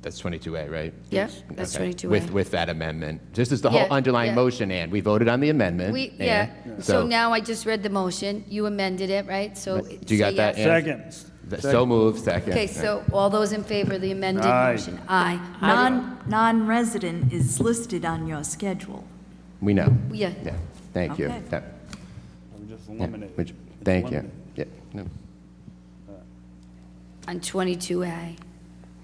That's 22A, right? Yeah, that's Okay. 22A. With that amendment. This is the whole Yeah, underlying yeah. motion, and we voted on the amendment. Yeah, and so now I just read the motion, you amended it, right? So Do you got say that, yes. Ann? Second. So moved, second. Okay, so all those in favor of the amended Aye. motion? Aye. Non-resident is listed on your schedule. We know. Yeah. Yeah, thank you. Okay. That- We just yeah, eliminate. which- Thank you. Eliminate. Yeah, no. On 22A.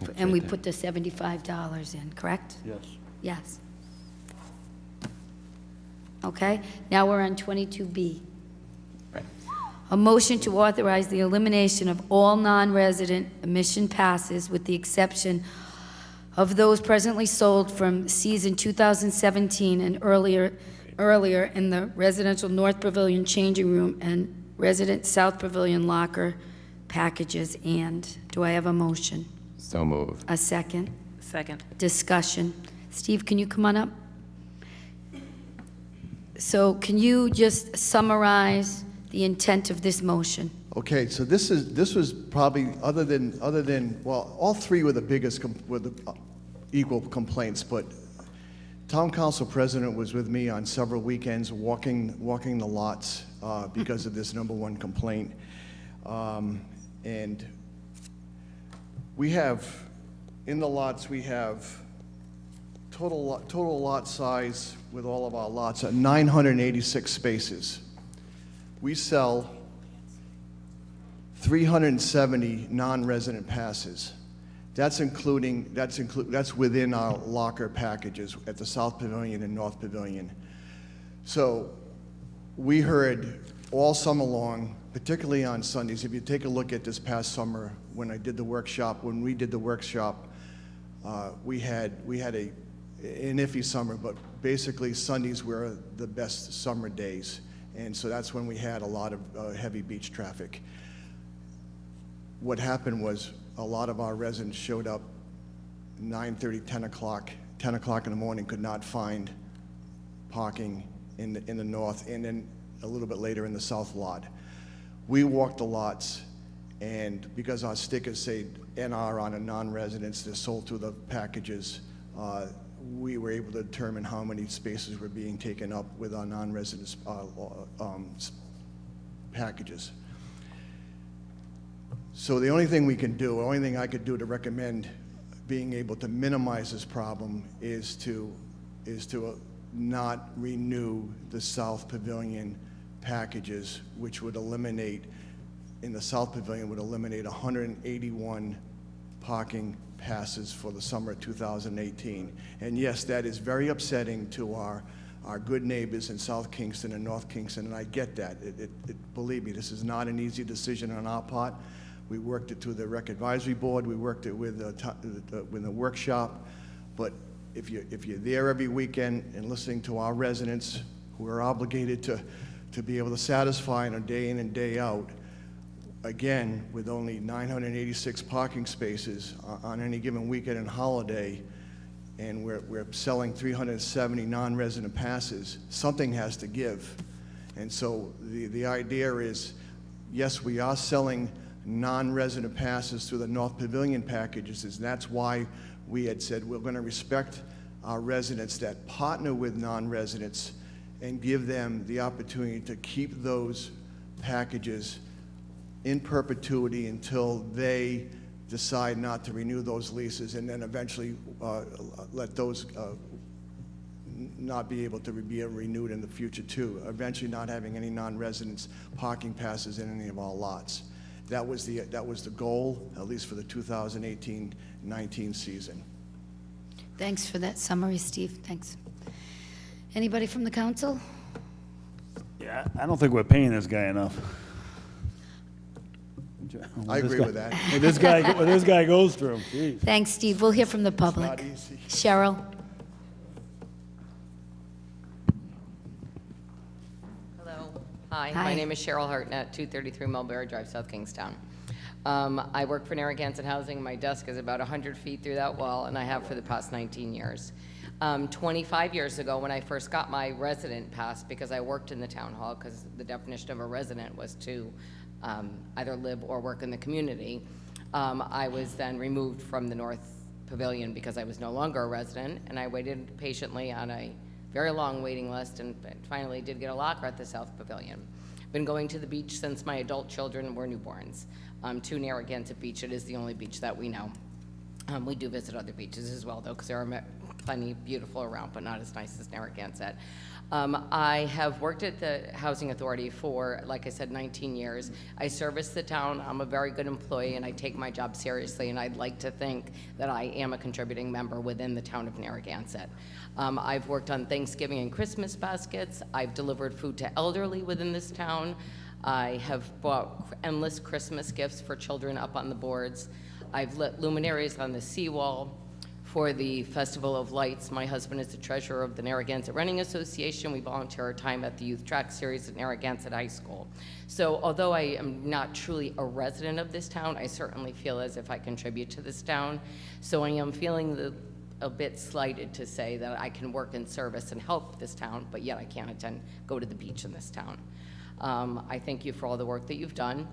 And right we there. put the $75 in, correct? Yes. Yes. Okay, now we're on 22B. Right. A motion to authorize the elimination of all non-resident admission passes with the exception of those presently sold from season 2017 and earlier in the residential North Pavilion changing room and resident South Pavilion locker packages. And do I have a motion? So moved. A second? Second. Discussion. Steve, can you come on up? So can you just summarize the intent of this motion? Okay, so this was probably, other than, well, all three were the biggest, equal complaints, but Town Council President was with me on several weekends walking the lots because of this number one complaint. And we have, in the lots, we have total lot size with all of our lots at 986 spaces. We sell 370 non-resident passes. That's within our locker packages at the South Pavilion and North Pavilion. So we heard all summer long, particularly on Sundays, if you take a look at this past summer when we did the workshop, we had a an iffy summer, but basically Sundays were the best summer days. And so that's when we had a lot of heavy beach traffic. What happened was a lot of our residents showed up 9:30, 10 o'clock in the morning, could not find parking in the north, and then a little bit later in the south lot. We walked the lots, and because our stickers say NR on a non-residents, they're sold through the packages, we were able to determine how many spaces were being taken up with our non-residents packages. So the only thing we can do, the only thing I could do to recommend being able to minimize this problem is to not renew the South Pavilion packages, which would eliminate, in the South Pavilion, would eliminate 181 parking passes for the summer of 2018. And yes, that is very upsetting to our good neighbors in South Kingston and North Kingston, and I get that. Believe me, this is not an easy decision on our part. We worked it through the Rec Advisory Board, we worked it with the workshop, but if you're there every weekend and listening to our residents who are obligated to be able to satisfy on a day in and day out, again, with only 986 parking spaces on any given weekend and holiday, and we're selling 370 non-resident passes, something has to give. And so the idea is, yes, we are selling non-resident passes through the North Pavilion packages, and that's why we had said we're going to respect our residents that partner with non-residents and give them the opportunity to keep those packages in perpetuity until they decide not to renew those leases, and then eventually let those not be able to be renewed in the future too, eventually not having any non-residents parking passes in any of our lots. That was the goal, at least for the 2018-19 season. Thanks for that summary, Steve. Thanks. Anybody from the council? Yeah, I don't think we're paying this guy enough. I agree with that. What this guy goes through. Jeez. Thanks, Steve. We'll hear from the public. Not easy. Cheryl? Hello. Hi. Hi. My name is Cheryl Hartnett, 233 Mulberry Drive, South Kingstown. I work for Narragansett Housing. My desk is about 100 feet through that wall, and I have for the past 19 years. 25 years ago, when I first got my resident pass, because I worked in the town hall, because the definition of a resident was to either live or work in the community, I was then removed from the North Pavilion because I was no longer a resident, and I waited patiently on a very long waiting list and finally did get a locker at the South Pavilion. Been going to the beach since my adult children were newborns. To Narragansett Beach, it is the only beach that we know. We do visit other beaches as well, though, because there are plenty beautiful around, but not as nice as Narragansett. I have worked at the Housing Authority for, like I said, 19 years. I service the town. I'm a very good employee, and I take my job seriously, and I'd like to think that I am a contributing member within the town of Narragansett. I've worked on Thanksgiving and Christmas baskets. I've delivered food to elderly within this town. I have bought endless Christmas gifts for children up on the boards. I've lit luminaries on the seawall for the Festival of Lights. My husband is the treasurer of the Narragansett Running Association. We volunteer our time at the Youth Track Series at Narragansett High School. So although I am not truly a resident of this town, I certainly feel as if I contribute to this town. So I am feeling a bit slighted to say that I can work in service and help this town, but yet I can't go to the beach in this town. I thank you for all the work that you've done,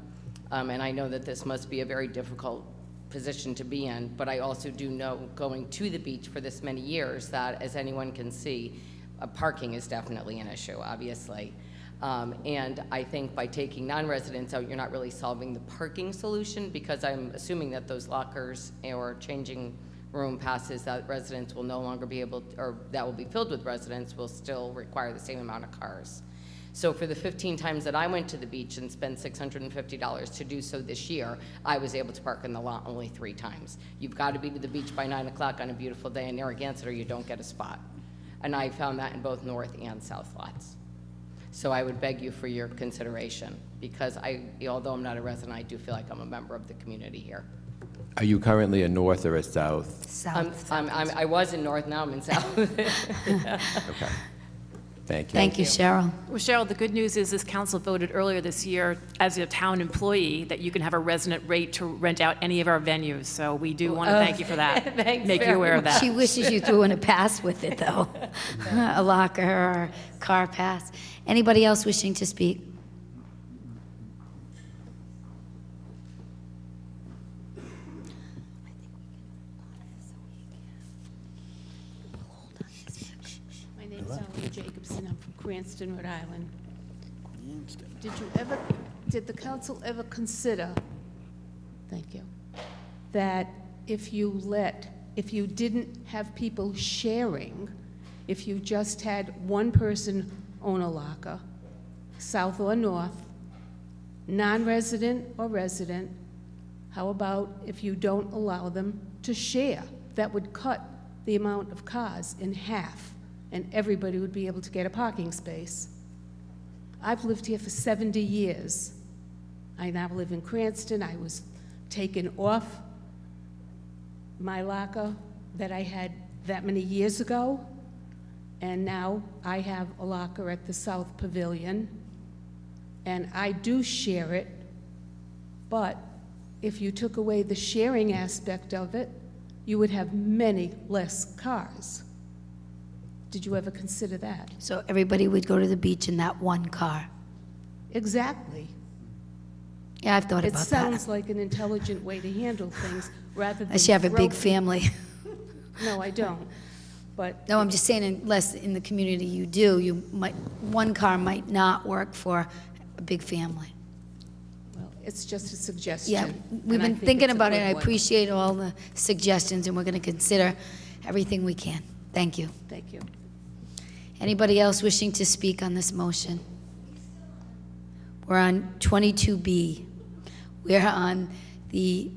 and I know that this must be a very difficult position to be in, but I also do know, going to the beach for this many years, that as anyone can see, parking is definitely an issue, obviously. And I think by taking non-residents out, you're not really solving the parking solution, because I'm assuming that those lockers or changing room passes that residents will no longer be able, or that will be filled with residents, will still require the same amount of cars. So for the 15 times that I went to the beach and spent $650 to do so this year, I was able to park in the lot only 3 times. You've got to be to the beach by 9 o'clock on a beautiful day in Narragansett or you don't get a spot. And I found that in both north and south lots. So I would beg you for your consideration, because although I'm not a resident, I do feel like I'm a member of the community here. Are you currently a north or a south? South. I was in North, now I'm in South. Okay. Thank you. Thank you, Cheryl. Well, Cheryl, the good news is this council voted earlier this year as a town employee that you can have a resident rate to rent out any of our venues. So we do want to thank you for that. Thanks Make you very aware of that. She wishes you threw in a pass with it, though. A locker or car pass. Anybody else wishing to speak? My name's Ellen Jacobson. I'm from Cranston, Rhode Island. Did the council ever consider, thank you, that if you didn't have people sharing, if you just had one person own a locker, south or north, non-resident or resident, how about if you don't allow them to share? That would cut the amount of cars in half, and everybody would be able to get a parking space. I've lived here for 70 years. I now live in Cranston. I was taken off my locker that I had that many years ago, and now I have a locker at the South Pavilion, and I do share it, but if you took away the sharing aspect of it, you would have many less cars. Did you ever consider that? So everybody would go to the beach in that one car. Exactly. Yeah, I've thought It about that. sounds like an intelligent way to handle things, rather than Unless you have a big throw- family. No, I don't. But No, I'm just saying, unless in the community you do, one car might not work for a big family. well, it's just a suggestion. Yeah, we've and I been think thinking it's a about it, good and I one. appreciate all the suggestions, and we're going to consider everything we can. Thank you. Thank you. Anybody else wishing to speak on this motion? We're on 22B. We're on the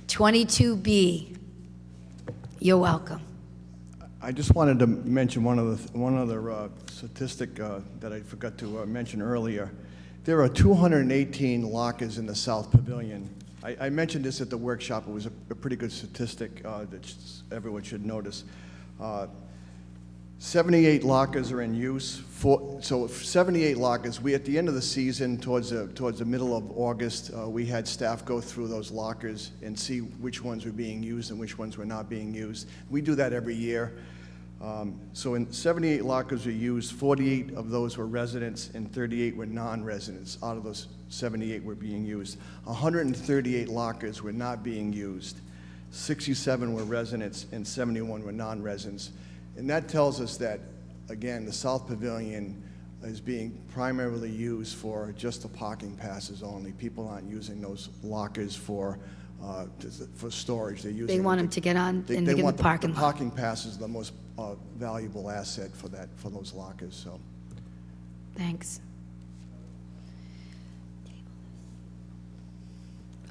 22B. You're welcome. I just wanted to mention one other statistic that I forgot to mention earlier. There are 218 lockers in the South Pavilion. I mentioned this at the workshop. It was a pretty good statistic that everyone should notice. 78 lockers are in use. So 78 lockers. We, at the end of the season, towards the middle of August, we had staff go through those lockers and see which ones were being used and which ones were not being used. We do that every year. So in 78 lockers were used, 48 of those were residents and 38 were non-residents. Out of those 78 were being used. 138 lockers were not being used. 67 were residents and 71 were non-residents. And that tells us that, again, the South Pavilion is being primarily used for just the parking passes only. People aren't using those lockers for storage. They're using They want them to get on and get in the parking lot. The parking pass is the most valuable asset for those lockers. So, Thanks.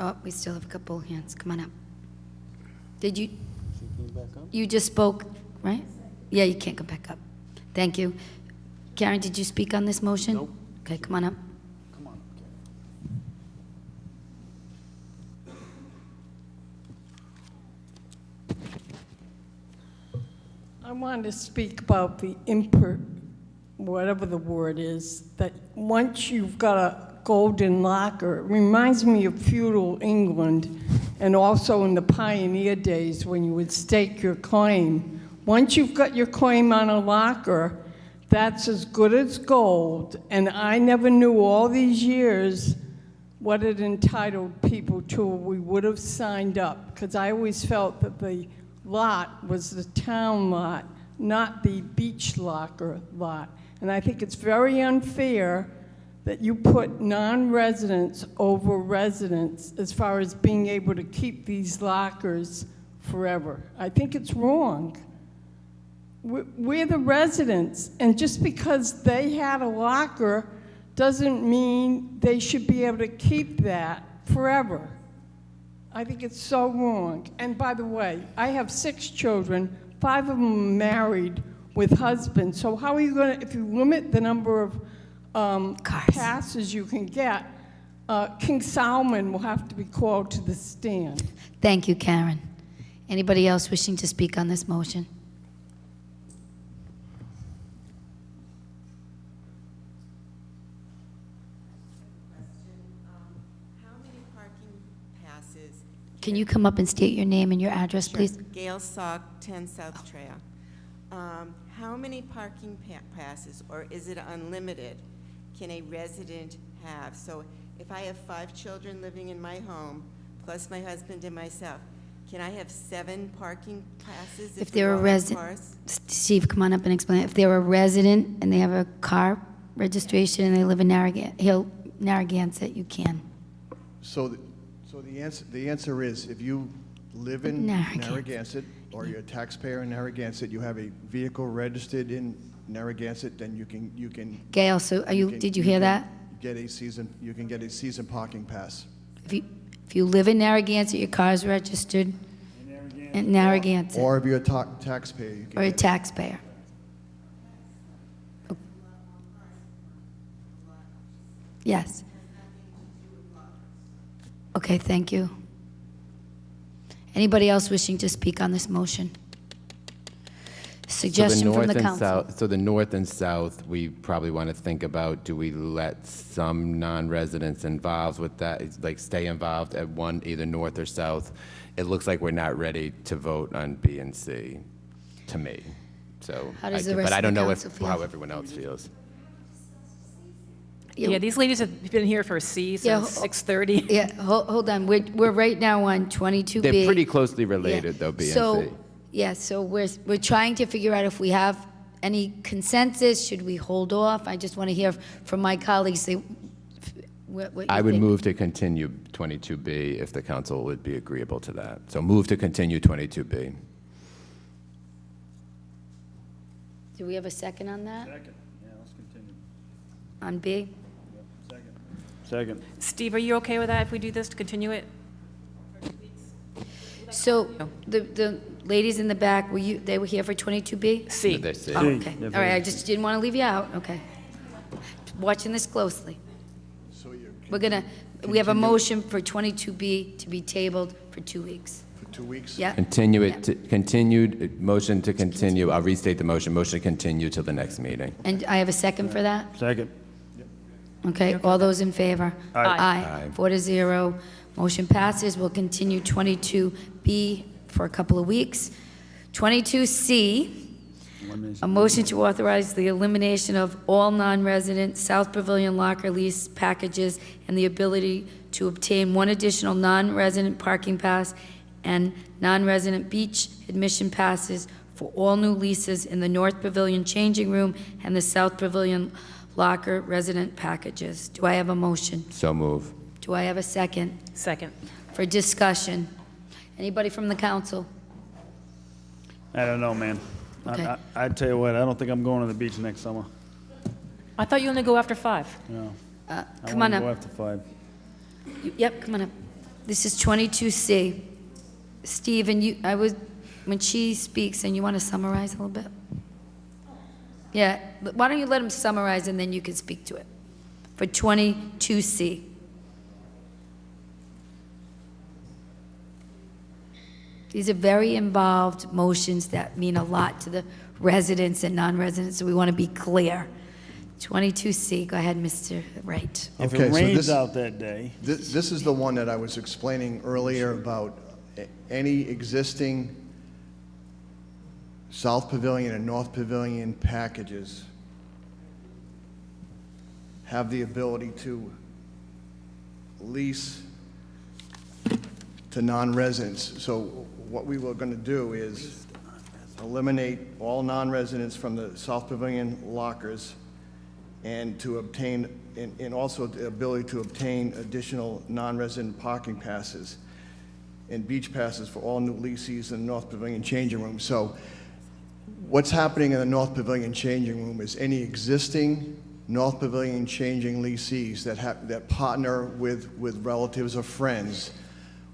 Oh, we still have a couple hands. Come on up. Did you? You just spoke, right? Yeah, you can't come back up. Thank you. Karen, did you speak on this motion? Nope. Okay, come on up. I wanted to speak about the whatever the word is, that once you've got a golden locker, it reminds me of feudal England and also in the pioneer days when you would stake your claim. Once you've got your claim on a locker, that's as good as gold. And I never knew all these years what it entitled people to. We would have signed up, because I always felt that the lot was the town lot, not the beach locker lot. And I think it's very unfair that you put non-residents over residents as far as being able to keep these lockers forever. I think it's wrong. We're the residents, and just because they had a locker doesn't mean they should be able to keep that forever. I think it's so wrong. And by the way, I have 6 children, 5 of them are married with husbands. So how are you going to, if you limit the number of passes you can get, King Solomon will have to be called to the stand. Thank you, Karen. Anybody else wishing to speak on this motion? How many parking passes? Can you come up and state your name and your address, Sure. please? Gail Salk, 10 South Trail. How many parking passes, or is it unlimited, can a resident have? So if I have 5 children living in my home, plus my husband and myself, can I have 7 parking passes If we they're a all have resident, cars? Steve, come on up and explain. If they're a resident and they have a car registration and they live in Narragansett, you can. So the answer is, if you live in Narragansett, or you're a taxpayer in Narragansett, you have a vehicle registered in Narragansett, then you can. Gail, so are you, did you hear that? You can get a season parking pass. If you live in Narragansett, your car is registered in Narragansett. Or if you're a taxpayer, you can. Or a get- taxpayer. Yes. Okay, thank you. Anybody else wishing to speak on this motion? Suggestion from the council. So the north and south, we probably want to think about, do we let some non-residents involved with that, like stay involved at one, either north or south? It looks like we're not ready to vote on B and C, to me. So, How does the rest but I of don't the know council feel? how everyone else feels. Yeah, these ladies have been here for C Yeah, since 6:30. Yeah, hold on, we're right now on 22B. They're pretty closely related, though, B and C. Yeah, so we're trying to figure out if we have any consensus, should we hold off? I just want to hear from my colleagues, what you I would think. move to continue 22B if the council would be agreeable to that. So move to continue 22B. Do we have a second on that? Second, yeah, let's continue. On B? Second. Steve, are you okay with that if we do this, to continue it? So the ladies in the back, they were here for 22B? C. They're C. Oh, okay. All right, I just didn't want to leave you out, okay. Watching this closely. We have a motion for 22B to be tabled for 2 weeks. For 2 weeks? Yeah? Continue it, continued, motion to continue, I'll restate the motion to continue till the next meeting. And I have a second for that? Second. Okay, all those in favor? Aye. Aye. 4-0. Motion passes. We'll continue 22B for a couple of weeks. 22C, a motion to authorize the elimination of all non-resident South Pavilion locker lease packages and the ability to obtain one additional non-resident parking pass and non-resident beach admission passes for all new leases in the North Pavilion changing room and the South Pavilion locker resident packages. Do I have a motion? So move. Do I have a second? Second. For discussion. Anybody from the council? I don't know, man. Okay. I tell you what, I don't think I'm going to the beach next summer. I thought you only go after 5. No. Come on I up. want to go after 5. Yep, come on up. This is 22C. Steve, and when she speaks, and you want to summarize a little bit? Yeah, why don't you let him summarize and then you can speak to it? For 22C. These are very involved motions that mean a lot to the residents and non-residents, so we want to be clear. 22C, go ahead, Mr. Wright. If Okay, it so rains this- out that day, This is the one that I was explaining earlier about any existing South Pavilion and North Pavilion packages have the ability to lease to non-residents. So what we were going to do is eliminate all non-residents from the South Pavilion lockers and to obtain, and also the ability to obtain additional non-resident parking passes and beach passes for all new leases in the North Pavilion changing room. So what's happening in the North Pavilion changing room is any existing North Pavilion changing lessees that partner with relatives or friends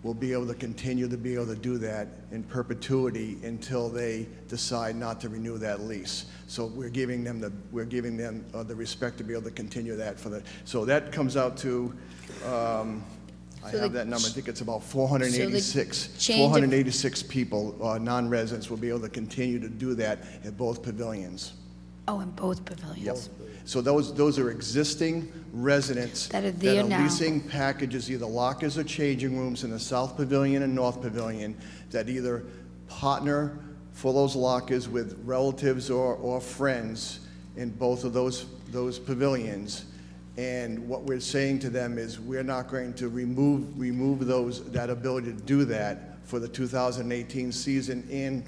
will be able to continue to be able to do that in perpetuity until they decide not to renew that lease. So we're giving them the respect to be able to continue that so that comes out to I So have the that number, I ch- think it's about so 486. the change of- 486 people, non-residents, will be able to continue to do that at both pavilions. Oh, in both pavilions. So those are existing residents That are there now. leasing packages, either lockers or changing rooms in the South Pavilion and North Pavilion, that either partner for those lockers with relatives or friends in both of those pavilions. And what we're saying to them is, we're not going to remove that ability to do that for the 2018 season and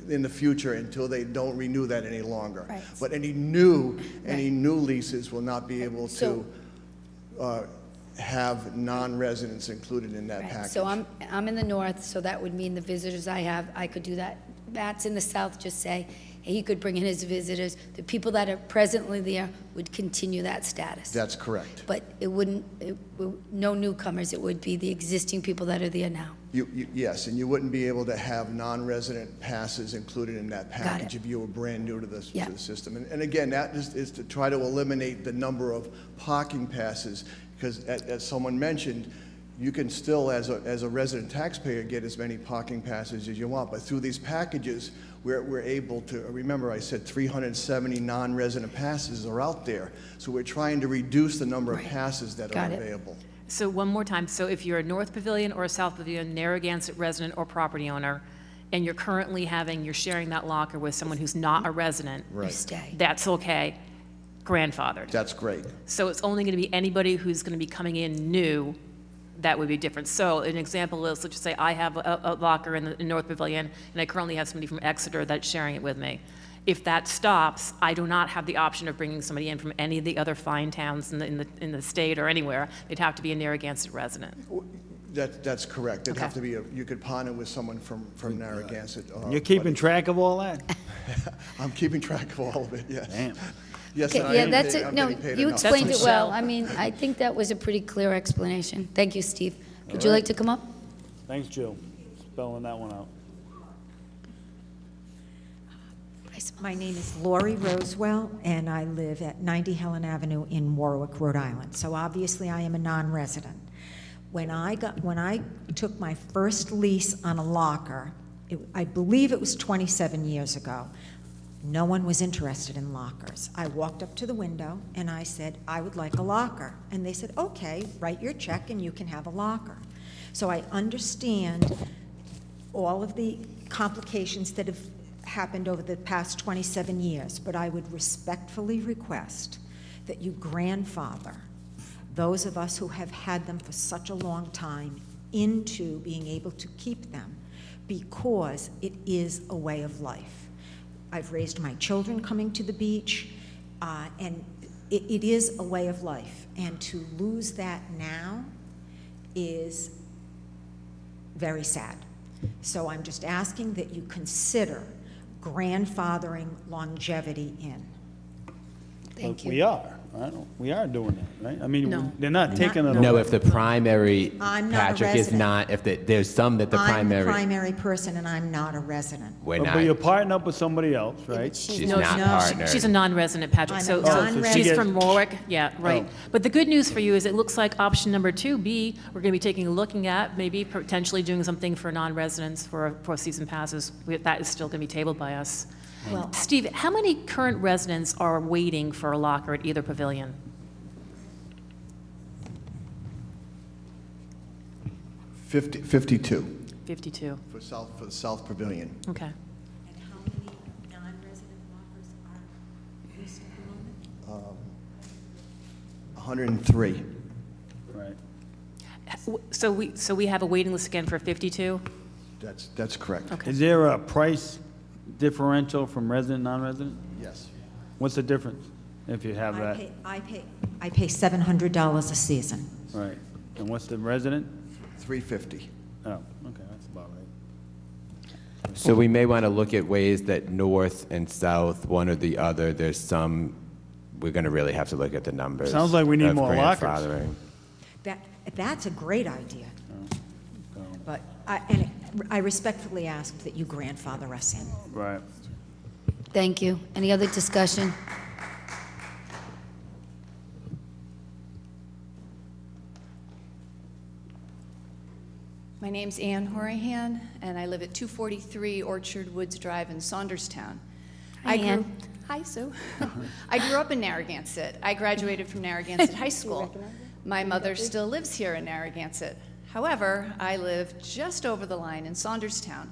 in the future until they don't renew that any longer. Right. But any new leases will not be able to have non-residents included in that Right, package. so I'm in the north, so that would mean the visitors I have, I could do that. Matt's in the south, just say, hey, he could bring in his visitors. The people that are presently there would continue that status. That's correct. But no newcomers, it would be the existing people that are there now. Yes, and you wouldn't be able to have non-resident passes included in that package if you were brand new to the system. And again, that is to try to eliminate the number of parking passes, because as someone mentioned, you can still, as a resident taxpayer, get as many parking passes as you want, but through these packages, we're able to, remember I said 370 non-resident passes are out there, so we're trying to reduce the number of passes that are available. So one more time, so if you're a North Pavilion or a South Pavilion, Narragansett resident or property owner, and you're currently you're sharing that locker with someone who's not a resident, Right. Stay. that's okay, grandfathered. That's great. So it's only going to be anybody who's going to be coming in new that would be different. So an example is, let's just say I have a locker in the North Pavilion, and I currently have somebody from Exeter that's sharing it with me. If that stops, I do not have the option of bringing somebody in from any of the other fine towns in the state or anywhere. They'd have to be a Narragansett resident. That's correct. It'd have to be, you could partner with someone from Narragansett. You're keeping track of all that? I'm keeping track of all of it, yes. Damn. Yes, Okay, and I yeah, am that's getting- it. I'm No, getting paid you enough. explained it well. Michelle. I mean, I think that was a pretty clear explanation. Thank you, Steve. Would you like to come up? Thanks, Jill, spelling that one out. My name is Lori Rosewell, and I live at 90 Helen Avenue in Warwick, Rhode Island. So obviously, I am a non-resident. When I took my first lease on a locker, I believe it was 27 years ago, no one was interested in lockers. I walked up to the window and I said, I would like a locker. And they said, okay, write your check and you can have a locker. So I understand all of the complications that have happened over the past 27 years, but I would respectfully request that you grandfather those of us who have had them for such a long time into being able to keep them, because it is a way of life. I've raised my children coming to the beach, and it is a way of life. And to lose that now is very sad. So I'm just asking that you consider grandfathering longevity in. Thank you. We are, right? We are doing that, right? I mean, No. they're not taking it No, away. if the primary, I'm not a Patrick, is resident. not, there's some that the I'm the primary, primary person, and I'm not a resident. we're But you're not, partnering up with somebody else, right? she's No, not no, partnered. She's a non-resident, Patrick. I'm a So non-resident. she's gets- from Warwick, yeah, right. Oh. But the good news for you is it looks like option number 2B, we're going to be looking at maybe potentially doing something for non-residents for season passes. That is still going to be tabled by us. Well, Steve, how many current residents are waiting for a locker at either pavilion? 52 52. for the South Pavilion. Okay. and how many non-resident lockers are leased at the moment? 103. Right. So we have a waiting list again for 52? That's correct. Okay. Is there a price differential from resident, non-resident? Yes. What's the difference, if you have that? I pay $700 a season. Right. And what's the resident? 350. Oh, okay, that's about right. So we may want to look at ways that north and south, one or the other, there's some, we're going to really have to look at the numbers. Sounds like we need of more lockers. grandfathering. That's a great idea. Oh. But I respectfully ask that you grandfather us in. Right. Thank you. Any other discussion? My name's Ann Horahan, and I live at 243 Orchard Woods Drive in Saunderstown. Hi, Ann. Hi, Sue. I grew up in Narragansett. I graduated from Narragansett High School. My mother still lives here in Narragansett. However, I live just over the line in Saunderstown.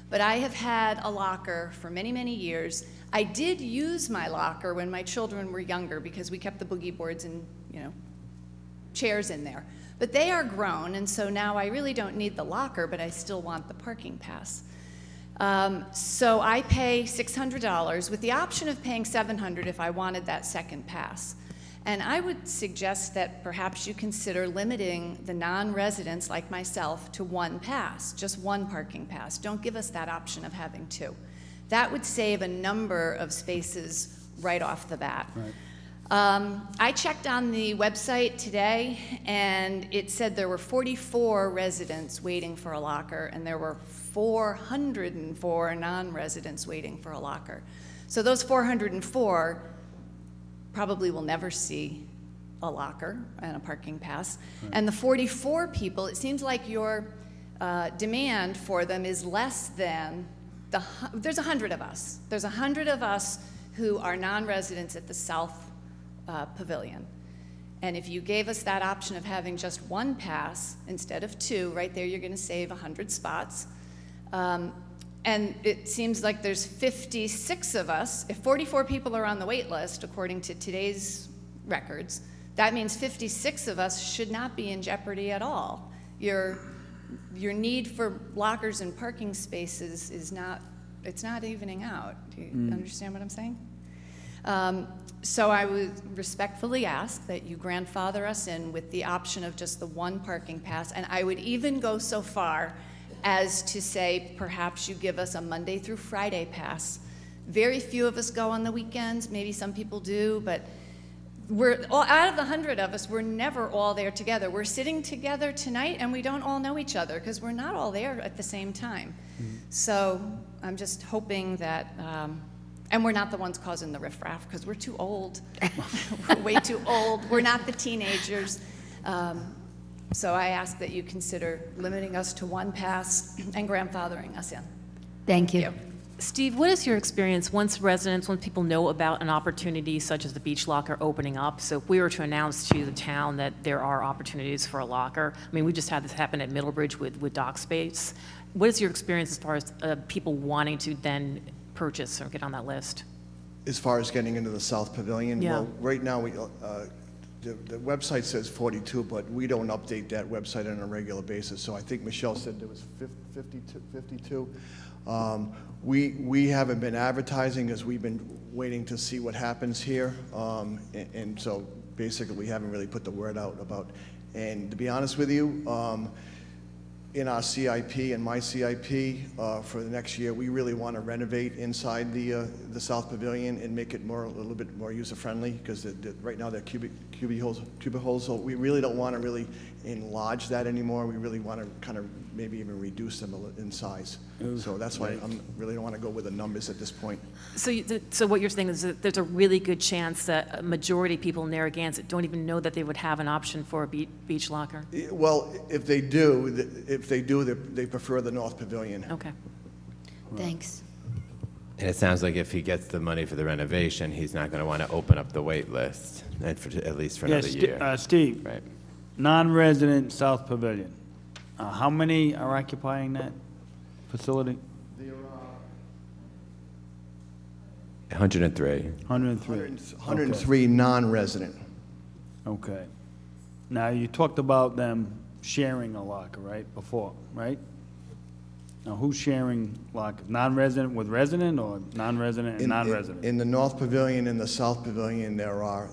But I have had a locker for many, many years. I did use my locker when my children were younger because we kept the boogie boards and, chairs in there. But they are grown, and so now I really don't need the locker, but I still want the parking pass. So I pay $600 with the option of paying $700 if I wanted that second pass. And I would suggest that perhaps you consider limiting the non-residents like myself to one pass, just one parking pass. Don't give us that option of having two. That would save a number of spaces right off the bat. Right. I checked on the website today, and it said there were 44 residents waiting for a locker, and there were 404 non-residents waiting for a locker. So those 404 probably will never see a locker and a parking pass. Right. And the 44 people, it seems like your demand for them is less than there's 100 of us. There's 100 of us who are non-residents at the South Pavilion. And if you gave us that option of having just one pass instead of two, right there you're going to save 100 spots. And it seems like there's 56 of us. If 44 people are on the wait list, according to today's records, that means 56 of us should not be in jeopardy at all. Your need for lockers and parking spaces is not, it's not evening out. Do you understand what I'm saying? So I would respectfully ask that you grandfather us in with the option of just the one parking pass, and I would even go so far as to say perhaps you give us a Monday through Friday pass. Very few of us go on the weekends, maybe some people do, but we're all, out of the 100 of us, we're never all there together. We're sitting together tonight and we don't all know each other because we're not all there at the same time. So I'm just hoping that, and we're not the ones causing the riffraff because we're too old. We're way too old. We're not the teenagers. So I ask that you consider limiting us to one pass and grandfathering us in. Thank you. Steve, what is your experience once people know about an opportunity such as the beach locker opening up? So if we were to announce to the town that there are opportunities for a locker, I mean, we just had this happen at Middlebridge with Dock Space. What is your experience as far as people wanting to then purchase or get on that list? As far as getting into the South Pavilion? Yeah. Well, right now, the website says 42, but we don't update that website on a regular basis. So I think Michelle said there was 52. We haven't been advertising as we've been waiting to see what happens here. And so basically we haven't really put the word out about, and to be honest with you, in our CIP and my CIP for the next year, we really want to renovate inside the South Pavilion and make it a little bit more user-friendly because right now they're cubicles, so we really don't want to really enlarge that anymore. We really want to kind of maybe even reduce them in size. So that's why I really don't want to go with the numbers at this point. So what you're saying is that there's a really good chance that a majority of people in Narragansett don't even know that they would have an option for a beach locker? Well, if they do, they prefer the North Pavilion. Okay. Thanks. And it sounds like if he gets the money for the renovation, he's not going to want to open up the wait list, and at least for another year. Steve, right. Non-resident South Pavilion. How many are occupying that facility? There are 103. 103. 103 non-resident. Okay. Now, you talked about them sharing a locker, right, before, right? Now, who's sharing lockers? Non-resident with resident or non-resident and non-resident? In the North Pavilion and the South Pavilion, there are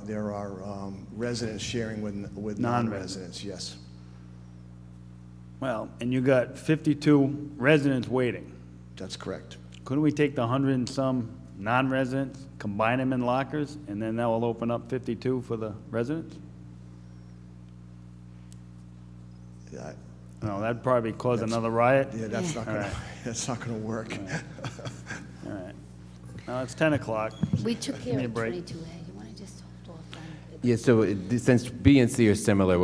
residents sharing with non-residents, yes. Well, and you got 52 residents waiting. That's correct. Couldn't we take the 100 and some non-residents, combine them in lockers, and then that will open up 52 for the residents? Yeah. No, that'd probably cause another riot. Yeah, that's not gonna, All right. that's not gonna work. All right. Now, it's 10 o'clock. We took care Give me a of break. 22A. You want to just hold off on Yeah, so since B and C are similar,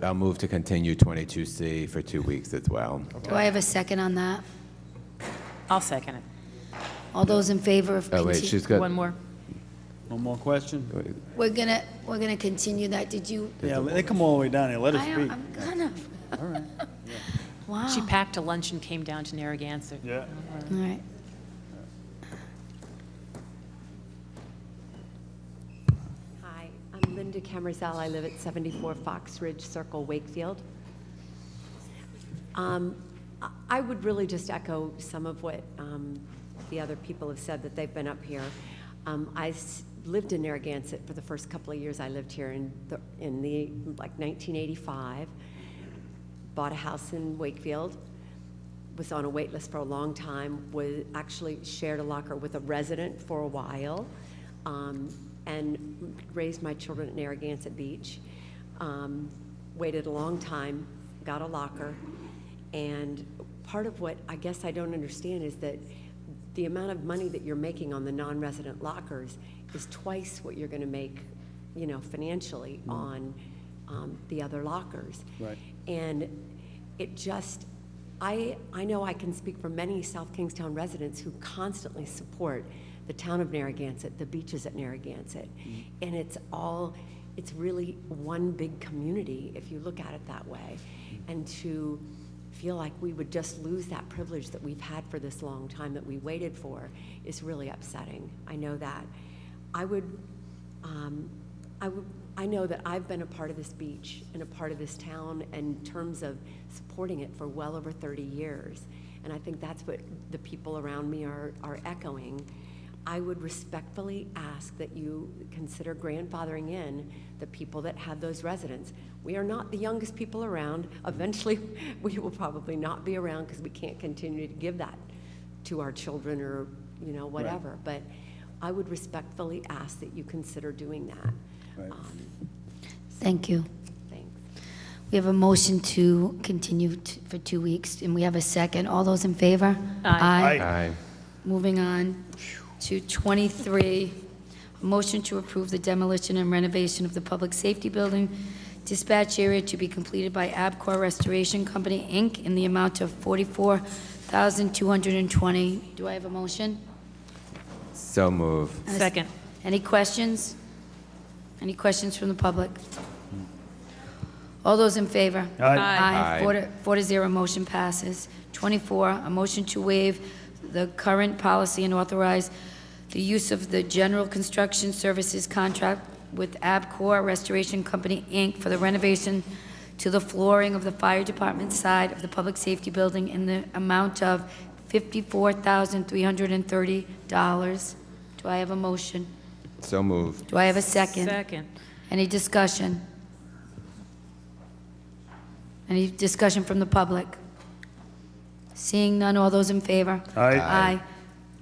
I'll move to continue 22C for 2 weeks as well. Do I have a second on that? I'll second it. All those in favor of Oh, wait, continue? she's got. One more. One more question? We're gonna continue that. Did you? Yeah, they come all the way down here, let us speak. I'm gonna. All right. Wow. She packed a lunch and came down to Narragansett. Yeah. All right. Hi, I'm Linda Camerzell. I live at 74 Fox Ridge Circle, Wakefield. I would really just echo some of what the other people have said that they've been up here. Lived in Narragansett for the first couple of years. I lived here in like 1985. Bought a house in Wakefield. Was on a wait list for a long time. Was actually shared a locker with a resident for a while, and raised my children at Narragansett Beach. Waited a long time. Got a locker. And part of what I guess I don't understand is that the amount of money that you're making on the non-resident lockers is twice what you're going to make, you know, financially on the other lockers. Right. And it just, I know I can speak for many South Kingstown residents who constantly support the town of Narragansett, the beaches at Narragansett. And it's really one big community if you look at it that way. And to feel like we would just lose that privilege that we've had for this long time that we waited for is really upsetting. I know that. I know that I've been a part of this beach and a part of this town in terms of supporting it for well over 30 years. And I think that's what the people around me are echoing. I would respectfully ask that you consider grandfathering in the people that had those residents. We are not the youngest people around. Eventually, we will probably not be around because we can't continue to give that to our children or, you know, whatever. Right. But I would respectfully ask that you consider doing that. Right. Thank you. Thanks. We have a motion to continue for 2 weeks, and we have a second. All those in favor? Aye. Aye. Moving on to 23, a motion to approve the demolition and renovation of the public safety building dispatch area to be completed by Abcor Restoration Company, Inc., in the amount of $44,220. Do I have a motion? So move. Second. Any questions? Any questions from the public? All those in favor? Aye. Aye. 4-0, motion passes. 24, a motion to waive the current policy and authorize the use of the general construction services contract with Abcor Restoration Company, Inc. for the renovation to the flooring of the fire department side of the public safety building in the amount of $54,330. Do I have a motion? So moved. Do I have a second? Second. Any discussion? Any discussion from the public? Seeing none, all those in favor? Aye. Aye.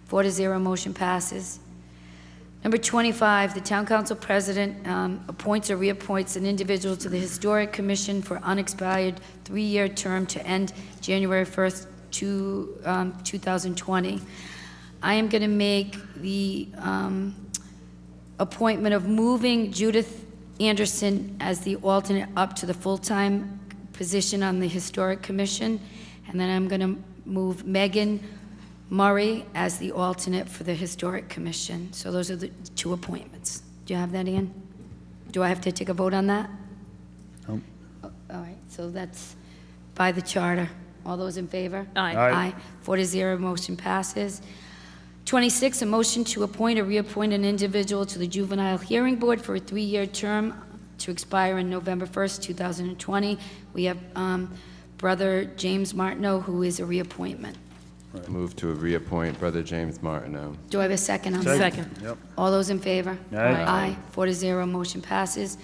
4-0, motion passes. Number 25, the town council president appoints or reappoints an individual to the Historic Commission for unexpired 3-year term to end January 1st, 2020. I am going to make the appointment of moving Judith Anderson as the alternate up to the full-time position on the Historic Commission, and then I'm going to move Megan Murray as the alternate for the Historic Commission. So those are the 2 appointments. Do you have that, Ian? Do I have to take a vote on that? No. All right, so that's by the charter. All those in favor? Aye. Aye. 4-0, motion passes. 26, a motion to appoint or reappoint an individual to the Juvenile Hearing Board for a 3-year term to expire on November 1st, 2020. We have Brother James Martineau, who is a reappointment. Move to reappoint Brother James Martineau. Do I have a second on that? Second. Yep. All those in favor? Aye. 4-0, motion passes.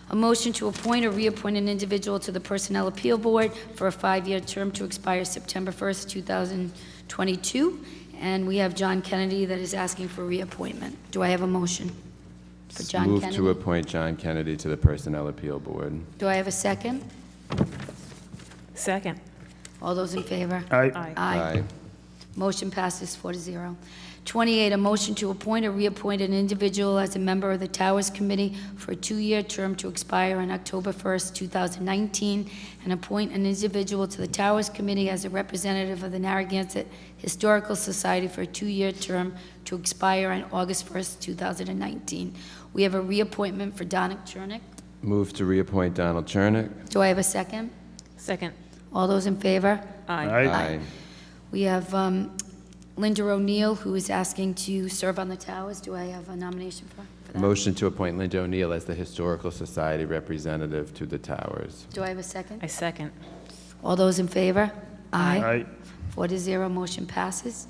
A motion to appoint or reappoint an individual to the Personnel Appeal Board for a 5-year term to expire September 1st, 2022. And we have John Kennedy that is asking for reappointment. Do I have a motion for John Move Kennedy? to appoint John Kennedy to the Personnel Appeal Board. Do I have a second? Second. All those in favor? Aye. Aye. Aye. Motion passes 4-0. 28, a motion to appoint or reappoint an individual as a member of the Towers Committee for a 2-year term to expire on October 1st, 2019, and appoint an individual to the Towers Committee as a representative of the Narragansett Historical Society for a 2-year term to expire on August 1st, 2019. We have a reappointment for Donna Chernick. Move to reappoint Donald Chernick. Do I have a second? Second. All those in favor? Aye. We have Linda O'Neill, who is asking to serve on the Towers. Do I have a nomination for that? Motion to appoint Linda O'Neill as the Historical Society representative to the Towers. Do I have a second? I second. All those in favor? Aye. 4-0, motion passes.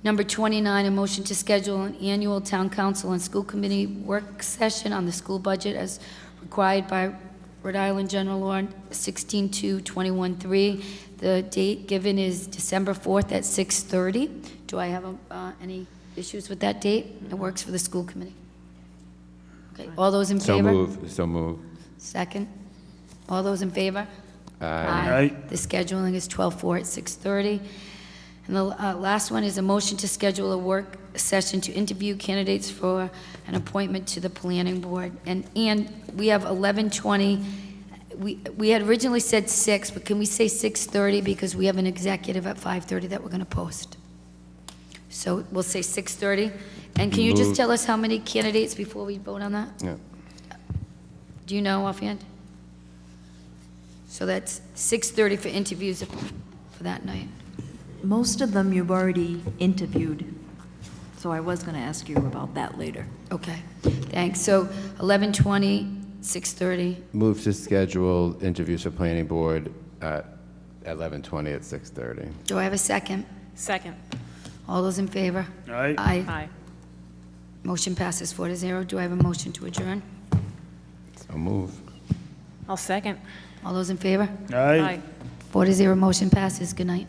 Number 29, a motion to schedule an annual Town Council and School Committee work session on the school budget as required by Rhode Island General Law 16-2-21-3. The date given is December 4th at 6:30. Do I have any issues with that date? It works for the school committee. Okay, all those in favor? So move. Second. All those in favor? Aye. The scheduling is 12-4 at 6:30. And the last one is a motion to schedule a work session to interview candidates for an appointment to the planning board. And we have 11:20. We had originally said 6, but can we say 6:30 because we have an executive at 5:30 that we're going to post. So we'll say 6:30. And can you just Move. tell us how many candidates before we vote on that? Yeah. Do you know offhand? So that's 6:30 for interviews for that night. Most of them you've already interviewed, so I was going to ask you about that later. Okay, thanks. So 11:20, 6:30. Move to schedule interviews for planning board at 11:20 at 6:30. Do I have a second? Second. All those in favor? Aye. Aye. Motion passes 4-0. Do I have a motion to adjourn? So move. I'll second. All those in favor? Aye. 4-0, motion passes. Good night.